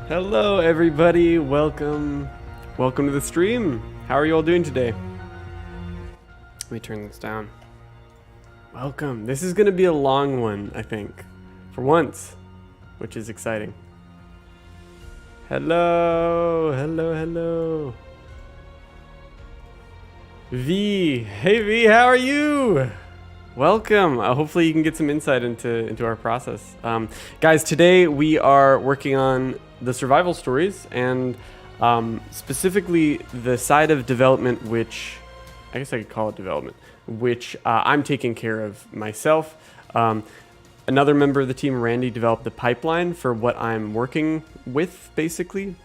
Hello everybody, welcome to the stream. How are you all doing today? Let me turn this down. Welcome. This is gonna be a long one, I think. For once, which is exciting. Hello. V, hey V, how are you? Welcome. Hopefully you can get some insight into our process. Guys, today we are working on the survival stories and specifically the side of development, which I guess I could call it development, which I'm taking care of myself. Another member of the team, Randy, developed the pipeline for what I'm working with, basically.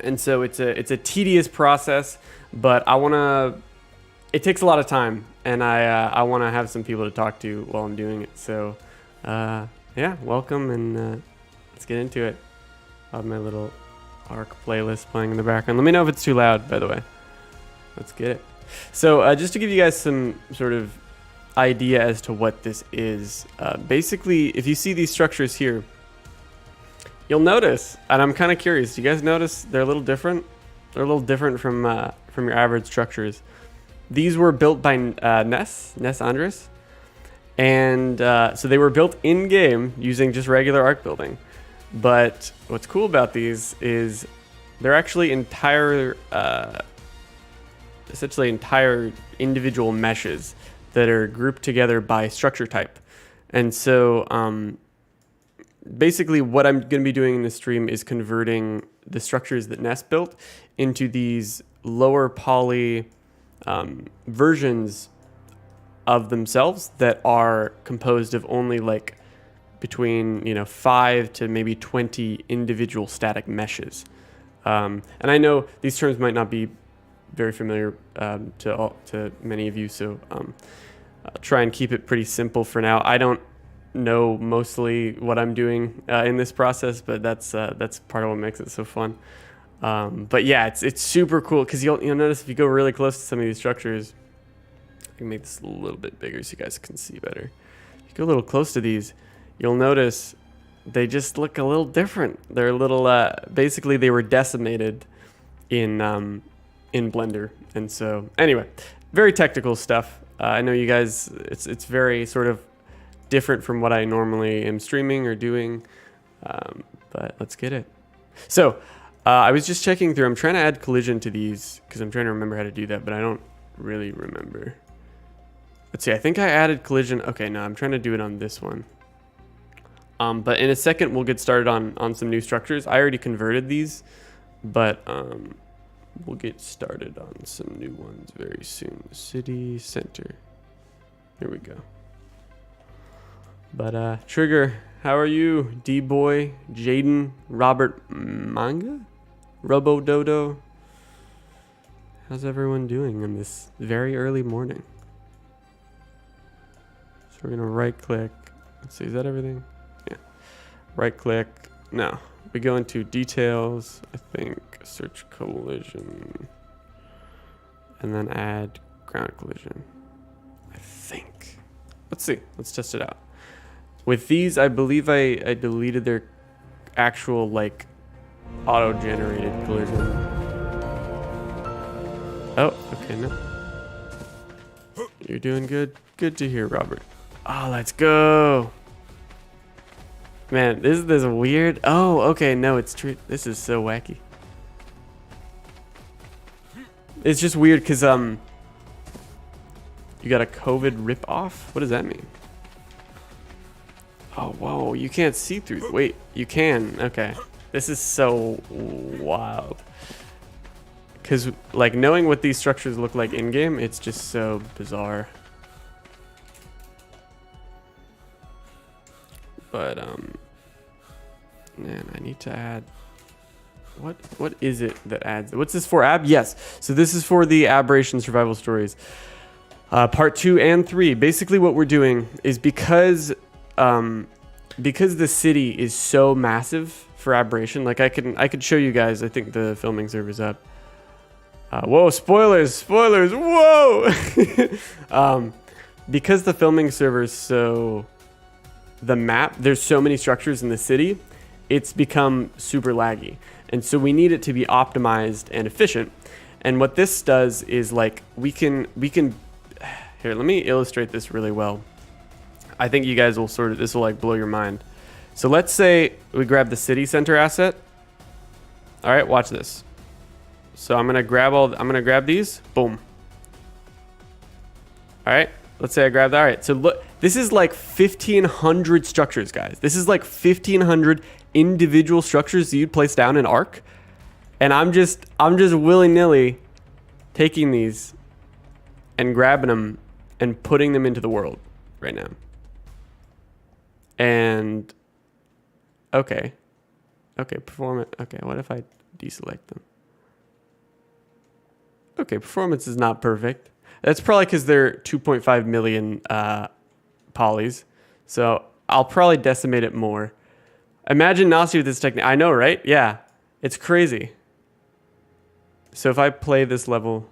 And so it's a tedious process, but it takes a lot of time, and I want to have some people to talk to while I'm doing it. So yeah, welcome, and let's get into it. I have my little ARK playlist playing in the background. Let me know if it's too loud, by the way. Let's get it. So just to give you guys some sort of idea as to what this is, basically, if you see these structures here, you'll notice, and I'm kind of curious, do you guys notice they're a little different? They're a little different from your average structures. These were built by Ness Andres, and so they were built in-game using just regular ARK building. But what's cool about these is they're actually essentially entire individual meshes that are grouped together by structure type. And so basically what I'm going to be doing in this stream is converting the structures that Ness built into these lower poly versions of themselves that are composed of only like between 5 to maybe 20 individual static meshes. And I know these terms might not be very familiar to many of you, so I'll try and keep it pretty simple for now. I don't know mostly what I'm doing in this process, but that's part of what makes it so fun. But yeah, it's super cool because you'll notice if you go really close to some of these structures, I can make this a little bit bigger so you guys can see better. If you go a little close to these, you'll notice they just look a little different. They're a little, basically they were decimated in Blender. And so anyway, very technical stuff. I know you guys, it's very sort of different from what I normally am streaming or doing, but let's get it. So I was just checking through. I'm trying to add collision to these because I'm trying to remember how to do that, but I don't really remember. Let's see, I think I added collision. Okay, no, I'm trying to do it on this one. But in a second, we'll get started on some new structures. I already converted these, but we'll get started on some new ones very soon. City center. Here we go. But Trigger, how are you? D-Boy, Jaden, Robert Manga, Robo Dodo. How's everyone doing in this very early morning? So we're gonna right click. Let's see, is that everything? Yeah. Right click. No. We go into details, I think, search collision, and then add ground collision, I think. Let's see, let's test it out. With these, I believe I deleted their actual like auto-generated collision. Oh, okay, no. You're doing good. Good to hear, Robert. Oh, let's go. Man, this is weird. Oh, okay, no, it's true. This is so wacky. It's just weird because you got a COVID rip-off? What does that mean? Oh, whoa, you can't see through. Wait, you can. Okay. This is so wild. Because, like, knowing what these structures look like in-game, it's just so bizarre. But, man, I need to add... What is it that adds... What's this for? Ab? Yes. So this is for the Aberration Survival Stories. Part 2 and 3. Basically what we're doing is because the city is so massive for Aberration, like I could show you guys, I think the filming server's up. Whoa, spoilers, whoa! Because the filming server is so... The map, there's so many structures in the city, it's become super laggy. And so we need it to be optimized and efficient. And what this does is like we can here, let me illustrate this really well. I think you guys will this will like blow your mind. So let's say we grab the city center asset. All right, watch this. So I'm gonna grab these, boom. All right, let's say I grab that. All right, so look, this is like 1,500 structures, guys. This is like 1,500 individual structures that you'd place down in ARK. And I'm just willy-nilly taking these and grabbing them and putting them into the world right now. And okay, performance. Okay, what if I deselect them? Okay, performance is not perfect. That's probably because they're 2.5 million polys. So I'll probably decimate it more. Imagine Nasi with this technique. I know, right? Yeah, it's crazy. So if I play this level,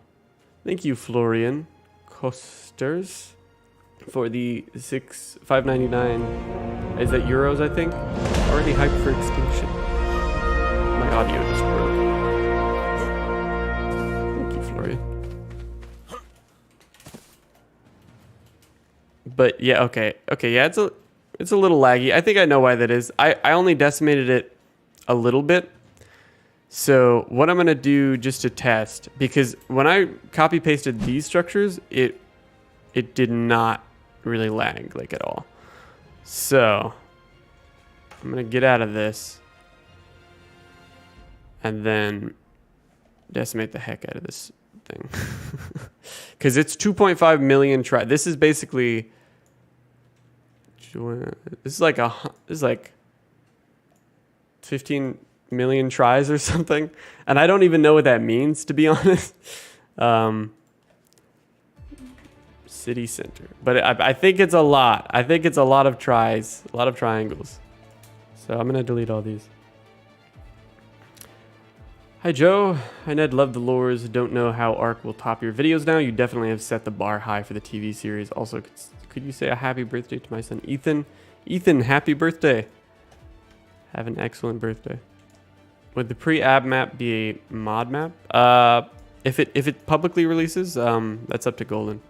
thank you, Florian Costers, for the 599. Is that euros? I think. Already hyped for extinction. My audio just broke. Thank you, Florian. But yeah, okay, yeah, it's a little laggy. I think I know why that is. I only decimated it a little bit. So what I'm gonna do just to test, because when I copy pasted these structures, it did not really lag like at all. So I'm gonna get out of this and then decimate the heck out of this thing. Because it's 2.5 million try. This is basically, this is like 15 million tries or something, and I don't even know what that means, to be honest. City center, but I think it's a lot. I think it's a lot of tries, a lot of triangles. So I'm gonna delete all these. Hi Joe. Hi Ned, love the lures. Don't know how ARK will top your videos now. You definitely have set the bar high for the TV series. Also, could you say a happy birthday to my son Ethan? Ethan, happy birthday. Have an excellent birthday. Would the pre-ab map be a mod map? If it publicly releases, that's up to Golden.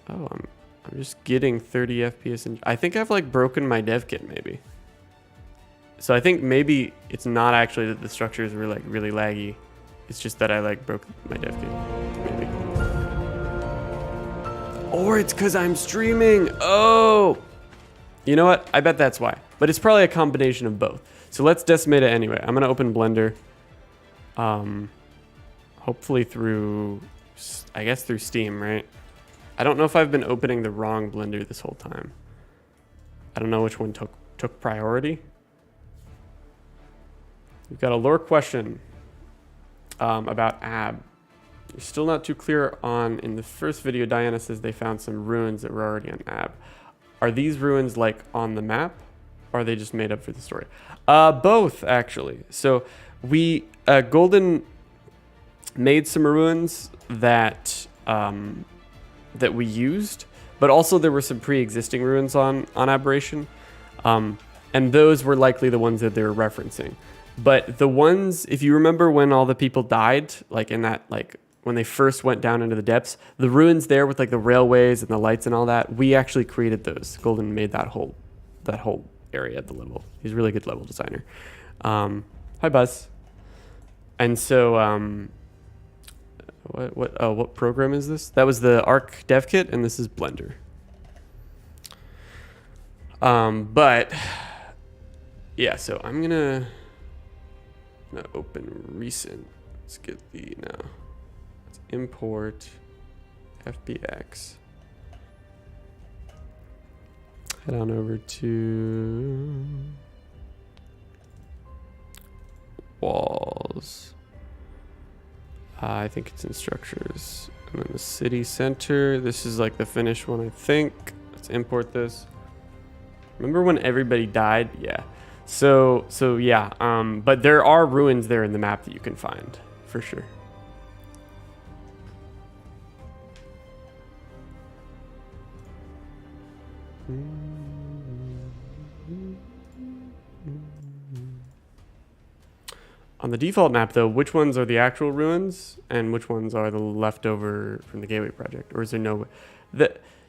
Oh, I'm just getting 30 FPS, and I think I've like broken my dev kit maybe. So I think maybe it's not actually that the structures were like really laggy. It's just that I like broke my dev kit, maybe. Or it's because I'm streaming. Oh, you know what? I bet that's why. But it's probably a combination of both. So let's decimate it anyway. I'm gonna open Blender. Hopefully through, I guess through Steam, right? I don't know if I've been opening the wrong Blender this whole time. I don't know which one took priority. We've got a lore question about AB. You're still not too clear on, in the first video, Diana says they found some ruins that were already on AB. Are these ruins like on the map? Or are they just made up for the story? Both, actually. So we, Golden made some ruins that that we used, but also there were some pre-existing ruins on Aberration. And those were likely the ones that they were referencing. But the ones, if you remember when all the people died, like in that, like when they first went down into the depths, the ruins there with like the railways and the lights and all that, we actually created those. Golden made that whole area at the level. He's a really good level designer. Hi Buzz. And so what program is this? That was the ARK dev kit, and this is Blender. But yeah, so I'm gonna open recent. Let's get let's import FBX. Head on over to walls. I think it's in structures. And then the city center. This is like the finished one, I think. Let's import this. Remember when everybody died? Yeah. So yeah. But there are ruins there in the map that you can find for sure. On the default map, though, which ones are the actual ruins and which ones are the leftover from the Gateway project? Or is there no...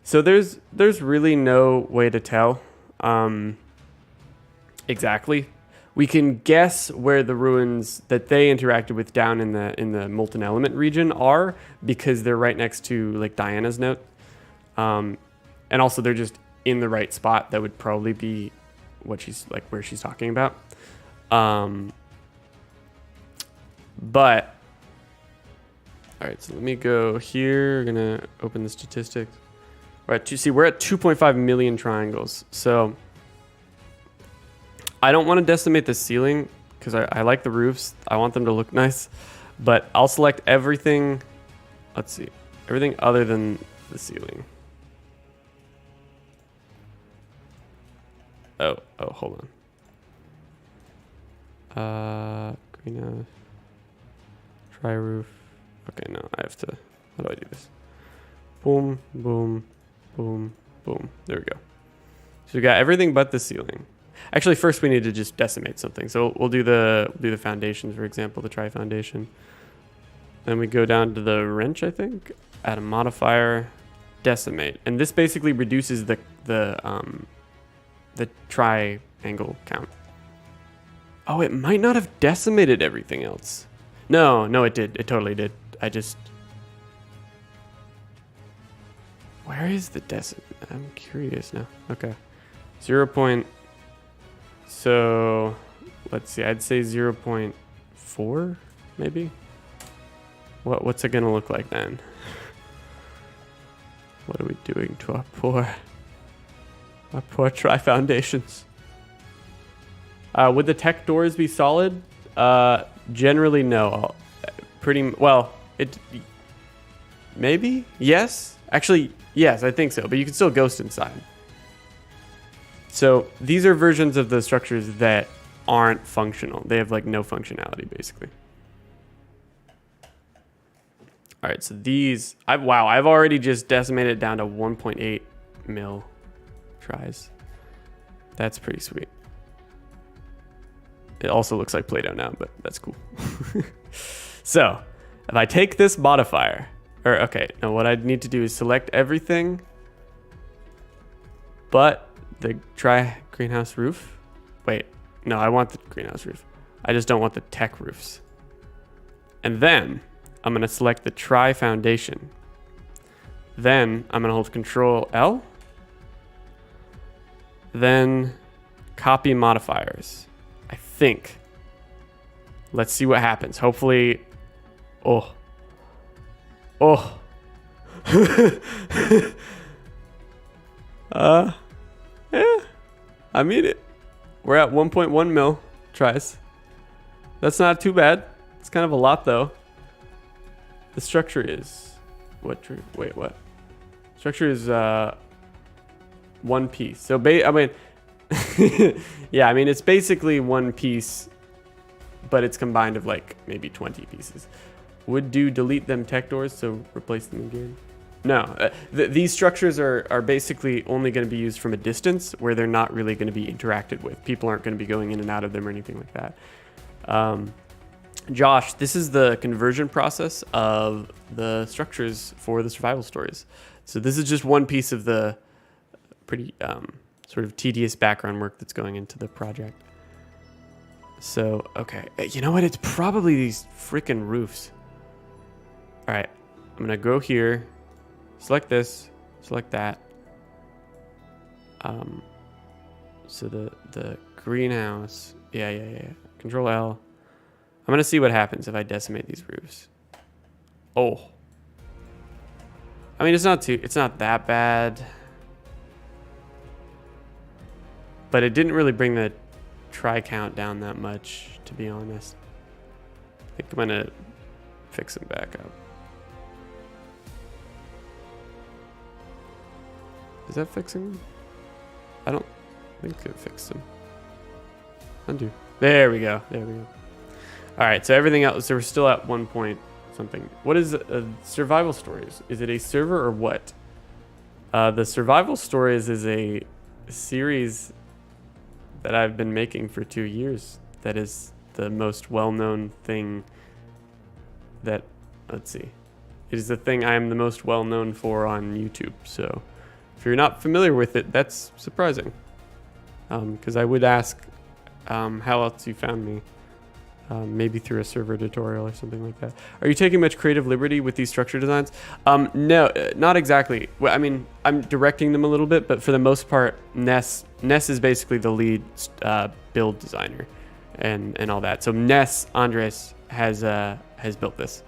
So there's really no way to tell exactly. We can guess where the ruins that they interacted with down in the Molten Element region are, because they're right next to like Diana's note. And also they're just in the right spot. That would probably be what she's like, where she's talking about. But all right, so let me go here. We're gonna open the statistics. We're at we're at 2.5 million triangles. So I don't want to decimate the ceiling because I like the roofs. I want them to look nice, but I'll select everything. Let's see, everything other than the ceiling. Oh, hold on. Greenhouse. Try roof. Okay, no, I have to. How do I do this? Boom, boom, boom, boom. There we go. So we got everything but the ceiling. Actually, first we need to just decimate something. So we'll do the foundations, for example, the try foundation. Then we go down to the wrench, I think. Add a modifier, decimate, and this basically reduces the triangle count. Oh, it might not have decimated everything else. No, it did. It totally did. Where is the decimate? I'm curious now. Okay. 0. So, let's see. I'd say 0.4, maybe? What's it going to look like then? What are we doing to our poor tri foundations? Would the tech doors be solid? Generally, no. Maybe? Yes? Actually, yes, I think so. But you can still ghost inside. So these are versions of the structures that aren't functional. They have like no functionality, basically. All right, so these... I've already just decimated it down to 1.8 mil tries. That's pretty sweet. It also looks like Play-Doh now, but that's cool. So, if I take this modifier, what I need to do is select everything but the try greenhouse roof. Wait, no, I want the greenhouse roof. I just don't want the tech roofs. And then I'm going to select the try foundation. Then I'm going to hold Control L. Then copy modifiers. I think. Let's see what happens. Hopefully. Oh. Yeah. I mean it. We're at 1.1 mil tries. That's not too bad. It's kind of a lot though. The structure is what? Structure is one piece. So yeah, I mean it's basically one piece, but it's combined of like maybe 20 pieces. Would do delete them tech doors, so replace them again. No, these structures are basically only going to be used from a distance where they're not really going to be interacted with. People aren't going to be going in and out of them or anything like that. Josh, this is the conversion process of the structures for the survival stories. So this is just one piece of the pretty sort of tedious background work that's going into the project. So, okay. You know what? It's probably these freaking roofs. All right. I'm going to go here. Select this, select that. So the greenhouse, yeah. Control L. I'm gonna see what happens if I decimate these roofs. Oh, I mean it's not that bad, but it didn't really bring the try count down that much, to be honest. I think I'm gonna fix them back up. Is that fixing them? I don't think it fixed them. Undo. There we go. All right, so everything else, so we're still at 1 point something. What is survival stories? Is it a server or what? The survival stories is a series that I've been making for 2 years that is the most well-known thing that, let's see. It is the thing I am the most well-known for on YouTube. So if you're not familiar with it, that's surprising. Because I would ask how else you found me. Maybe through a server tutorial or something like that. Are you taking much creative liberty with these structure designs? No, not exactly. Well, I mean, I'm directing them a little bit, but for the most part, Ness is basically the lead build designer and all that. So Ness Andres has built this.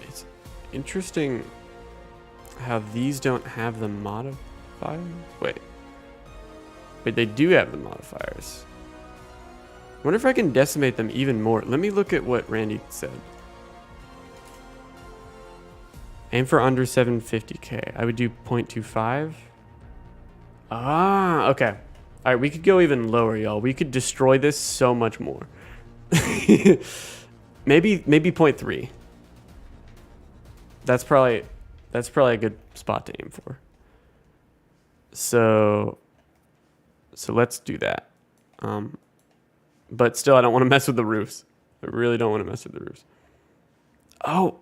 It's interesting how these don't have the modifier. Wait, they do have the modifiers. I wonder if I can decimate them even more. Let me look at what Randy said. Aim for under 750k. I would do 0.25. Ah, okay. All right, we could go even lower, y'all. We could destroy this so much more. maybe 0.3. That's probably a good spot to aim for. So let's do that. But still, I don't want to mess with the roofs. I really don't want to mess with the roofs. Oh.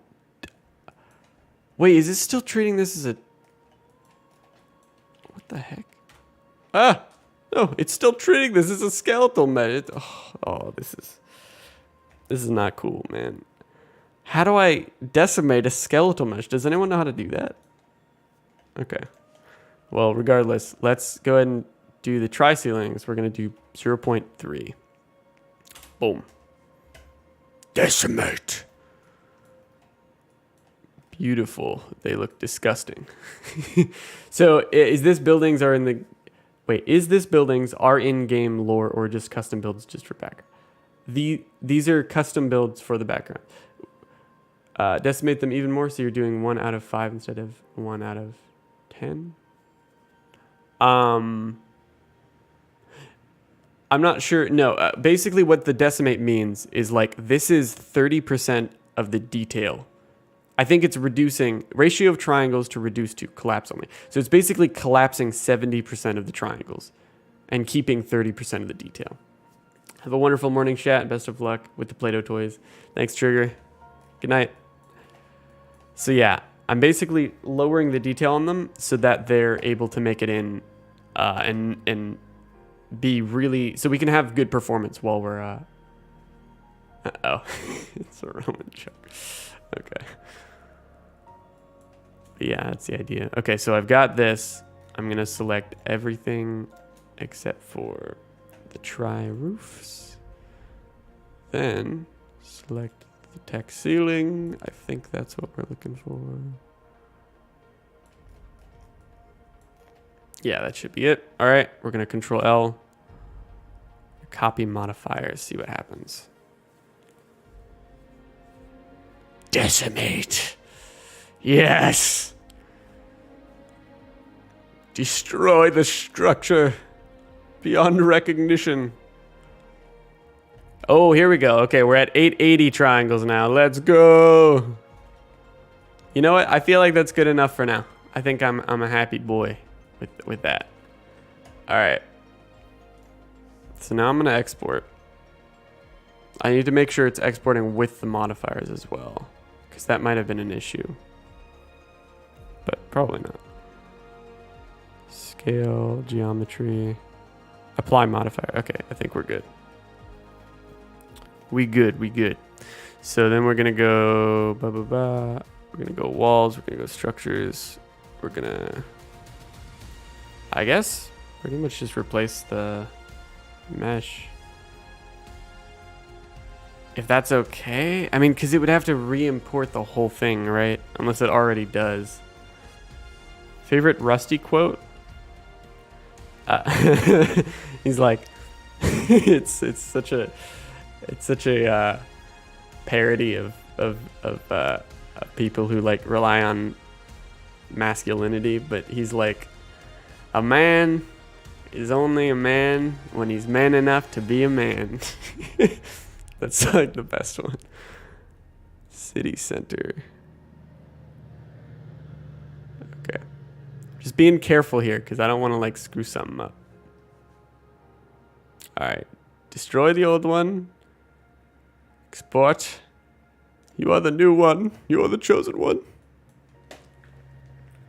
Wait, is it still treating this as a... What the heck? Ah! No, it's still treating this as a skeletal mesh. Oh, this is not cool, man. How do I decimate a skeletal mesh? Does anyone know how to do that? Okay. Well, regardless, let's go ahead and do the tri-ceilings. We're going to do 0.3. Boom. Decimate. Beautiful. They look disgusting. So is this buildings are in-game lore or just custom builds just for background? These are custom builds for the background. Decimate them even more, so you're doing 1 out of 5 instead of 1 out of 10. I'm not sure. No, basically what the decimate means is like this is 30% of the detail. I think it's reducing ratio of triangles to reduce to collapse only. So it's basically collapsing 70% of the triangles and keeping 30% of the detail. Have a wonderful morning, chat, and best of luck with the Play-Doh toys. Thanks, Trigger. Good night. So yeah, I'm basically lowering the detail on them so that they're able to make it in and be really, so we can have good performance while we're it's a Roman joke. Okay. But yeah, that's the idea. Okay, so I've got this. I'm gonna select everything except for the tri-roofs. Then select the tech ceiling. I think that's what we're looking for. Yeah, that should be it. All right, we're gonna Control L. Copy modifiers, see what happens. Decimate. Yes. Destroy the structure beyond recognition. Oh, here we go. Okay, we're at 880 triangles now. Let's go. You know what? I feel like that's good enough for now. I think I'm a happy boy with that. All right. So now I'm gonna export. I need to make sure it's exporting with the modifiers as well, because that might have been an issue, but probably not. Scale, geometry, apply modifier. Okay, I think we're good. We good. So then we're gonna go We're gonna go walls. We're gonna go structures. We're gonna, I guess, pretty much just replace the mesh. If that's okay. I mean, because it would have to re-import the whole thing, right? Unless it already does. Favorite Rusty quote? He's like, it's such a parody of people who like rely on masculinity, but he's like, a man is only a man when he's man enough to be a man. That's like the best one. City center. Okay. Just being careful here because I don't want to like screw something up. All right. Destroy the old one. Export. You are the new one. You are the chosen one.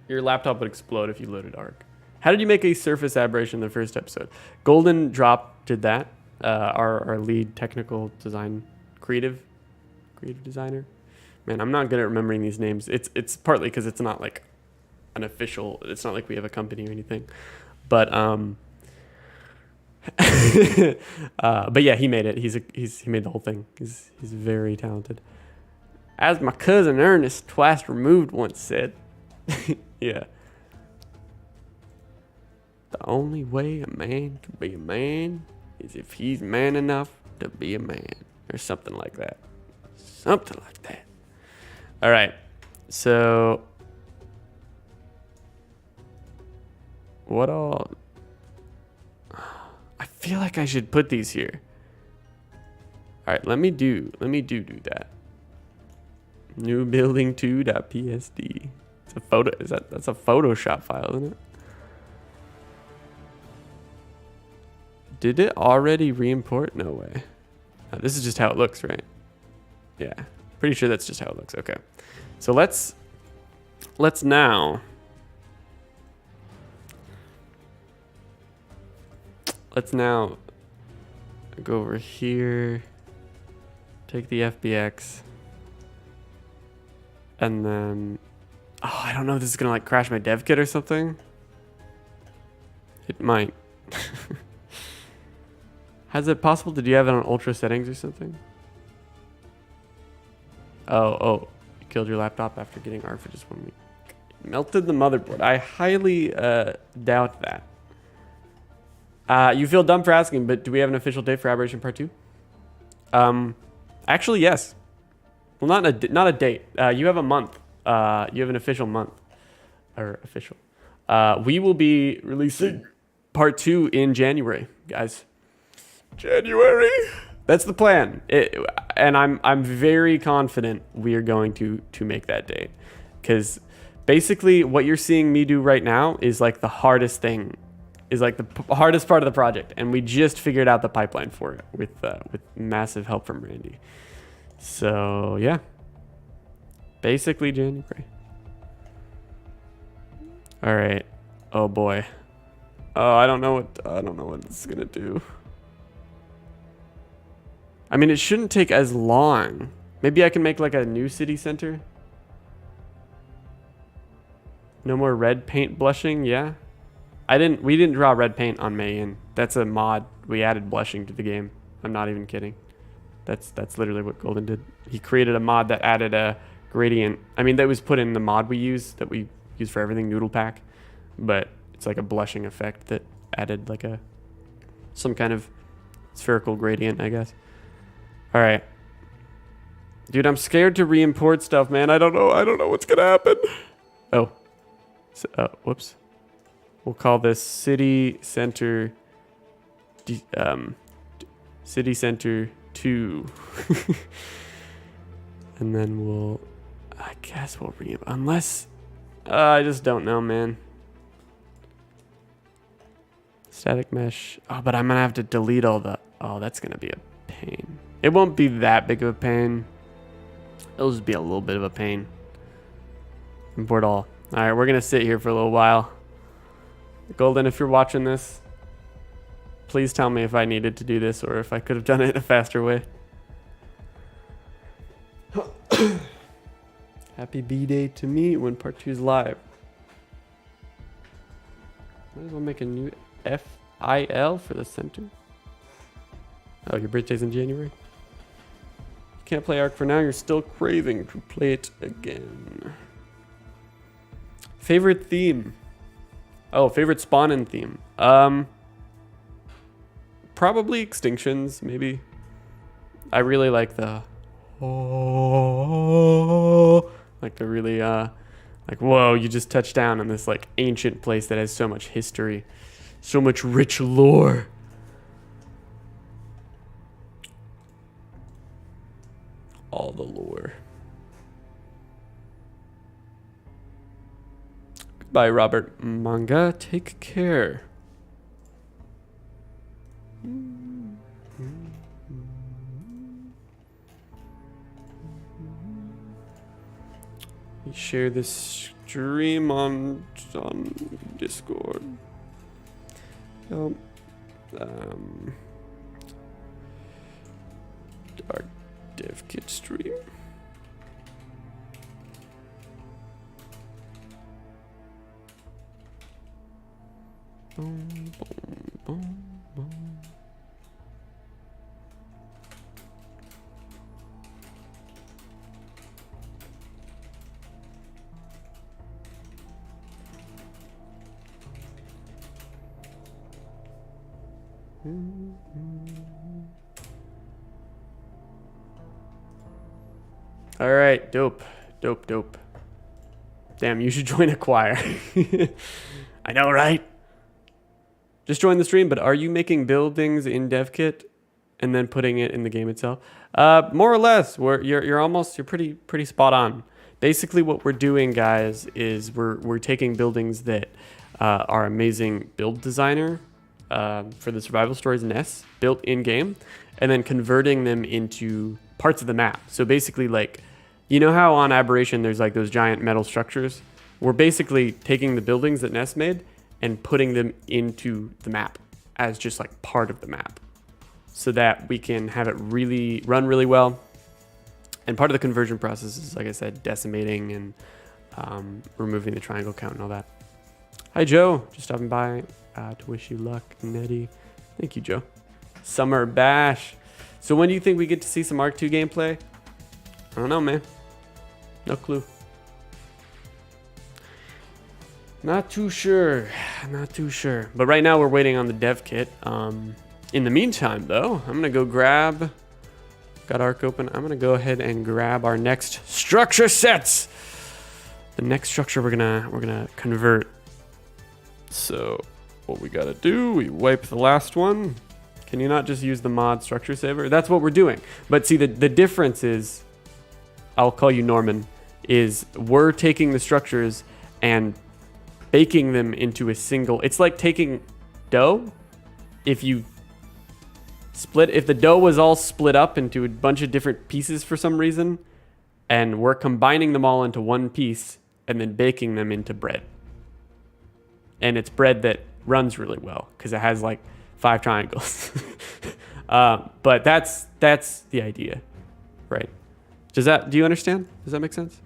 Your laptop would explode if you loaded ARK. How did you make a surface aberration in the first episode? Golden Drop did that. Our lead technical design, creative designer. Man, I'm not good at remembering these names. It's partly because it's not like an official. It's not like we have a company or anything. But but yeah, he made it. He made the whole thing. He's very talented. As my cousin Ernest, twice removed, once said. Yeah. The only way a man can be a man is if he's man enough to be a man. Or something like that. Something like that. All right. So, what all? I feel like I should put these here. All right, let me do that. New building 2.psd. It's a photo. That's a Photoshop file, isn't it? Did it already re-import? No way. This is just how it looks, right? Yeah, pretty sure that's just how it looks. Okay, so let's now go over here, take the FBX, and then I don't know if this is gonna like crash my dev kit or something. It might. How's it possible? Did you have it on ultra settings or something? Oh, you killed your laptop after getting ARK for just 1 week. Melted the motherboard. I highly doubt that. You feel dumb for asking, but do we have an official date for Aberration Part 2? Actually, yes. Well, not a date. You have a month. You have an official month. Or official. We will be releasing Part 2 in January, guys. January. That's the plan. And I'm very confident we are going to make that date. Because basically what you're seeing me do right now is like the hardest thing. Is like the hardest part of the project. And we just figured out the pipeline for it with massive help from Randy. So yeah. Basically January. All right. Oh boy. Oh, I don't know what it's gonna do. I mean, it shouldn't take as long. Maybe I can make like a new city center. No more red paint blushing, yeah. We didn't draw red paint on Mayan. That's a mod. We added blushing to the game. I'm not even kidding. That's literally what Golden did. He created a mod that added a gradient. I mean, that was put in the mod we use for everything, Noodle Pack. But it's like a blushing effect that added like some kind of spherical gradient, I guess. All right. Dude, I'm scared to re-import stuff, man. I don't know what's going to happen. Oh. Whoops. We'll call this City Center City Center 2. And then I guess we'll unless I just don't know, man. Static mesh. Oh, but I'm going to have to delete all the that's going to be a pain. It won't be that big of a pain. It'll just be a little bit of a pain. Import all. All right, we're going to sit here for a little while. Golden, if you're watching this, please tell me if I needed to do this or if I could have done it a faster way. Happy B-Day to me when Part 2 is live. Might as well make a new FIL for the center. Oh, your birthday's in January? You can't play ARK for now. You're still craving to play it again. Favorite theme? Oh, favorite spawn-in theme. Probably Extinctions, maybe. I really like the like the really like whoa, you just touched down on this like ancient place that has so much history, so much rich lore. All the lore. Goodbye, Robert Manga. Take care. share this stream on Discord. Our dev kit stream. Boom, boom, boom, boom. All right, dope. Damn, you should join a choir. I know, right? Just join the stream, but are you making buildings in DevKit and then putting it in the game itself? More or less. You're pretty spot on. Basically, what we're doing, guys, is we're taking buildings that are amazing build designer for the survival stories NES built in game, and then converting them into parts of the map. So basically, like, you know how on Aberration there's like those giant metal structures? We're basically taking the buildings that NES made and putting them into the map as just like part of the map, so that we can have it really run really well. And part of the conversion process is, like I said, decimating and removing the triangle count and all that. Hi, Joe. Just stopping by to wish you luck, Nettie. Thank you, Joe. Summer Bash. So when do you think we get to see some ARK 2 gameplay? I don't know, man. No clue. Not too sure. But right now we're waiting on the dev kit. In the meantime, though, I'm gonna go grab. Got ARK open. I'm gonna go ahead and grab our next structure sets. The next structure we're gonna convert. So what we gotta do? We wipe the last one. Can you not just use the mod structure saver? That's what we're doing. But see, the difference is, I'll call you Norman, is we're taking the structures and baking them into a single. It's like taking dough. If the dough was all split up into a bunch of different pieces for some reason, and we're combining them all into one piece and then baking them into bread. And it's bread that runs really well because it has like 5 triangles. But that's the idea, right? Do you understand? Does that make sense?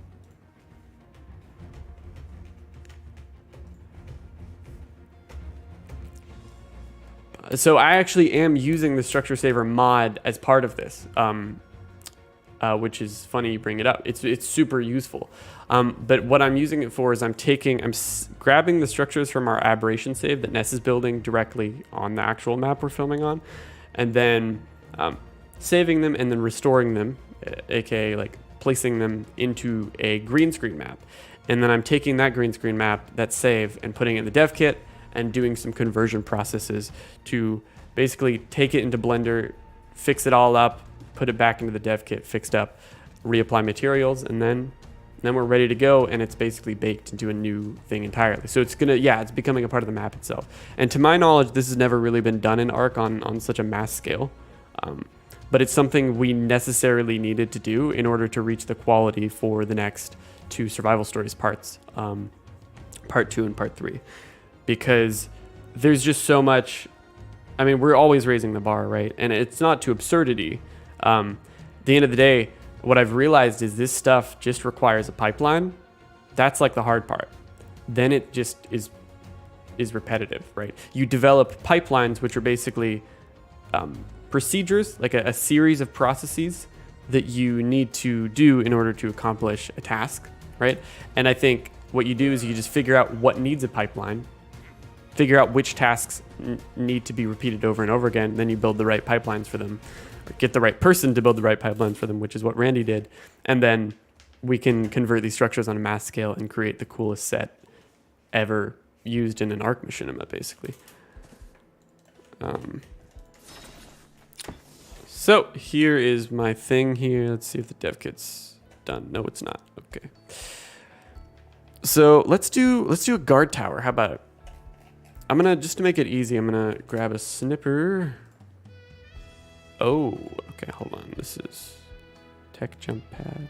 So I actually am using the structure saver mod as part of this, which is funny you bring it up. It's super useful. But what I'm using it for is I'm grabbing the structures from our aberration save that Ness is building directly on the actual map we're filming on, and then saving them and then restoring them, aka like placing them into a green screen map. And then I'm taking that green screen map, that save, and putting it in the dev kit and doing some conversion processes to basically take it into Blender, fix it all up, put it back into the dev kit, fixed up, reapply materials, and then we're ready to go, and it's basically baked into a new thing entirely. So it's becoming a part of the map itself. And to my knowledge, this has never really been done in ARK on such a mass scale. But it's something we necessarily needed to do in order to reach the quality for the next 2 survival stories parts, part 2 and part 3. Because there's just so much. I mean, we're always raising the bar, right? And it's not to absurdity. At the end of the day, what I've realized is this stuff just requires a pipeline. That's like the hard part. Then it just is repetitive, right? You develop pipelines, which are basically procedures, like a series of processes that you need to do in order to accomplish a task, right? And I think what you do is you just figure out what needs a pipeline, figure out which tasks need to be repeated over and over again. Then you build the right pipelines for them, or get the right person to build the right pipelines for them, which is what Randy did. And then we can convert these structures on a mass scale and create the coolest set ever used in an ARK machinima, basically. So here is my thing here. Let's see if the dev kit's done. No, it's not. Okay. So let's do a guard tower. How about it? I'm gonna, just to make it easy, I'm gonna grab a snipper. Oh, okay, hold on. This is tech jump pad.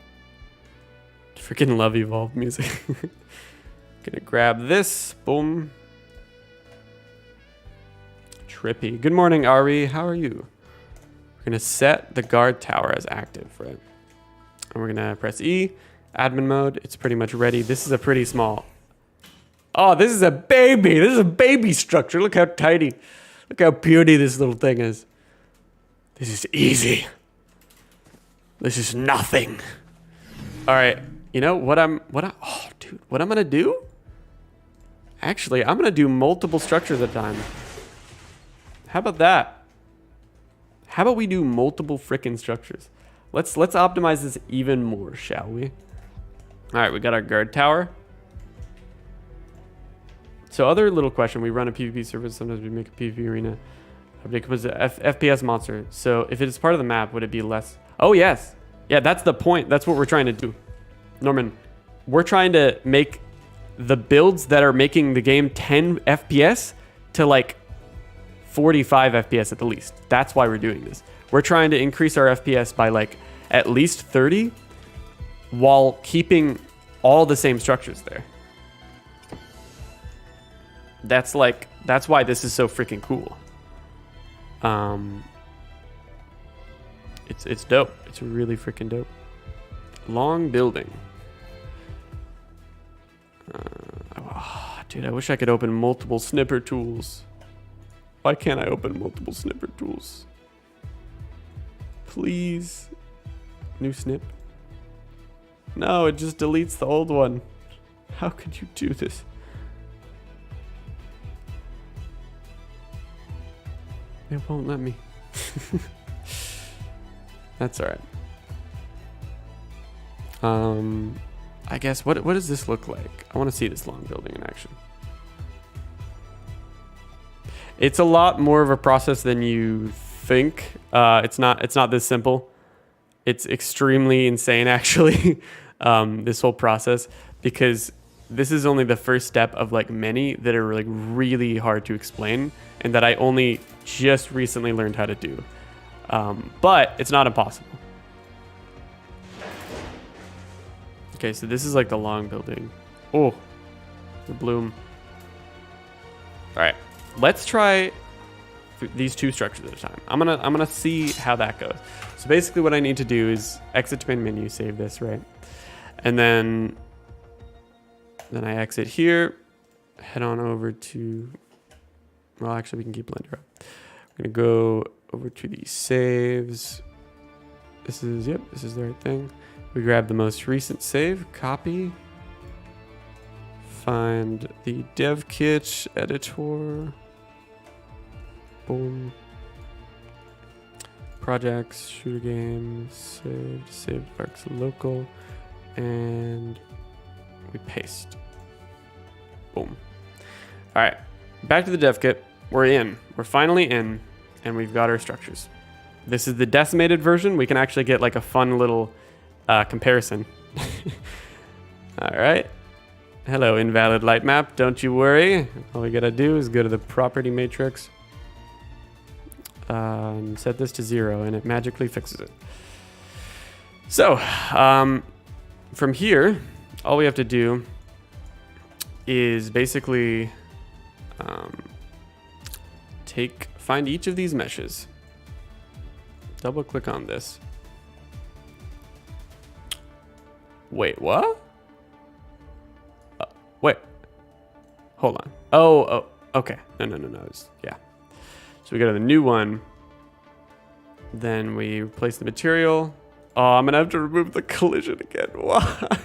Freaking love Evolve music. Gonna grab this. Boom. Trippy. Good morning, Ari. How are you? We're gonna set the guard tower as active, right? And we're gonna press E, admin mode. It's pretty much ready. This is a pretty small. Oh, this is a baby. This is a baby structure. Look how tiny. Look how puny this little thing is. This is easy. This is nothing. All right. You know what oh, dude, what I'm gonna do? Actually, I'm gonna do multiple structures at a time. How about that? How about we do multiple frickin' structures? Let's optimize this even more, shall we? All right, we got our guard tower. So other little question, we run a PvP service, sometimes we make a PvP arena. It was a FPS monster. So if it is part of the map, would it be less? Oh yes. Yeah, that's the point. That's what we're trying to do. Norman, we're trying to make the builds that are making the game 10 FPS to like 45 FPS at the least. That's why we're doing this. We're trying to increase our FPS by like at least 30 while keeping all the same structures there. That's why this is so freaking cool. It's dope. It's really freaking dope. Long building. Dude, I wish I could open multiple snipper tools. Why can't I open multiple snipper tools? Please. New snip. No, it just deletes the old one. How could you do this? It won't let me. That's all right. I guess, what does this look like? I want to see this long building in action. It's a lot more of a process than you think. It's not this simple. It's extremely insane, actually, this whole process, because this is only the first step of like many that are like really hard to explain and that I only just recently learned how to do. But it's not impossible. Okay, so this is like the long building. Oh, the bloom. All right, let's try these two structures at a time. I'm gonna see how that goes. So basically what I need to do is exit to main menu, save this, right? And then I exit here, head on over to, well, actually we can keep Blender up. I'm gonna go over to the saves. This is the right thing. We grab the most recent save, copy, find the dev kit editor, boom, projects, shooter games, saved ARK's local, and we paste, boom. All right, back to the dev kit. We're finally in, and we've got our structures. This is the decimated version. We can actually get like a fun little comparison. All right. Hello, invalid light map. Don't you worry. All we gotta do is go to the property matrix and set this to 0, and it magically fixes it. So from here, all we have to do is basically find each of these meshes, double click on this. Wait, what? Wait, hold on. Oh, okay. No. Yeah. So we go to the new one. Then we replace the material. Oh, I'm gonna have to remove the collision again. Why?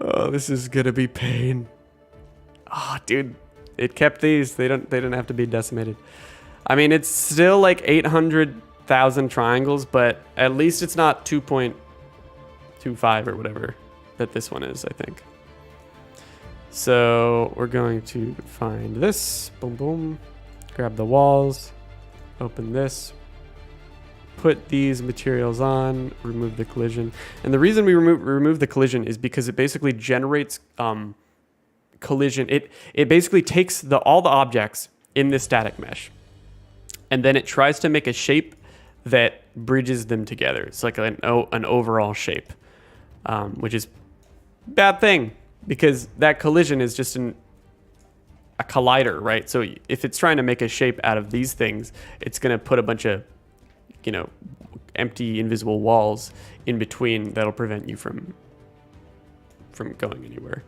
Oh, this is gonna be pain. Oh, dude, it kept these. They didn't have to be decimated. I mean, it's still like 800,000 triangles, but at least it's not 2.25 or whatever that this one is, I think. So we're going to find this, boom, boom, grab the walls, open this, put these materials on, remove the collision. And the reason we remove the collision is because it basically generates collision. It basically takes all the objects in this static mesh, and then it tries to make a shape that bridges them together. It's like an overall shape. which is bad thing because that collision is just a collider, right? So if it's trying to make a shape out of these things, it's going to put a bunch of, you know, empty invisible walls in between that'll prevent you from going anywhere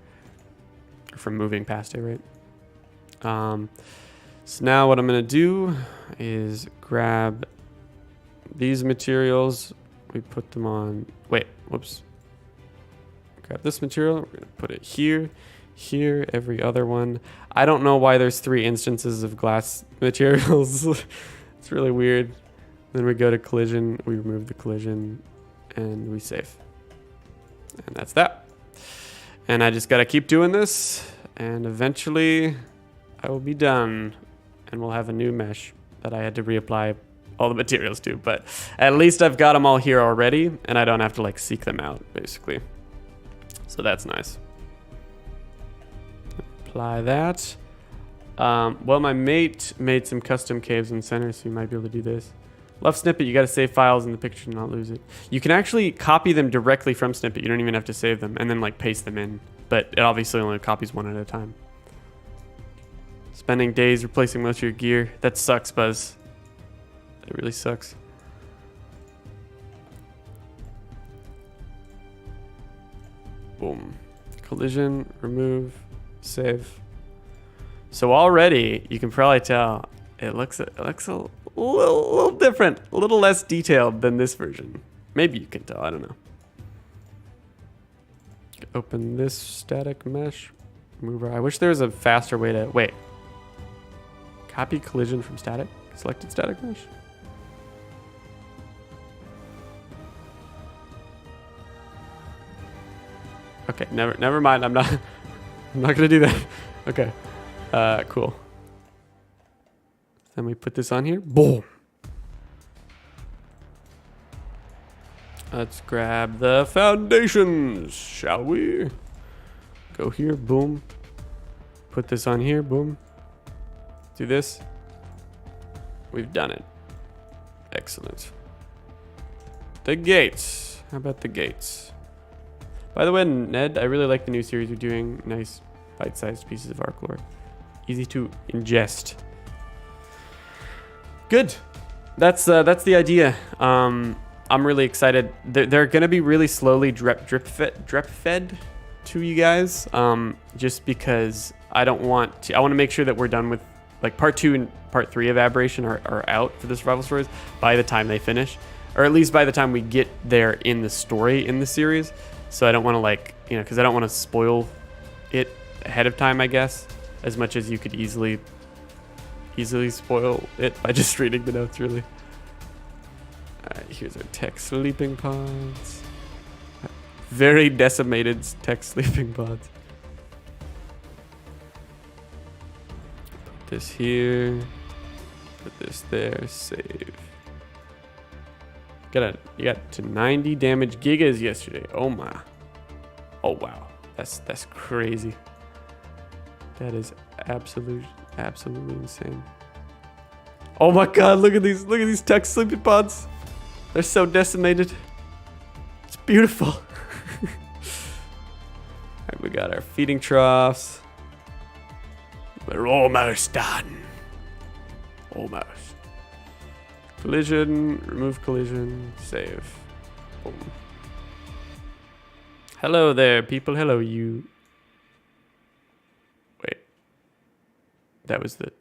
or from moving past it, right? So now what I'm going to do is grab these materials. We put them on, wait, whoops. Grab this material. We're going to put it here, here, every other one. I don't know why there's 3 instances of glass materials. It's really weird. Then we go to collision, we remove the collision, and we save. And that's that. And I just got to keep doing this, and eventually I will be done. And we'll have a new mesh that I had to reapply all the materials to. But at least I've got them all here already, and I don't have to like seek them out, basically. So that's nice. Apply that. Well, my mate made some custom caves in center, so you might be able to do this. Love Snippet, you got to save files in the picture and not lose it. You can actually copy them directly from Snippet. You don't even have to save them and then like paste them in. But it obviously only copies one at a time. Spending days replacing most of your gear. That sucks, Buzz. It really sucks. Boom. Collision, remove, save. So already, you can probably tell, it looks a little different, a little less detailed than this version. Maybe you can tell, I don't know. Open this static mesh. Mover. I wish there was a faster way to, wait. Copy collision from static, selected static mesh. Okay, never mind. I'm not gonna do that. Okay, cool. Then we put this on here. Boom. Let's grab the foundations, shall we? Go here, boom. Put this on here, boom. Do this. We've done it. Excellent. The gates. How about the gates? By the way, Ned, I really like the new series you're doing. Nice bite-sized pieces of ARK lore. Easy to ingest. Good. That's the idea. I'm really excited. They're gonna be really slowly drip fed to you guys. Just because I want to make sure that we're done with like part 2 and part 3 of Aberration are out for the survival stories by the time they finish, or at least by the time we get there in the story in the series. So I don't want to like, you know, because I don't want to spoil it ahead of time, I guess, as much as you could easily spoil it by just reading the notes, really. All right, here's our tech sleeping pods. Very decimated tech sleeping pods. Put this here. Put this there. Save. You got to 90 damage gigas yesterday. Oh my. Oh wow. That's crazy. That is absolutely insane. Oh my god, look at these tech sleeping pods. They're so decimated. It's beautiful. Alright, we got our feeding troughs. We're almost done. Almost. Collision, remove collision, save. Boom. Hello there, people. Hello, you. Wait. That was the...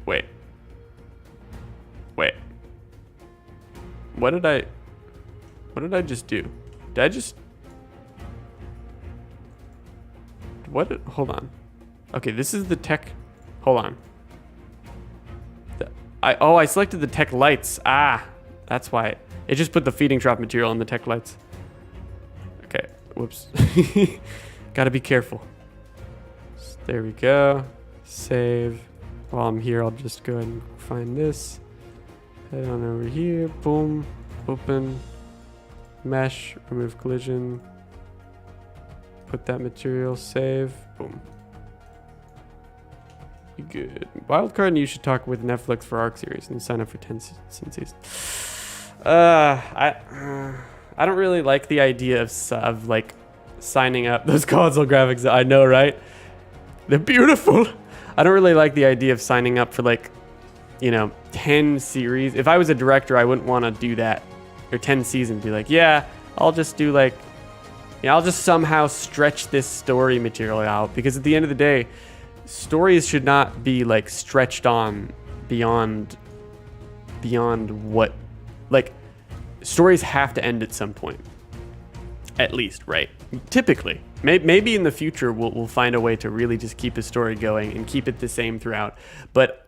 Wait. What did I just do? Did I just... Hold on. Okay, this is the tech... Hold on. I selected the tech lights. Ah, that's why. It just put the feeding trough material on the tech lights. Okay, whoops. Gotta be careful. So there we go. Save. While I'm here, I'll just go ahead and find this. Head on over here. Boom. Open. Mesh. Remove collision. Put that material. Save. Boom. Good. Wildcard, and you should talk with Netflix for ARK series and sign up for 10 seasons. I don't really like the idea of like signing up those console graphics. I know, right? They're beautiful. I don't really like the idea of signing up for like, you know, 10 series. If I was a director, I wouldn't want to do that. Or 10 seasons. Be like, yeah, I'll just do like, yeah, I'll just somehow stretch this story material out. Because at the end of the day, stories should not be like stretched on beyond what, like, stories have to end at some point. At least, right? Typically. Maybe in the future we'll find a way to really just keep a story going and keep it the same throughout. But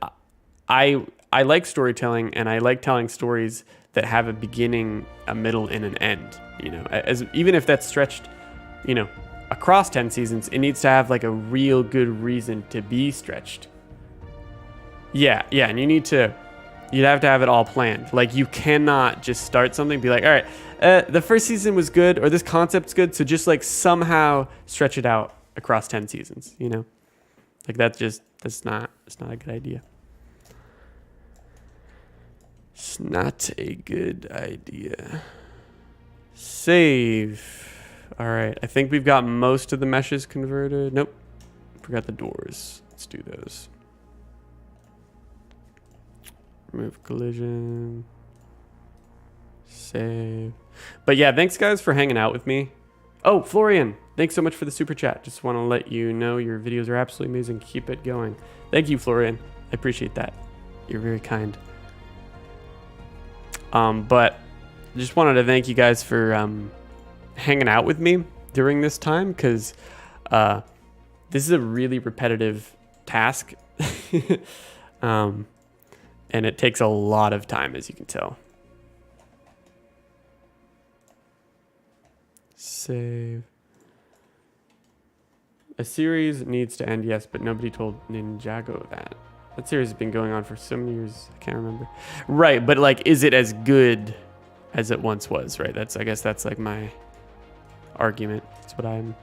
I like storytelling, and I like telling stories that have a beginning, a middle, and an end. You know, as even if that's stretched, you know, across 10 seasons, it needs to have like a real good reason to be stretched. Yeah, and you'd have to have it all planned. Like, you cannot just start something and be like, all right, the first season was good, or this concept's good, so just like somehow stretch it out across 10 seasons, you know? Like, that's not a good idea. It's not a good idea. Save. All right, I think we've got most of the meshes converted. Nope, forgot the doors. Let's do those. Remove collision. Save. But yeah, thanks guys for hanging out with me. Oh, Florian, thanks so much for the super chat. Just want to let you know your videos are absolutely amazing. Keep it going. Thank you, Florian. I appreciate that. You're very kind. But just wanted to thank you guys for hanging out with me during this time, because this is a really repetitive task. And it takes a lot of time, as you can tell. Save. A series needs to end, yes, but nobody told Ninjago that. That series has been going on for so many years, I can't remember. Right, but like, is it as good as it once was, right? I guess that's like my argument. That's what I'm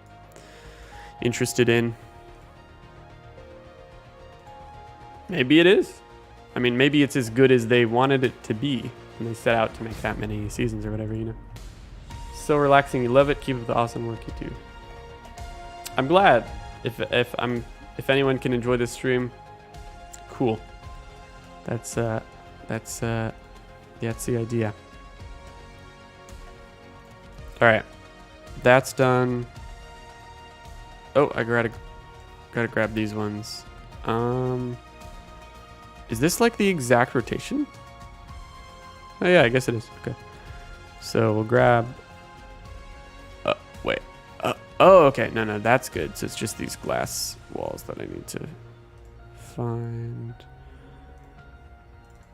interested in. Maybe it is. I mean, maybe it's as good as they wanted it to be when they set out to make that many seasons or whatever, you know. So relaxing, you love it. Keep up the awesome work you do. I'm glad. If anyone can enjoy this stream, cool. That's the idea. All right, that's done. Oh, I gotta grab these ones. Is this like the exact rotation? Oh yeah, I guess it is. Okay. So we'll grab. Wait. Oh, okay. No, that's good. So it's just these glass walls that I need to find.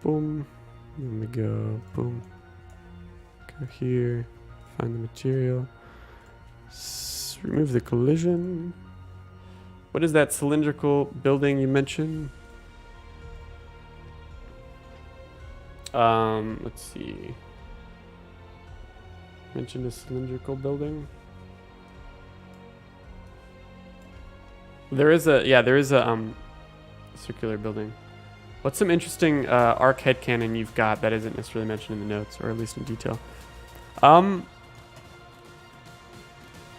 Boom. Then we go. Boom. Go here. Find the material. Remove the collision. What is that cylindrical building you mentioned? Let's see. Mentioned a cylindrical building. There is a circular building. What's some interesting ARK headcanon you've got that isn't necessarily mentioned in the notes, or at least in detail?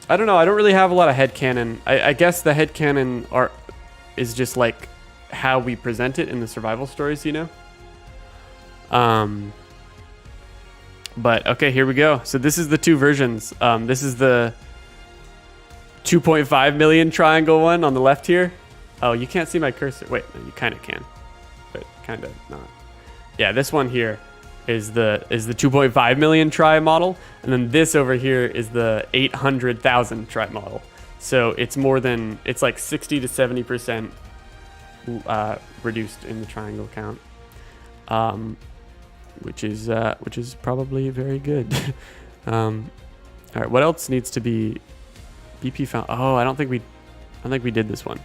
I don't know. I don't really have a lot of headcanon. I guess the headcanon is just like how we present it in the survival stories, you know? But okay, here we go. So this is the two versions. This is the 2.5 million triangle one on the left here. Oh, you can't see my cursor. Wait, no, you kind of can, but kind of not. Yeah, this one here is the 2.5 million tri model, and then this over here is the 800,000 tri model. So it's like 60 to 70% reduced in the triangle count. Which is probably very good. All right, what else needs to be BP found? Oh, I don't think we did this one.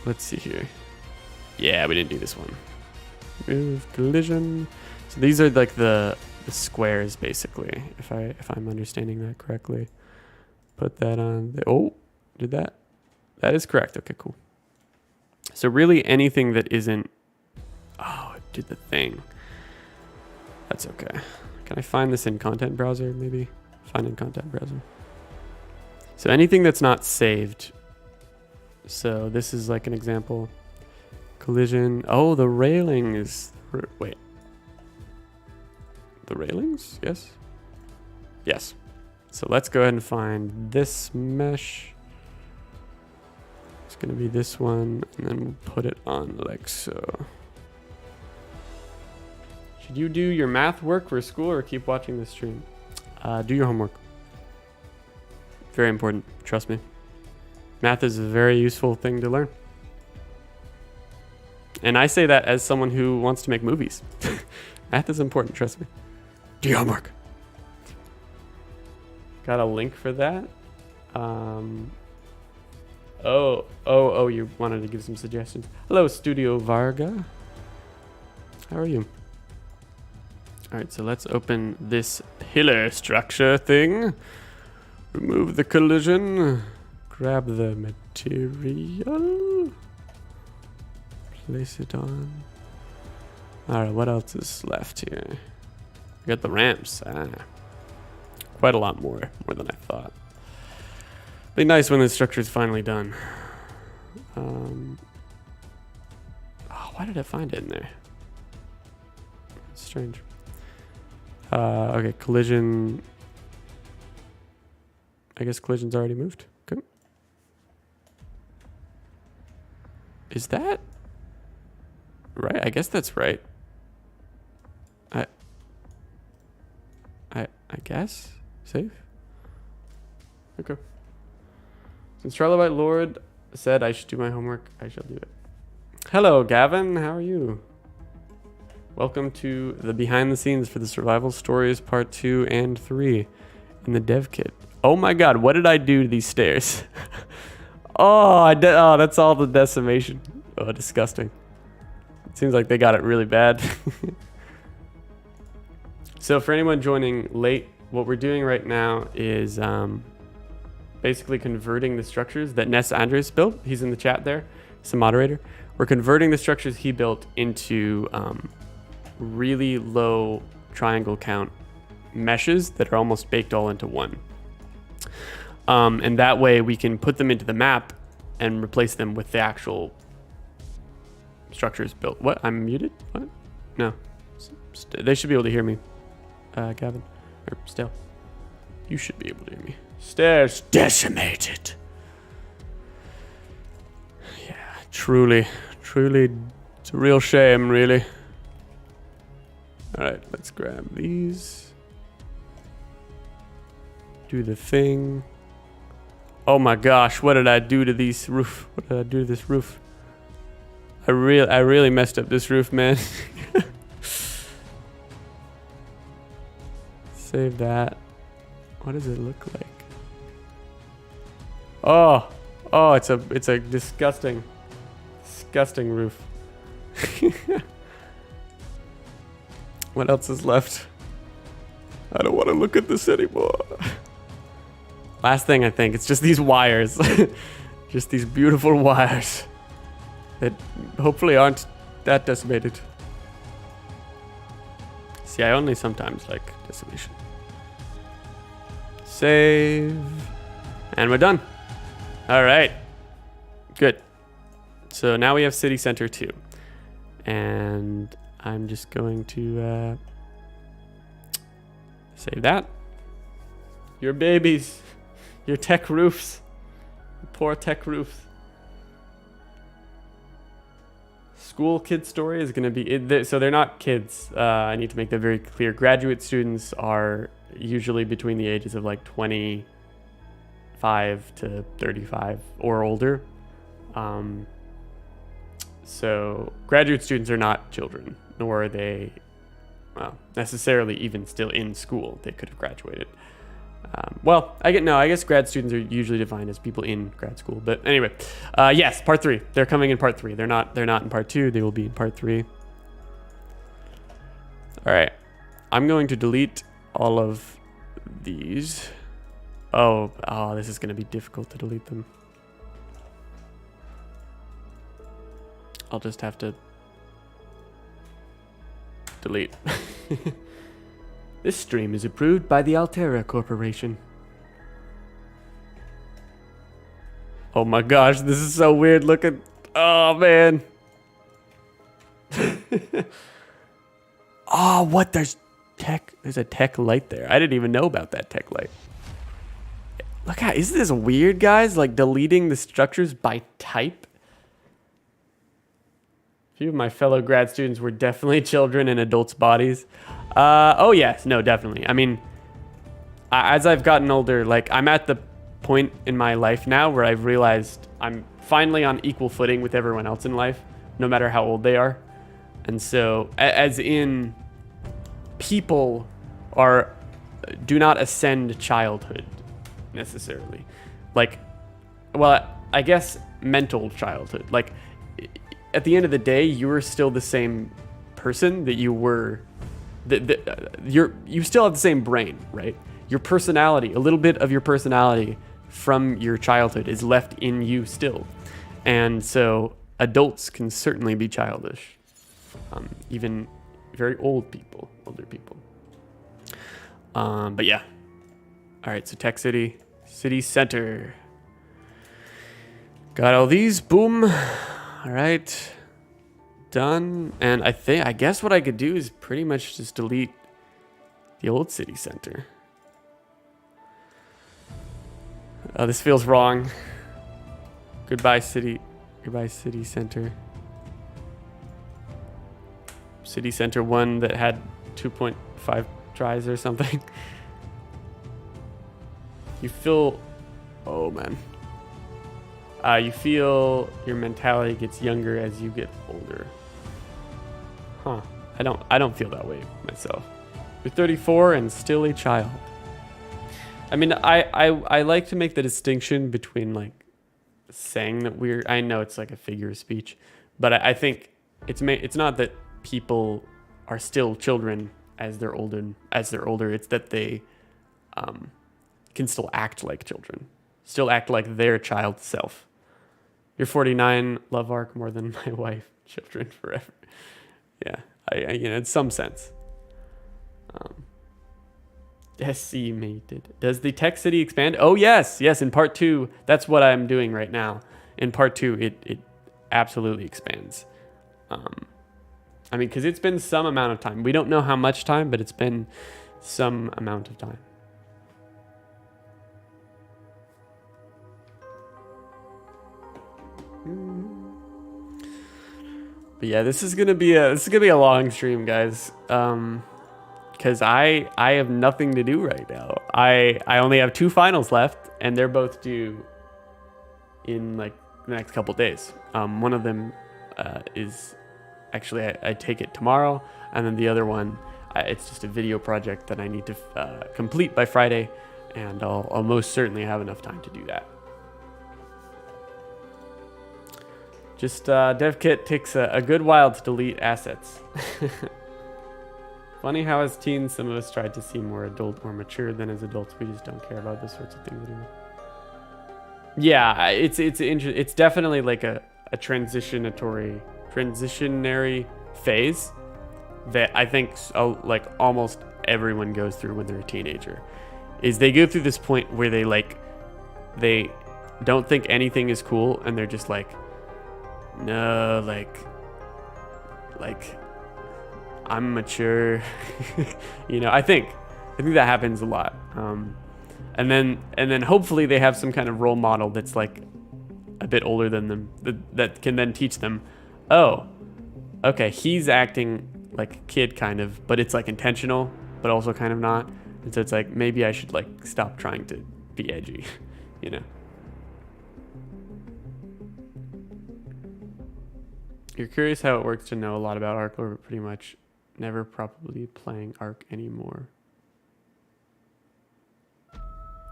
Let's see here. Yeah, we didn't do this one. Move collision. So these are like the squares basically, if I'm understanding that correctly. Put that on. Oh, did that? That is correct. Okay, cool. So really anything that isn't. Oh, it did the thing. That's okay. Can I find this in content browser? Maybe find in content browser. So anything that's not saved. So this is like an example. Collision. Oh, the railings. Wait. The railings? Yes. Yes. So let's go ahead and find this mesh. It's going to be this one, and then we'll put it on like so. Should you do your math work for school or keep watching the stream? Do your homework. Very important. Trust me. Math is a very useful thing to learn. And I say that as someone who wants to make movies. Math is important, trust me. Do your homework. Got a link for that. Oh, you wanted to give some suggestions. Hello, Studio Varga. How are you? All right, so let's open this pillar structure thing. Remove the collision. Grab the material. Place it on. All right, what else is left here? We got the ramps. Quite a lot more than I thought. Be nice when the structure is finally done. Oh, why did I find it in there? That's strange. Okay, collision. I guess collision's already moved. Okay. Is that right? I guess that's right. I guess? Safe? Okay. Since Trilobite Lord said I should do my homework, I shall do it. Hello, Gavin. How are you? Welcome to the behind the scenes for the Survival Stories Part 2 and 3 in the dev kit. Oh my god, what did I do to these stairs? Oh, that's all the decimation. Oh, disgusting. It seems like they got it really bad. So for anyone joining late, what we're doing right now is basically converting the structures that Ness Andres built. He's in the chat there. He's a moderator. We're converting the structures he built into really low triangle count meshes that are almost baked all into one. And that way we can put them into the map and replace them with the actual structures built. What? I'm muted? What? No. They should be able to hear me. Gavin. Or Still. You should be able to hear me. Stairs decimated. Yeah, truly, it's a real shame, really. All right, let's grab these. Do the thing. Oh my gosh, what did I do to this roof? What did I do to this roof? I really messed up this roof, man. Save that. What does it look like? Oh, it's a disgusting roof. What else is left? I don't want to look at this anymore. Last thing, I think it's just these wires, just these beautiful wires that hopefully aren't that decimated. See, I only sometimes like decimation. Save. And we're done. All right. Good. So now we have City Center 2. And I'm just going to save that. Your babies. Your tech roofs. Poor tech roofs. School kid story is going to be... So they're not kids. I need to make that very clear. Graduate students are usually between the ages of like 25 to 35 or older. So graduate students are not children, nor are they necessarily even still in school. They could have graduated. I guess grad students are usually defined as people in grad school. But anyway, yes, part 3. They're coming in part 3. They're not in part 2. They will be in part 3. All right, I'm going to delete all of these. Oh, this is going to be difficult to delete them. I'll just have to delete. This stream is approved by the Altera Corporation. Oh my gosh, this is so weird looking. Oh man. Oh, what? There's a tech light there. I didn't even know about that tech light. Look at, isn't this weird, guys? Like deleting the structures by type. A few of my fellow grad students were definitely children in adults' bodies. Oh yes, no, definitely. I mean, as I've gotten older, like I'm at the point in my life now where I've realized I'm finally on equal footing with everyone else in life, no matter how old they are. And so, as in, people do not ascend childhood necessarily. Like, well, I guess mental childhood. Like, at the end of the day, you're still the same person that you were. You still have the same brain, right? Your personality, a little bit of your personality from your childhood is left in you still. And so adults can certainly be childish. Even very older people. But yeah. All right, so Tech City, city center. Got all these, boom. All right, done. And I guess what I could do is pretty much just delete the old city center. Oh, this feels wrong. Goodbye city center. City center 1 that had 2.5 tries or something. You feel, oh man. You feel your mentality gets younger as you get older. Huh. I don't feel that way myself. You're 34 and still a child. I mean, I like to make the distinction between like saying that I know it's like a figure of speech, but I think it's not that people are still children as they're older. It's that they can still act like children, still act like their child self. You're 49, love ARK more than my wife, children forever. Yeah, I in some sense. Decimated. Does the Tech City expand? Oh yes, in part 2. That's what I'm doing right now. In part 2, it absolutely expands. I mean, because it's been some amount of time. We don't know how much time, but it's been some amount of time. But yeah, this is gonna be a long stream, guys. Because I have nothing to do right now. I only have 2 finals left, and they're both due in like the next couple days. One of them is actually I take it tomorrow, and then the other one it's just a video project that I need to complete by Friday, and I'll most certainly have enough time to do that. Just DevKit takes a good while to delete assets. Funny how as teens, some of us tried to seem more adult or mature than as adults. We just don't care about those sorts of things anymore. Yeah, it's definitely like a transitionary phase that I think like almost everyone goes through when they're a teenager. Is they go through this point where they don't think anything is cool, and they're just like, no, like I'm mature. I think that happens a lot. And then hopefully they have some kind of role model that's like a bit older than them that can then teach them, oh, okay, he's acting like a kid kind of, but it's like intentional, but also kind of not. And so it's like, maybe I should like stop trying to be edgy, You're curious how it works to know a lot about ARK, or pretty much never probably playing ARK anymore.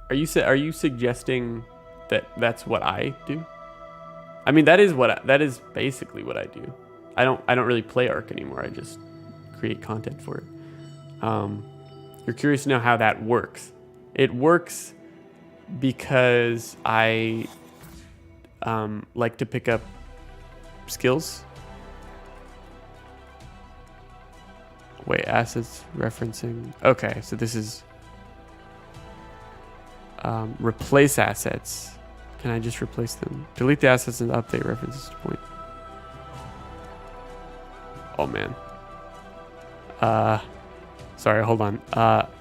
Are you suggesting that that's what I do? I mean, that is basically what I do. I don't really play ARK anymore. I just create content for it. You're curious to know how that works. It works because I like to pick up skills. Wait, assets referencing. Okay, so this is replace assets. Can I just replace them? Delete the assets and update references to point. Oh man. Sorry, hold on.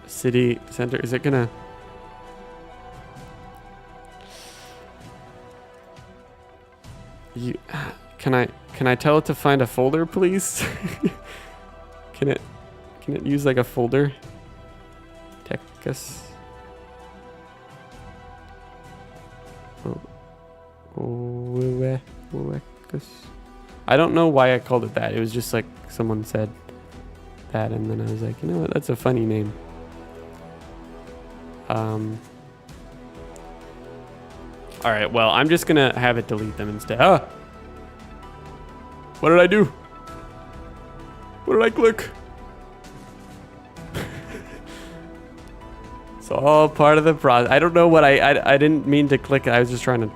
City center. Is it gonna? Can I tell it to find a folder, please? Can it use like a folder? Techus. I don't know why I called it that. It was just like someone said that, and then I was like, you know what? That's a funny name. All right. Well, I'm just gonna have it delete them instead. Ah! What did I do? What did I click? It's all part of the process. I don't know what I didn't mean to click it. I was just trying to.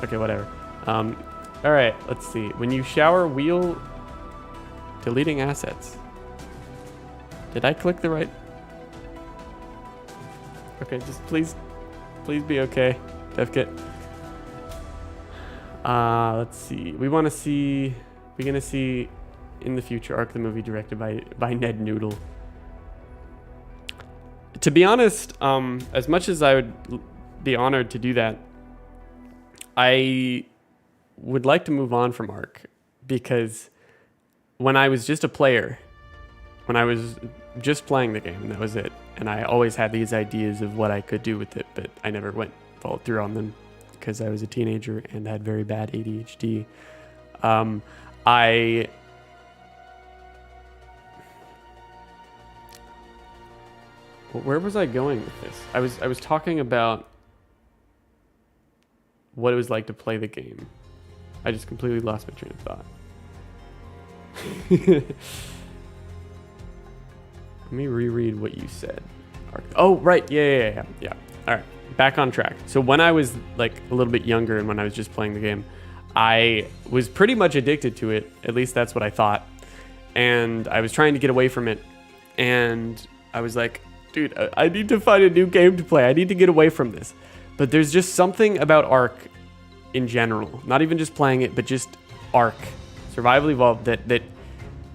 Okay, whatever. All right, let's see. When you shower, wheel deleting assets. Did I click the right? Okay, just please be okay, DevKit. Let's see. We're gonna see in the future ARK the movie directed by Ned Noodle. To be honest, as much as I would be honored to do that, I would like to move on from ARK, because when I was just a player, when I was just playing the game, and that was it, and I always had these ideas of what I could do with it, but I never followed through on them because I was a teenager and had very bad ADHD. Where was I going with this? I was talking about what it was like to play the game. I just completely lost my train of thought. Let me reread what you said. Oh, right. Yeah. All right. Back on track. So when I was like a little bit younger and when I was just playing the game, I was pretty much addicted to it. At least that's what I thought. And I was trying to get away from it. And I was like, dude, I need to find a new game to play. I need to get away from this. But there's just something about ARK in general, not even just playing it, but just ARK, Survival Evolved, that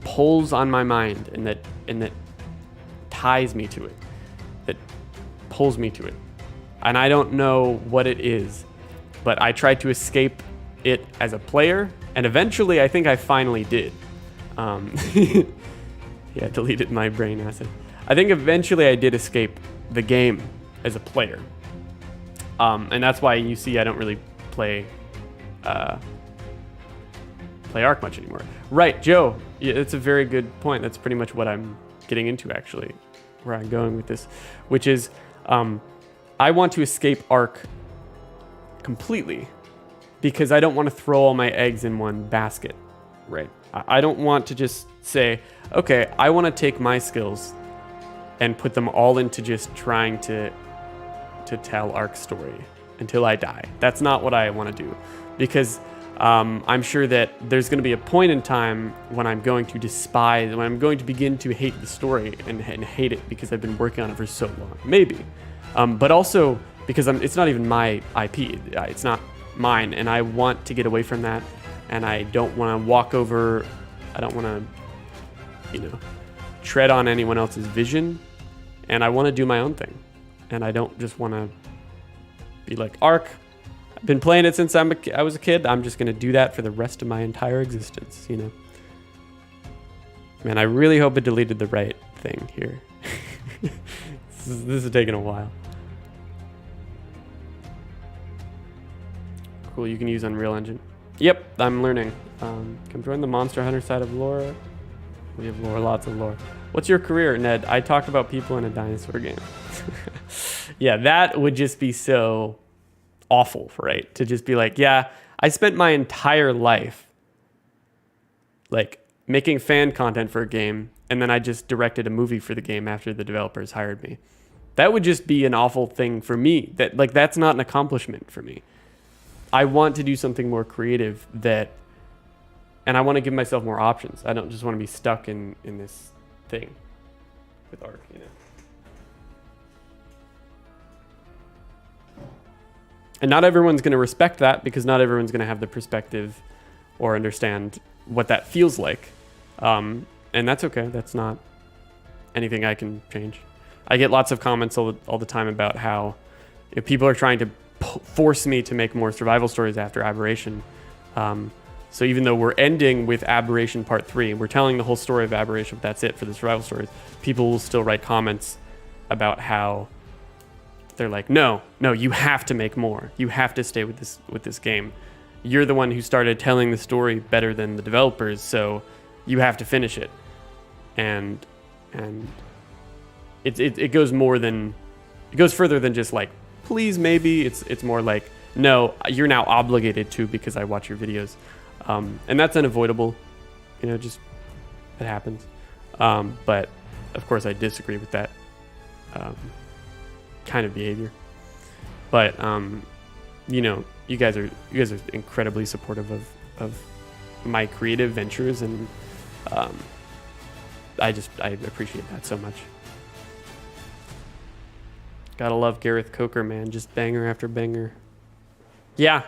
pulls on my mind and that ties me to it, that pulls me to it. And I don't know what it is, but I tried to escape it as a player, and eventually I think I finally did. Yeah, deleted my brain asset. I think eventually I did escape the game as a player. And that's why you see I don't really play ARK much anymore. Right, Joe. Yeah, that's a very good point. That's pretty much what I'm getting into, actually, where I'm going with this, which is I want to escape ARK completely because I don't want to throw all my eggs in one basket, right? I don't want to just say, okay, I want to take my skills and put them all into just trying to tell ARK's story until I die. That's not what I want to do, because I'm sure that there's going to be a point in time when I'm going to despise, when I'm going to begin to hate the story and hate it because I've been working on it for so long. Maybe. But also because it's not even my IP. It's not mine, and I want to get away from that, and I don't want to walk over, I don't want to, tread on anyone else's vision, and I want to do my own thing. And I don't just want to be like, ARK, I've been playing it since I was a kid. I'm just going to do that for the rest of my entire existence, Man, I really hope it deleted the right thing here. This is taking a while. Cool, you can use Unreal Engine. Yep, I'm learning. Come join the Monster Hunter side of lore. We have lore, lots of lore. What's your career, Ned? I talked about people in a dinosaur game. Yeah, that would just be so awful, right? To just be like, yeah, I spent my entire life like making fan content for a game, and then I just directed a movie for the game after the developers hired me. That would just be an awful thing for me. That's not an accomplishment for me. I want to do something more creative and I want to give myself more options. I don't just want to be stuck in this thing with ARK, you know. And not everyone's going to respect that, because not everyone's going to have the perspective or understand what that feels like. And that's okay. That's not anything I can change. I get lots of comments all the time about how people are trying to force me to make more survival stories after Aberration. So even though we're ending with Aberration Part 3, we're telling the whole story of Aberration, but that's it for the survival stories, people will still write comments about how they're like, no, you have to make more. You have to stay with this game. You're the one who started telling the story better than the developers, so you have to finish it. And it goes further than just like, please, maybe. It's more like, no, you're now obligated to, because I watch your videos. And that's unavoidable, just it happens. But of course I disagree with that kind of behavior. But you guys are incredibly supportive of my creative ventures, and I appreciate that so much. Gotta love Gareth Coker, man. Just banger after banger. Yeah.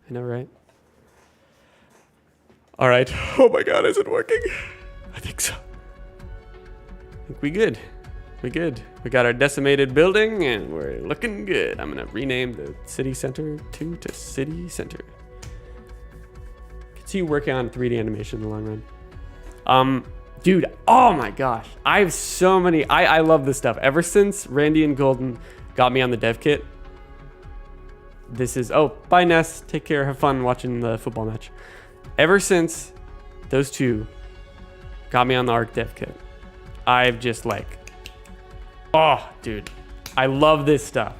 I know, right? All right. Oh my God, is it working? I think so. I think we good. We good. We got our decimated building, and we're looking good. I'm gonna rename the city center to city center. Can see you working on 3D animation in the long run. Dude, oh my gosh. I have so many. I love this stuff. Ever since Randy and Golden got me on the dev kit, this is, oh, bye Ness. Take care. Have fun watching the football match. Ever since those two got me on the ARK dev kit, I've just like, oh, dude, I love this stuff.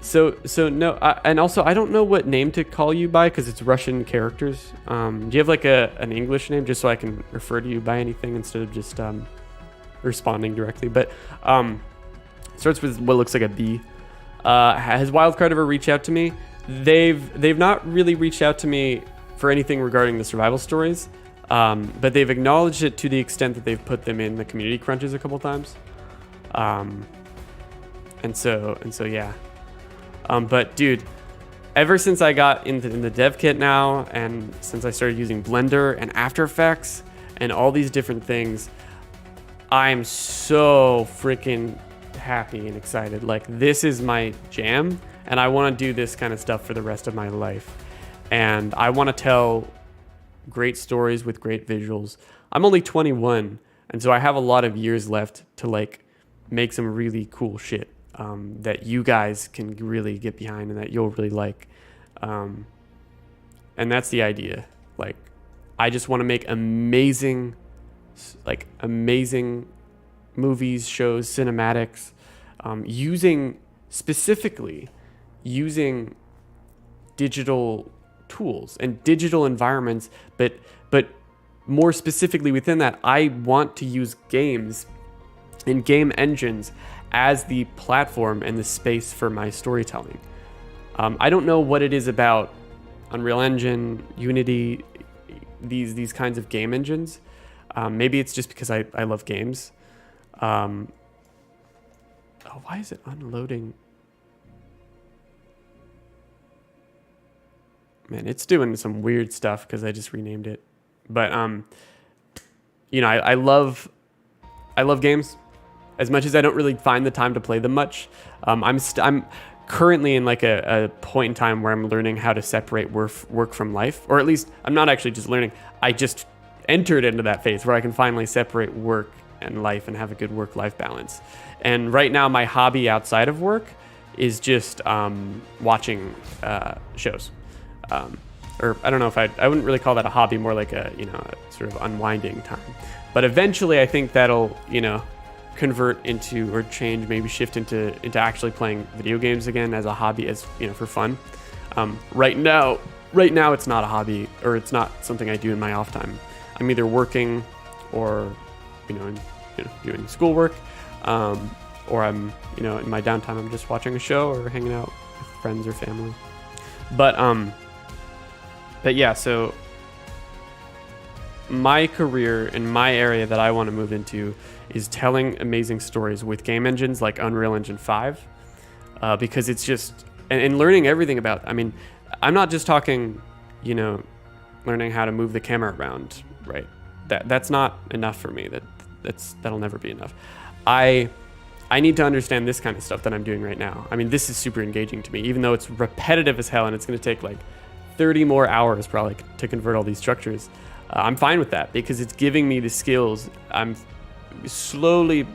So no, and also I don't know what name to call you by, because it's Russian characters. Do you have like an English name, just so I can refer to you by anything instead of just responding directly? But starts with what looks like a B. Has Wildcard ever reached out to me? They've not really reached out to me for anything regarding the survival stories, but they've acknowledged it to the extent that they've put them in the community crunches a couple times. And so yeah. But dude, ever since I got in the dev kit now, and since I started using Blender and After Effects and all these different things, I'm so freaking happy and excited. Like, this is my jam, and I want to do this kind of stuff for the rest of my life. And I want to tell great stories with great visuals. I'm only 21, and so I have a lot of years left to like make some really cool shit that you guys can really get behind and that you'll really like. And that's the idea. Like, I just want to make amazing movies, shows, cinematics, specifically using digital tools and digital environments, but more specifically within that, I want to use games and game engines as the platform and the space for my storytelling. I don't know what it is about Unreal Engine, Unity, these kinds of game engines. Maybe it's just because I love games. Oh, why is it unloading? Man, it's doing some weird stuff because I just renamed it. But I love games. As much as I don't really find the time to play them much, I'm currently in like a point in time where I'm learning how to separate work from life, or at least I'm not actually just learning. I just entered into that phase where I can finally separate work and life and have a good work-life balance. And right now, my hobby outside of work is just watching shows. Or I don't know if I wouldn't really call that a hobby, more like a sort of unwinding time. But eventually, I think that'll convert into, or change, maybe shift into actually playing video games again as a hobby, as for fun. Right now it's not a hobby, or it's not something I do in my off time. I'm either working or doing schoolwork, or I'm in my downtime I'm just watching a show or hanging out with friends or family. But yeah, so my career in my area that I want to move into is telling amazing stories with game engines like Unreal Engine 5, because it's just and learning everything about. I mean, I'm not just talking, learning how to move the camera around, right? That's not enough for me. That'll never be enough. I need to understand this kind of stuff that I'm doing right now. I mean, this is super engaging to me, even though it's repetitive as hell and it's going to take like 30 more hours probably to convert all these structures. I'm fine with that because it's giving me the skills. I'm slowly,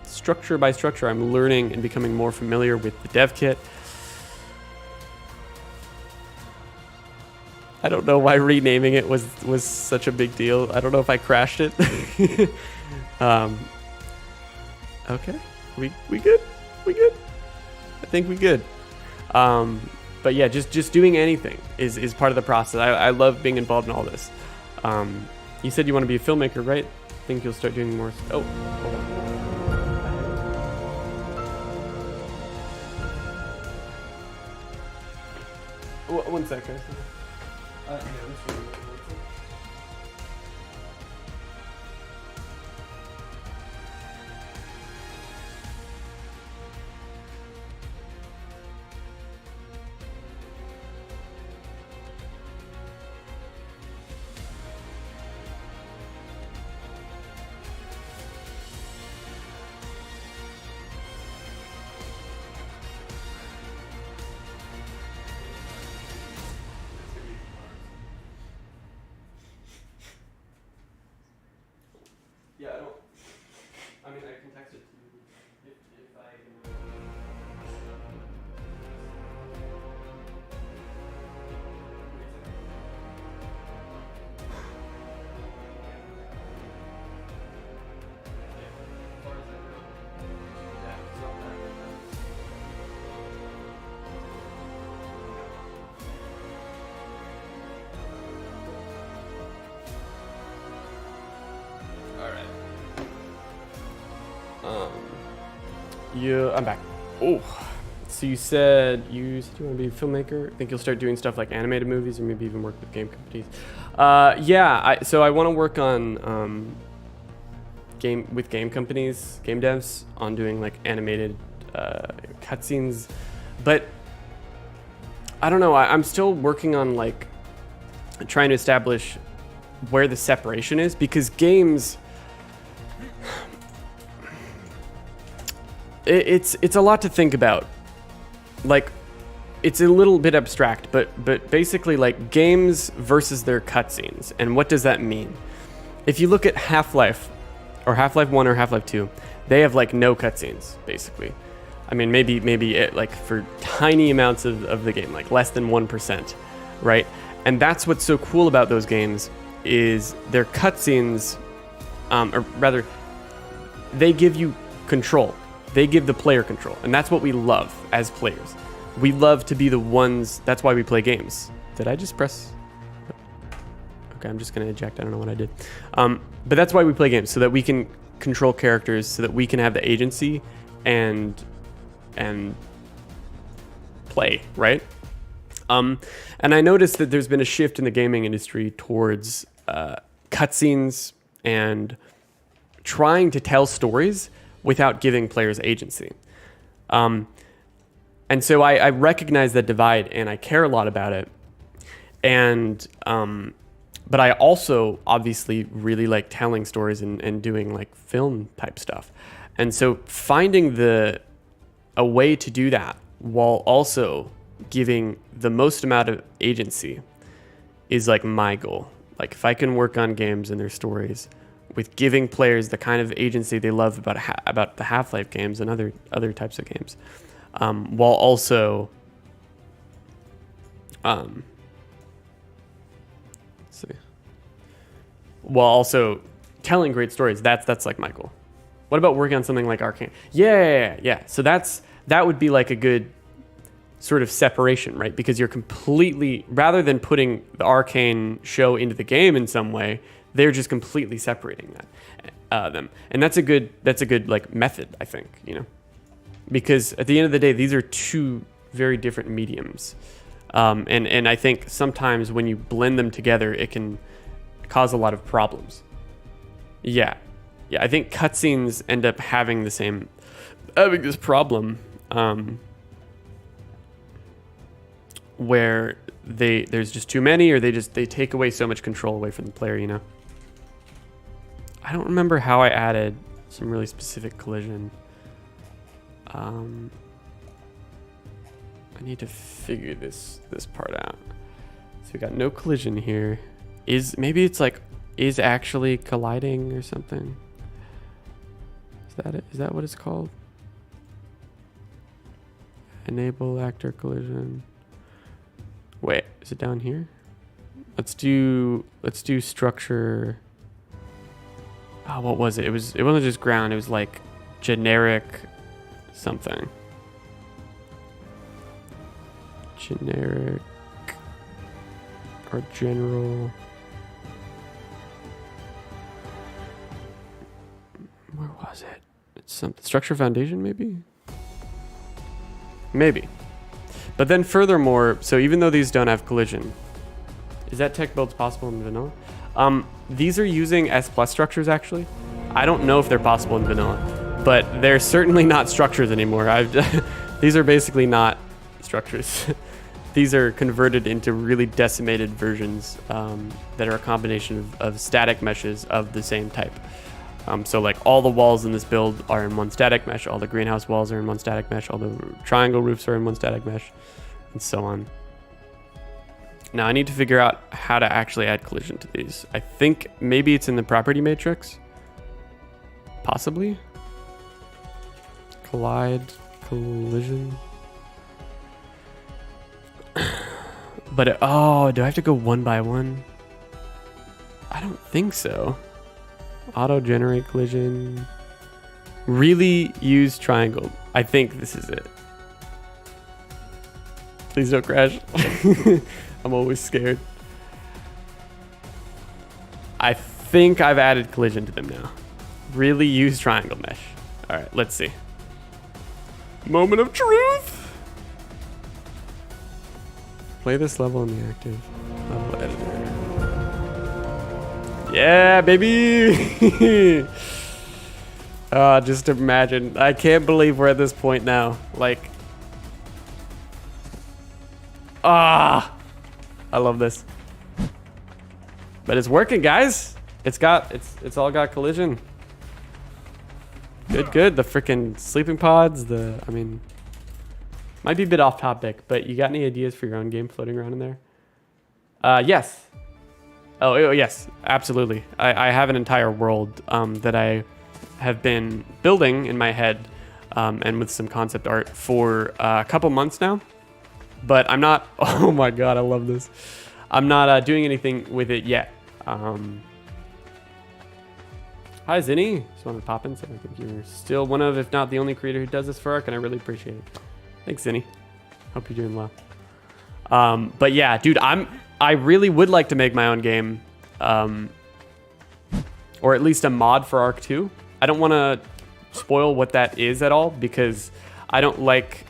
structure by structure, I'm learning and becoming more familiar with the dev kit. I don't know why renaming it was such a big deal. I don't know if I crashed it. Okay, we good? We good? I think we good. But yeah, just doing anything is part of the process. I love being involved in all this. You said you want to be a filmmaker, right? I think you'll start doing more. Oh, hold on. One sec, guys. Yeah, I mean, I can text it to you if I can. I'm back. Oh, so you said you want to be a filmmaker. I think you'll start doing stuff like animated movies or maybe even work with game companies. So I want to work on game companies, game devs, on doing like animated cutscenes. But I don't know. I'm still working on like trying to establish where the separation is, because games. It's a lot to think about. Like, it's a little bit abstract, but basically like games versus their cutscenes. And what does that mean? If you look at Half-Life or Half-Life 1 or Half-Life 2, they have like no cutscenes basically. I mean, maybe it, like for tiny amounts of the game, like less than 1%, right? And that's what's so cool about those games is their cutscenes, or rather, they give you control. They give the player control, and that's what we love as players. We love to be the ones. That's why we play games. Did I just press? Okay, I'm just gonna eject. I don't know what I did. But that's why we play games, so that we can control characters, so that we can have the agency and play, right? And I noticed that there's been a shift in the gaming industry towards cutscenes and trying to tell stories without giving players agency. And so I recognize that divide, and I care a lot about it. And but I also obviously really like telling stories and doing like film type stuff. And so finding a way to do that while also giving the most amount of agency is like my goal. Like if I can work on games and their stories with giving players the kind of agency they love about the Half-Life games and other types of games, while also telling great stories. That's like my goal. What about working on something like Arcane? Yeah. So that would be like a good sort of separation, right? Because you're completely, rather than putting the Arcane show into the game in some way, they're just completely separating them, and that's a good like method, I think, because at the end of the day, these are two very different mediums, and I think sometimes when you blend them together, it can cause a lot of problems. Yeah, I think cutscenes end up having this problem where there's just too many, or they take away so much control away from the player, you know. I don't remember how I added some really specific collision. I need to figure this part out. So we got no collision here. Maybe it's like is actually colliding or something. Is that it? Is that what it's called? Enable actor collision. Wait, is it down here? Let's do structure. Oh, what was it? It wasn't just ground. It was like generic something. Generic or general. Where was it? It's something structure foundation, maybe. But then furthermore, so even though these don't have collision, is that tech builds possible in vanilla? These are using S+ structures actually. I don't know if they're possible in vanilla, but they're certainly not structures anymore. These are basically not structures. These are converted into really decimated versions that are a combination of static meshes of the same type. So like all the walls in this build are in one static mesh, all the greenhouse walls are in one static mesh, all the triangle roofs are in one static mesh, and so on. Now I need to figure out how to actually add collision to these. I think maybe it's in the property matrix. Possibly. Collision. But oh, do I have to go one by one? I don't think so. Auto generate collision. Really use triangle. I think this is it. Please don't crash. I'm always scared. I think I've added collision to them now. Really use triangle mesh. All right, let's see. Moment of truth. Play this level in the active level editor. Yeah, baby. Just imagine. I can't believe we're at this point now. Like, I love this. But it's working, guys. It's all got collision. Good. The freaking sleeping pods. I mean, might be a bit off topic, but you got any ideas for your own game floating around in there? Yes. Oh, yes, absolutely. I have an entire world that I have been building in my head and with some concept art for a couple months now. But I'm not, oh my God, I love this. I'm not doing anything with it yet. Hi, Zinni. Just wanted to pop in. So I think you're still one of, if not the only creator who does this for ARK, and I really appreciate it. Thanks, Zinni. Hope you're doing well. But yeah, dude, I really would like to make my own game, or at least a mod for ARK 2. I don't want to spoil what that is at all because I don't like.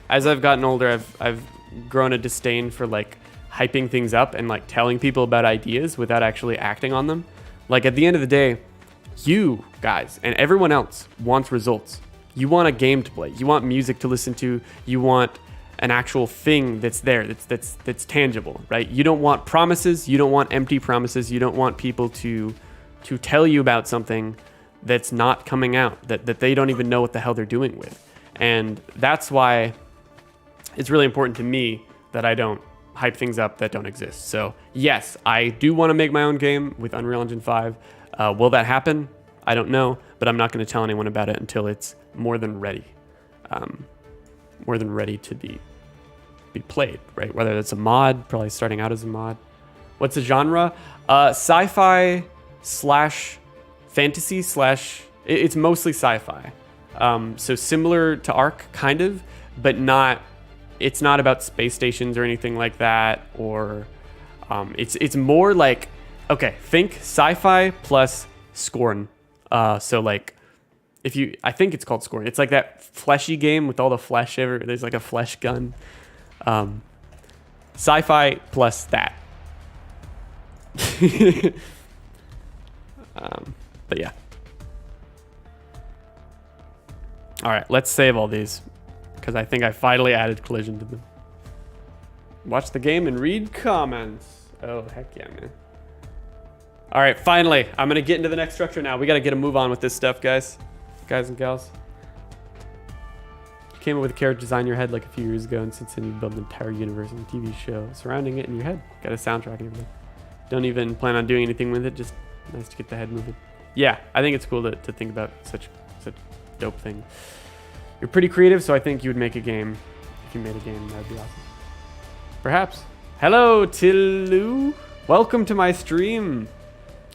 As I've gotten older, I've grown a disdain for like hyping things up and like telling people about ideas without actually acting on them. Like at the end of the day, you guys and everyone else wants results. You want a game to play. You want music to listen to. You want an actual thing that's there, that's tangible, right? You don't want promises. You don't want empty promises. You don't want people to tell you about something that's not coming out, that they don't even know what the hell they're doing with. And that's why it's really important to me that I don't hype things up that don't exist. So yes, I do want to make my own game with Unreal Engine 5. Will that happen? I don't know, but I'm not going to tell anyone about it until it's more than ready. More than ready to be played, right? Whether it's a mod, probably starting out as a mod. What's the genre? Sci-fi slash fantasy slash, it's mostly sci-fi. So similar to ARK, kind of, but not, it's not about space stations or anything like that, or it's more like, okay, think sci-fi plus Scorn. So like, I think it's called Scorn. It's like that fleshy game with all the flesh there's like a flesh gun. Sci-fi plus that. But yeah. All right, let's save all these because I think I finally added collision to them. Watch the game and read comments. Oh, heck yeah, man. All right, finally, I'm going to get into the next structure now. We got to get a move on with this stuff, guys and gals. You came up with a character design in your head like a few years ago, and since then you've built an entire universe and TV show surrounding it in your head. Got a soundtrack and everything. Don't even plan on doing anything with it, just nice to get the head moving. Yeah, I think it's cool to think about such dope thing. You're pretty creative, so I think you would make a game. If you made a game, that'd be awesome. Perhaps. Hello, Tilu. Welcome to my stream.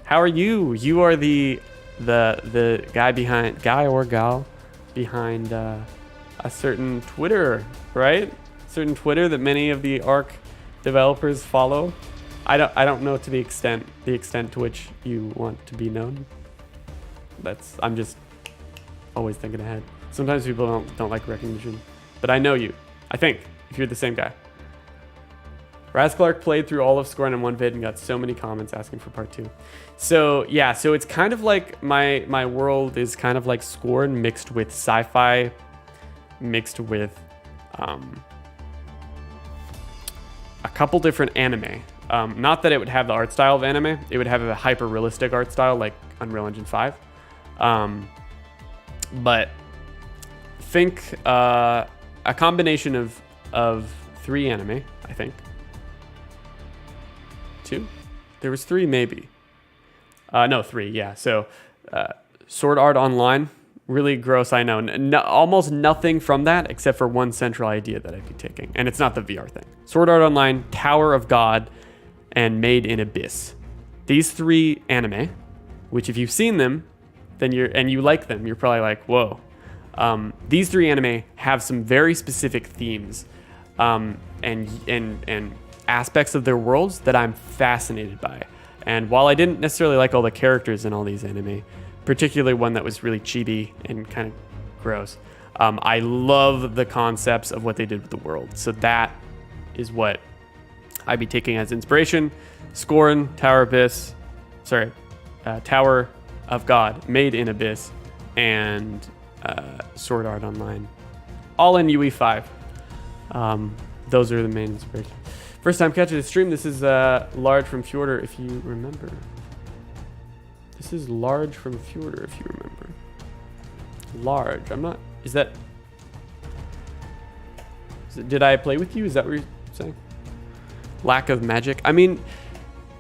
How are you? You are the guy or gal behind a certain Twitter, right? Certain Twitter that many of the ARK developers follow. I don't know to the extent to which you want to be known. I'm just always thinking ahead. Sometimes people don't like recognition, but I know you. I think if you're the same guy. Raz-Clark played through all of Scorn in one vid and got so many comments asking for part 2. So yeah, so it's kind of like my world is kind of like Scorn mixed with sci-fi, mixed with a couple different anime. Not that it would have the art style of anime, it would have a hyper realistic art style like Unreal Engine 5. But think a combination of 3 anime, I think. 2? There was 3 maybe. No, 3, yeah. So Sword Art Online, really gross, I know. Almost nothing from that except for one central idea that I'd be taking. And it's not the VR thing. Sword Art Online, Tower of God, and Made in Abyss. These 3 anime, which if you've seen them, then you like them, you're probably like, whoa. These 3 anime have some very specific themes and aspects of their worlds that I'm fascinated by. And while I didn't necessarily like all the characters in all these anime, particularly one that was really chibi and kind of gross, I love the concepts of what they did with the world. So that is what I'd be taking as inspiration. Scorn, Tower of God, Made in Abyss, and Sword Art Online. All in UE5. Those are the main inspirations. First time catching the stream, this is Large from Schworer, if you remember. This is Large from Schworer, if you remember. Large, did I play with you? Is that what you're saying? Lack of magic. I mean,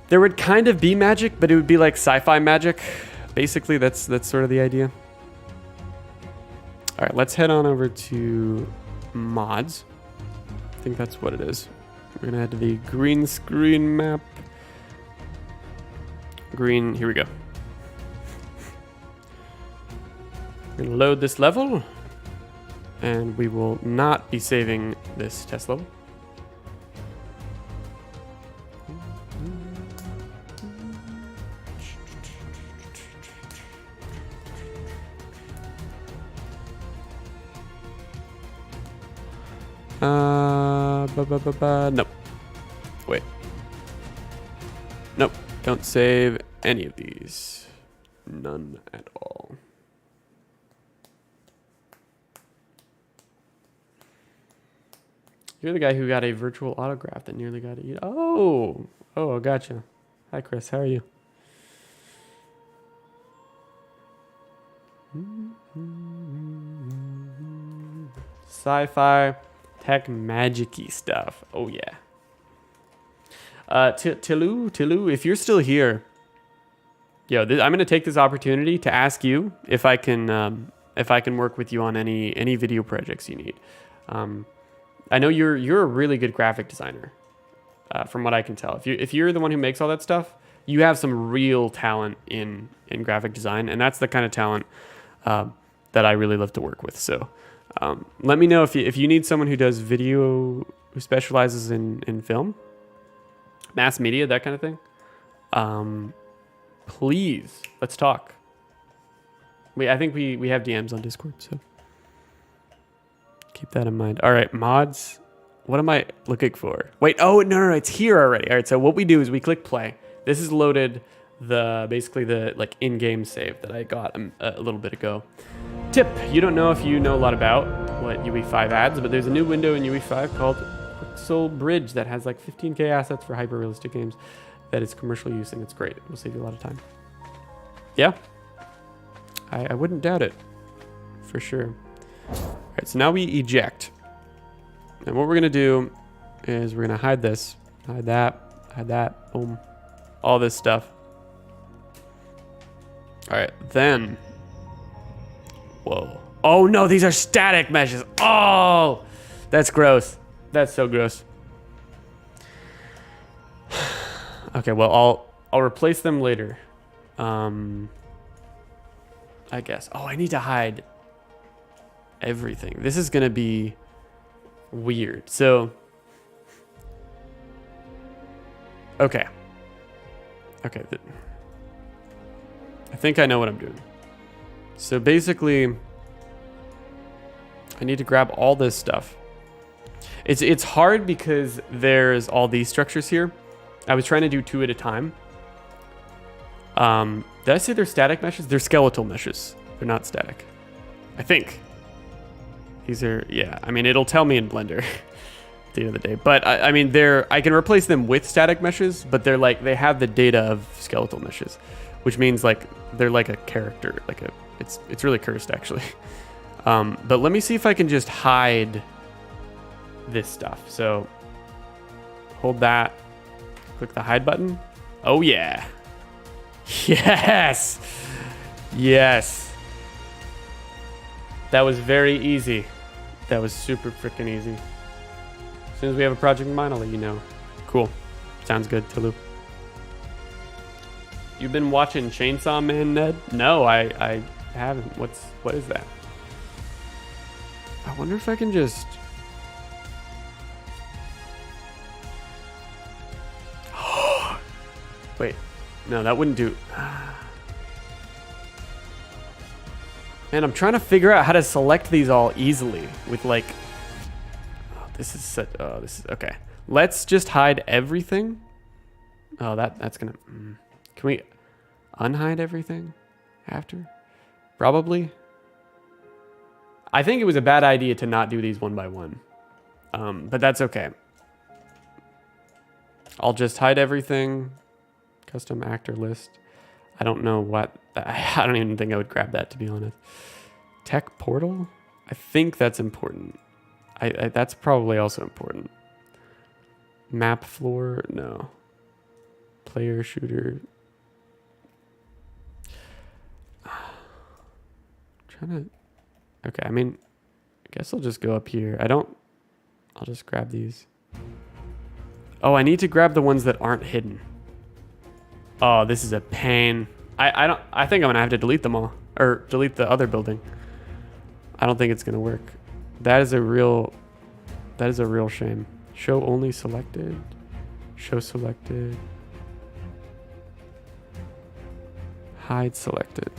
there would kind of be magic, but it would be like sci-fi magic. Basically, that's sort of the idea. All right, let's head on over to mods. I think that's what it is. We're gonna head to the green screen map. Green, here we go. We're gonna load this level, and we will not be saving this test level. Nope. Wait. Nope. Don't save any of these. None at all. You're the guy who got a virtual autograph that nearly got it. Oh, gotcha. Hi, Chris. How are you? Sci-fi. Tech magic-y stuff. Oh yeah. Tilu, if you're still here, I'm gonna take this opportunity to ask you if I can work with you on any video projects you need. I know you're a really good graphic designer, from what I can tell. If you're the one who makes all that stuff, you have some real talent in graphic design, and that's the kind of talent that I really love to work with. So. Let me know if you need someone who does video, who specializes in film, mass media, that kind of thing. Please, let's talk. I think we have DMs on Discord, so keep that in mind. All right, mods. What am I looking for? Wait, no, it's here already. All right, so what we do is we click play. This is loaded basically the like in-game save that I got a little bit ago. Tip, you don't know if you know a lot about what UE5 adds, but there's a new window in UE5 called Pixel Bridge that has like 15K assets for hyper-realistic games that is commercial use, and it's great. It will save you a lot of time. Yeah, I wouldn't doubt it, for sure. All right, so now we eject. And what we're gonna do is we're gonna hide this, hide that, boom, all this stuff. All right, then, whoa. Oh no, these are static meshes. Oh, that's gross. That's so gross. Okay, well, I'll replace them later. I guess. Oh, I need to hide everything. This is gonna be weird. So, okay. Okay. I think I know what I'm doing. So basically, I need to grab all this stuff. It's hard because there's all these structures here. I was trying to do 2 at a time. Did I say they're static meshes? They're skeletal meshes. They're not static. I think. These are, yeah. I mean, it'll tell me in Blender at the end of the day. But I mean, I can replace them with static meshes, but they're like, they have the data of skeletal meshes, which means like they're like a character, like it's really cursed actually. But let me see if I can just hide this stuff. So hold that, click the hide button. Oh yeah. Yes. Yes. That was very easy. That was super freaking easy. As soon as we have a project in mind, I'll let you know. Cool. Sounds good, Tulu. You've been watching Chainsaw Man, Ned? No, I haven't. What is that? I wonder if I can just... Wait. No, that wouldn't do... Man, I'm trying to figure out how to select these all easily with like... Oh, this is such... Oh, this is... Okay. Let's just hide everything. Oh, that's gonna... Can we unhide everything after? Probably. I think it was a bad idea to not do these one by one. But that's okay. I'll just hide everything. Custom actor list. I don't know what... I don't even think I would grab that, to be honest. Tech portal? I think that's important. That's probably also important. Map floor? No. Player shooter. Trying to... Okay, I mean, I guess I'll just go up here. I'll just grab these. Oh, I need to grab the ones that aren't hidden. Oh, this is a pain. I think I'm gonna have to delete them all, or delete the other building. I don't think it's gonna work. That is a real shame. Show only selected. Show selected. Hide selected.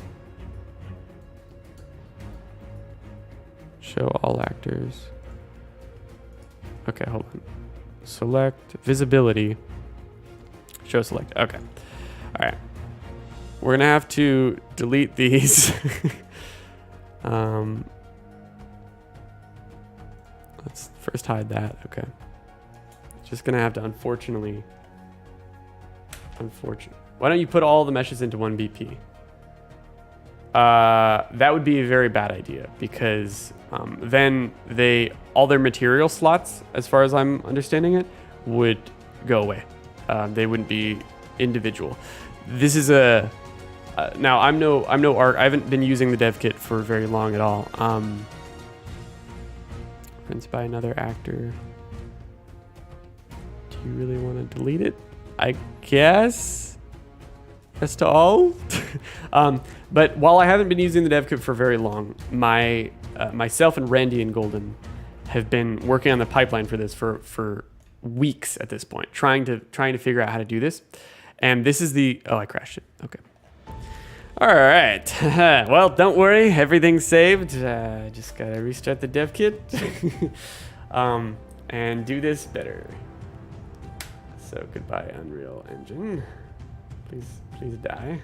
Show all actors. Okay, hold on. Select visibility. Show select. Okay. All right. We're gonna have to delete these. Let's first hide that. Okay. Just gonna have to unfortunately. Why don't you put all the meshes into one BP? That would be a very bad idea because then all their material slots, as far as I'm understanding it, would go away. They wouldn't be individual. This is a now I'm no ARK. I haven't been using the dev kit for very long at all. Prints by another actor. Do you really want to delete it? I guess. Press to all. But while I haven't been using the dev kit for very long, myself and Randy and Golden have been working on the pipeline for this for weeks at this point, trying to figure out how to do this. And this is I crashed it. Okay. All right. Well, don't worry. Everything's saved. Just got to restart the dev kit and do this better. So goodbye, Unreal Engine. Please die.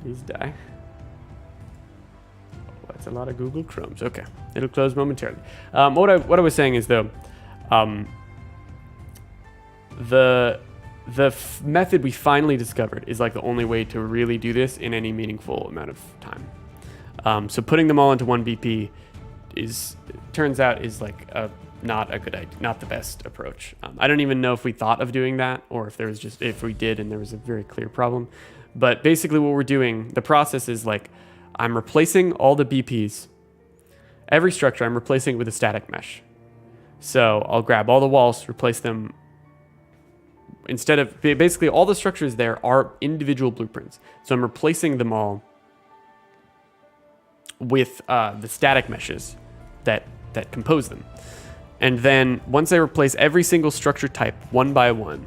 Please die. Oh, that's a lot of Google Chromes. Okay, it'll close momentarily. What I was saying is though, the method we finally discovered is like the only way to really do this in any meaningful amount of time. So putting them all into one BP turns out is like not a good idea, not the best approach. I don't even know if we thought of doing that or if we did and there was a very clear problem. But basically what we're doing, the process is like I'm replacing all the BPs. Every structure I'm replacing it with a static mesh. So I'll grab all the walls, replace them. Instead of basically all the structures there are individual blueprints. So I'm replacing them all with the static meshes that compose them. And then once I replace every single structure type one by one,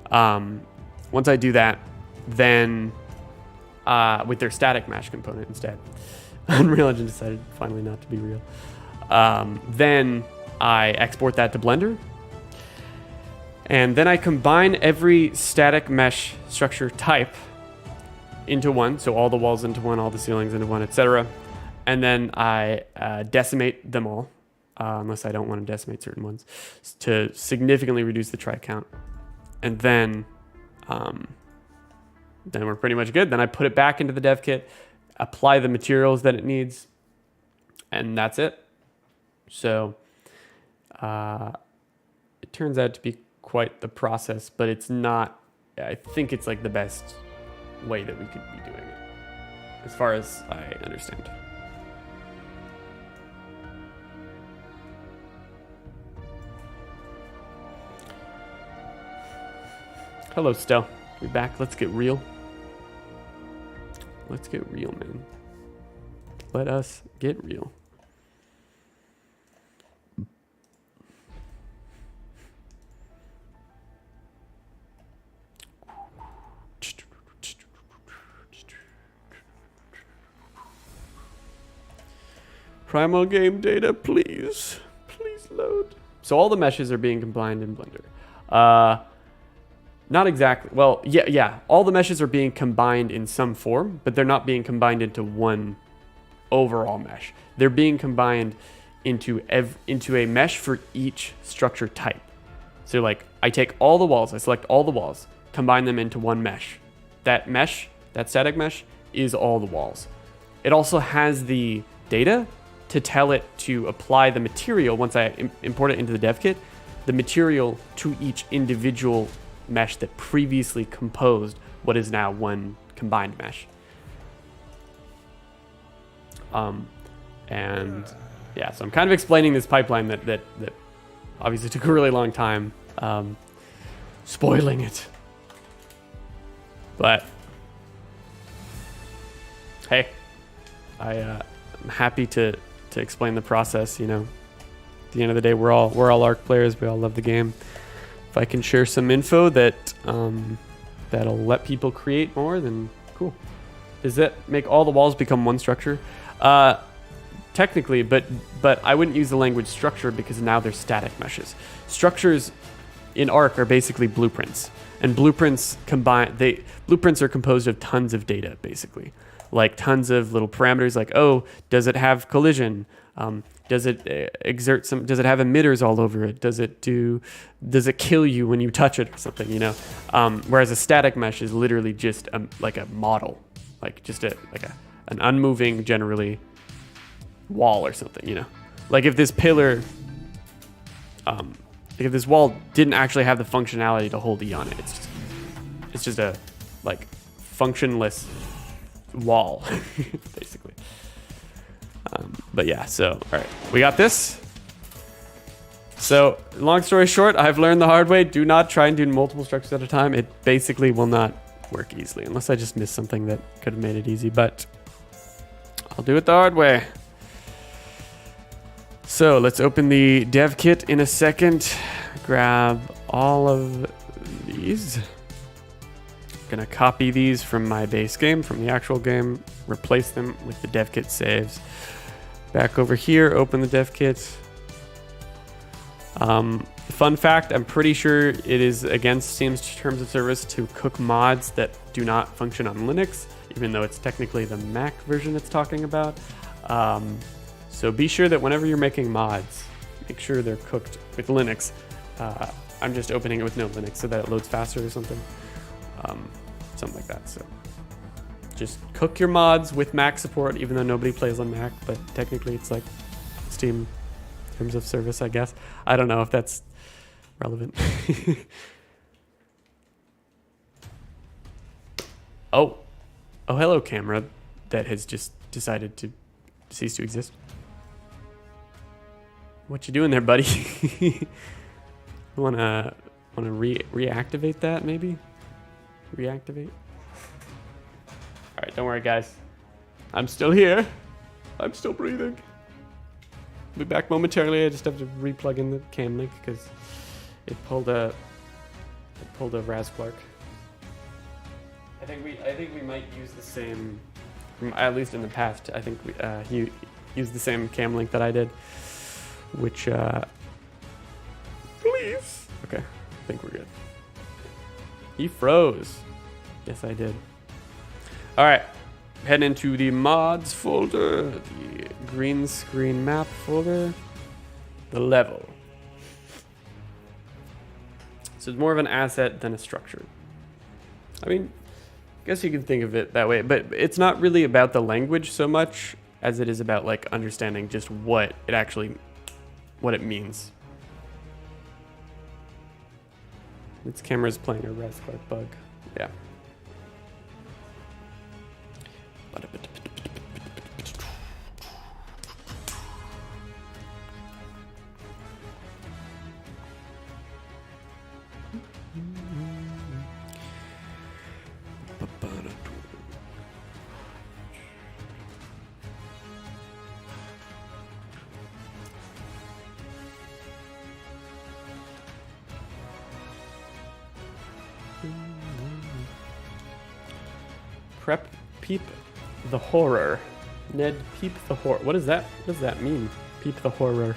once I do that, then with their static mesh component instead, Unreal Engine decided finally not to be real. Then I export that to Blender. And then I combine every static mesh structure type into one. So all the walls into one, all the ceilings into one, etc. And then I decimate them all, unless I don't want to decimate certain ones, to significantly reduce the try count. And then we're pretty much good. Then I put it back into the dev kit, apply the materials that it needs, and that's it. So it turns out to be quite the process, but it's not, I think it's like the best way that we could be doing it, as far as I understand. Hello, Stel. You're back. Let's get real. Let's get real, man. Let us get real. Primal game data, please. Please load. So all the meshes are being combined in Blender. Not exactly. Well, yeah. All the meshes are being combined in some form, but they're not being combined into one overall mesh. They're being combined into a mesh for each structure type. So like I take all the walls, I select all the walls, combine them into one mesh. That mesh, that static mesh, is all the walls. It also has the data to tell it to apply the material, once I import it into the dev kit, the material to each individual mesh that previously composed what is now one combined mesh. And yeah, so I'm kind of explaining this pipeline that obviously took a really long time, spoiling it. But hey, I'm happy to explain the process. You know, at the end of the day, we're all ARK players. We all love the game. If I can share some info that that'll let people create more, then cool. Does that make all the walls become one structure? Technically, but I wouldn't use the language structure because now they're static meshes. Structures in ARK are basically blueprints, and blueprints are composed of tons of data, basically, like tons of little parameters. Like, oh, does it have collision? Does it does it have emitters all over it? Does it kill you when you touch it or something, you know? Whereas a static mesh is literally just like a model, like just an unmoving, generally, wall or something, you know? Like if this pillar, if this wall didn't actually have the functionality to hold E on it, it's just a like functionless wall, basically. But yeah, so, all right, we got this. So long story short, I've learned the hard way. Do not try and do multiple structures at a time. It basically will not work easily unless I just missed something that could have made it easy, but I'll do it the hard way. So let's open the dev kit in a second. Grab all of these. Gonna copy these from my base game, from the actual game, replace them with the dev kit saves. Back over here, open the dev kit. The Fun fact, I'm pretty sure it is against Steam's terms of service to cook mods that do not function on Linux, even though it's technically the Mac version it's talking about. So be sure that whenever you're making mods, make sure they're cooked with Linux. I'm just opening it with no Linux so that it loads faster or something. Something like that. So just cook your mods with Mac support, even though nobody plays on Mac, but technically it's like Steam terms of service, I guess. I don't know if that's relevant. Oh, hello, camera that has just decided to cease to exist. What you doing there, buddy? wanna reactivate that, maybe? Reactivate? All right, don't worry, guys. I'm still here. I'm still breathing. Be back momentarily. I just have to replug in the cam link because it pulled a Raz Clark. I think we might use the same, at least in the past. I think he used the same cam link that I did, which please. Okay, I think we're good. He froze. Yes, I did. All right, head into the mods folder, the green screen map folder, the level. So it's more of an asset than a structure. I mean, I guess you can think of it that way, but it's not really about the language so much as it is about like understanding just what it means. This camera's playing a Raz Clark bug. Yeah. Prep peep the horror. Ned peep the horror. What is that? What does that mean? Peep the horror.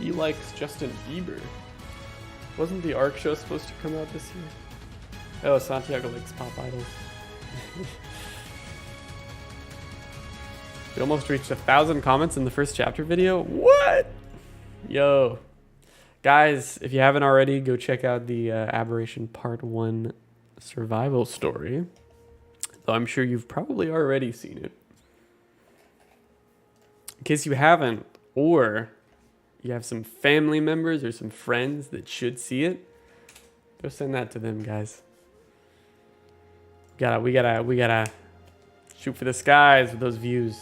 He likes Justin Bieber. Wasn't the ARK show supposed to come out this year? Oh, Santiago likes pop idols. We almost reached 1,000 comments in the first chapter video. What? Yo. Guys, if you haven't already, go check out the Aberration Part 1 survival story. Though I'm sure you've probably already seen it. In case you haven't, or you have some family members or some friends that should see it, go send that to them, guys. We gotta shoot for the skies with those views.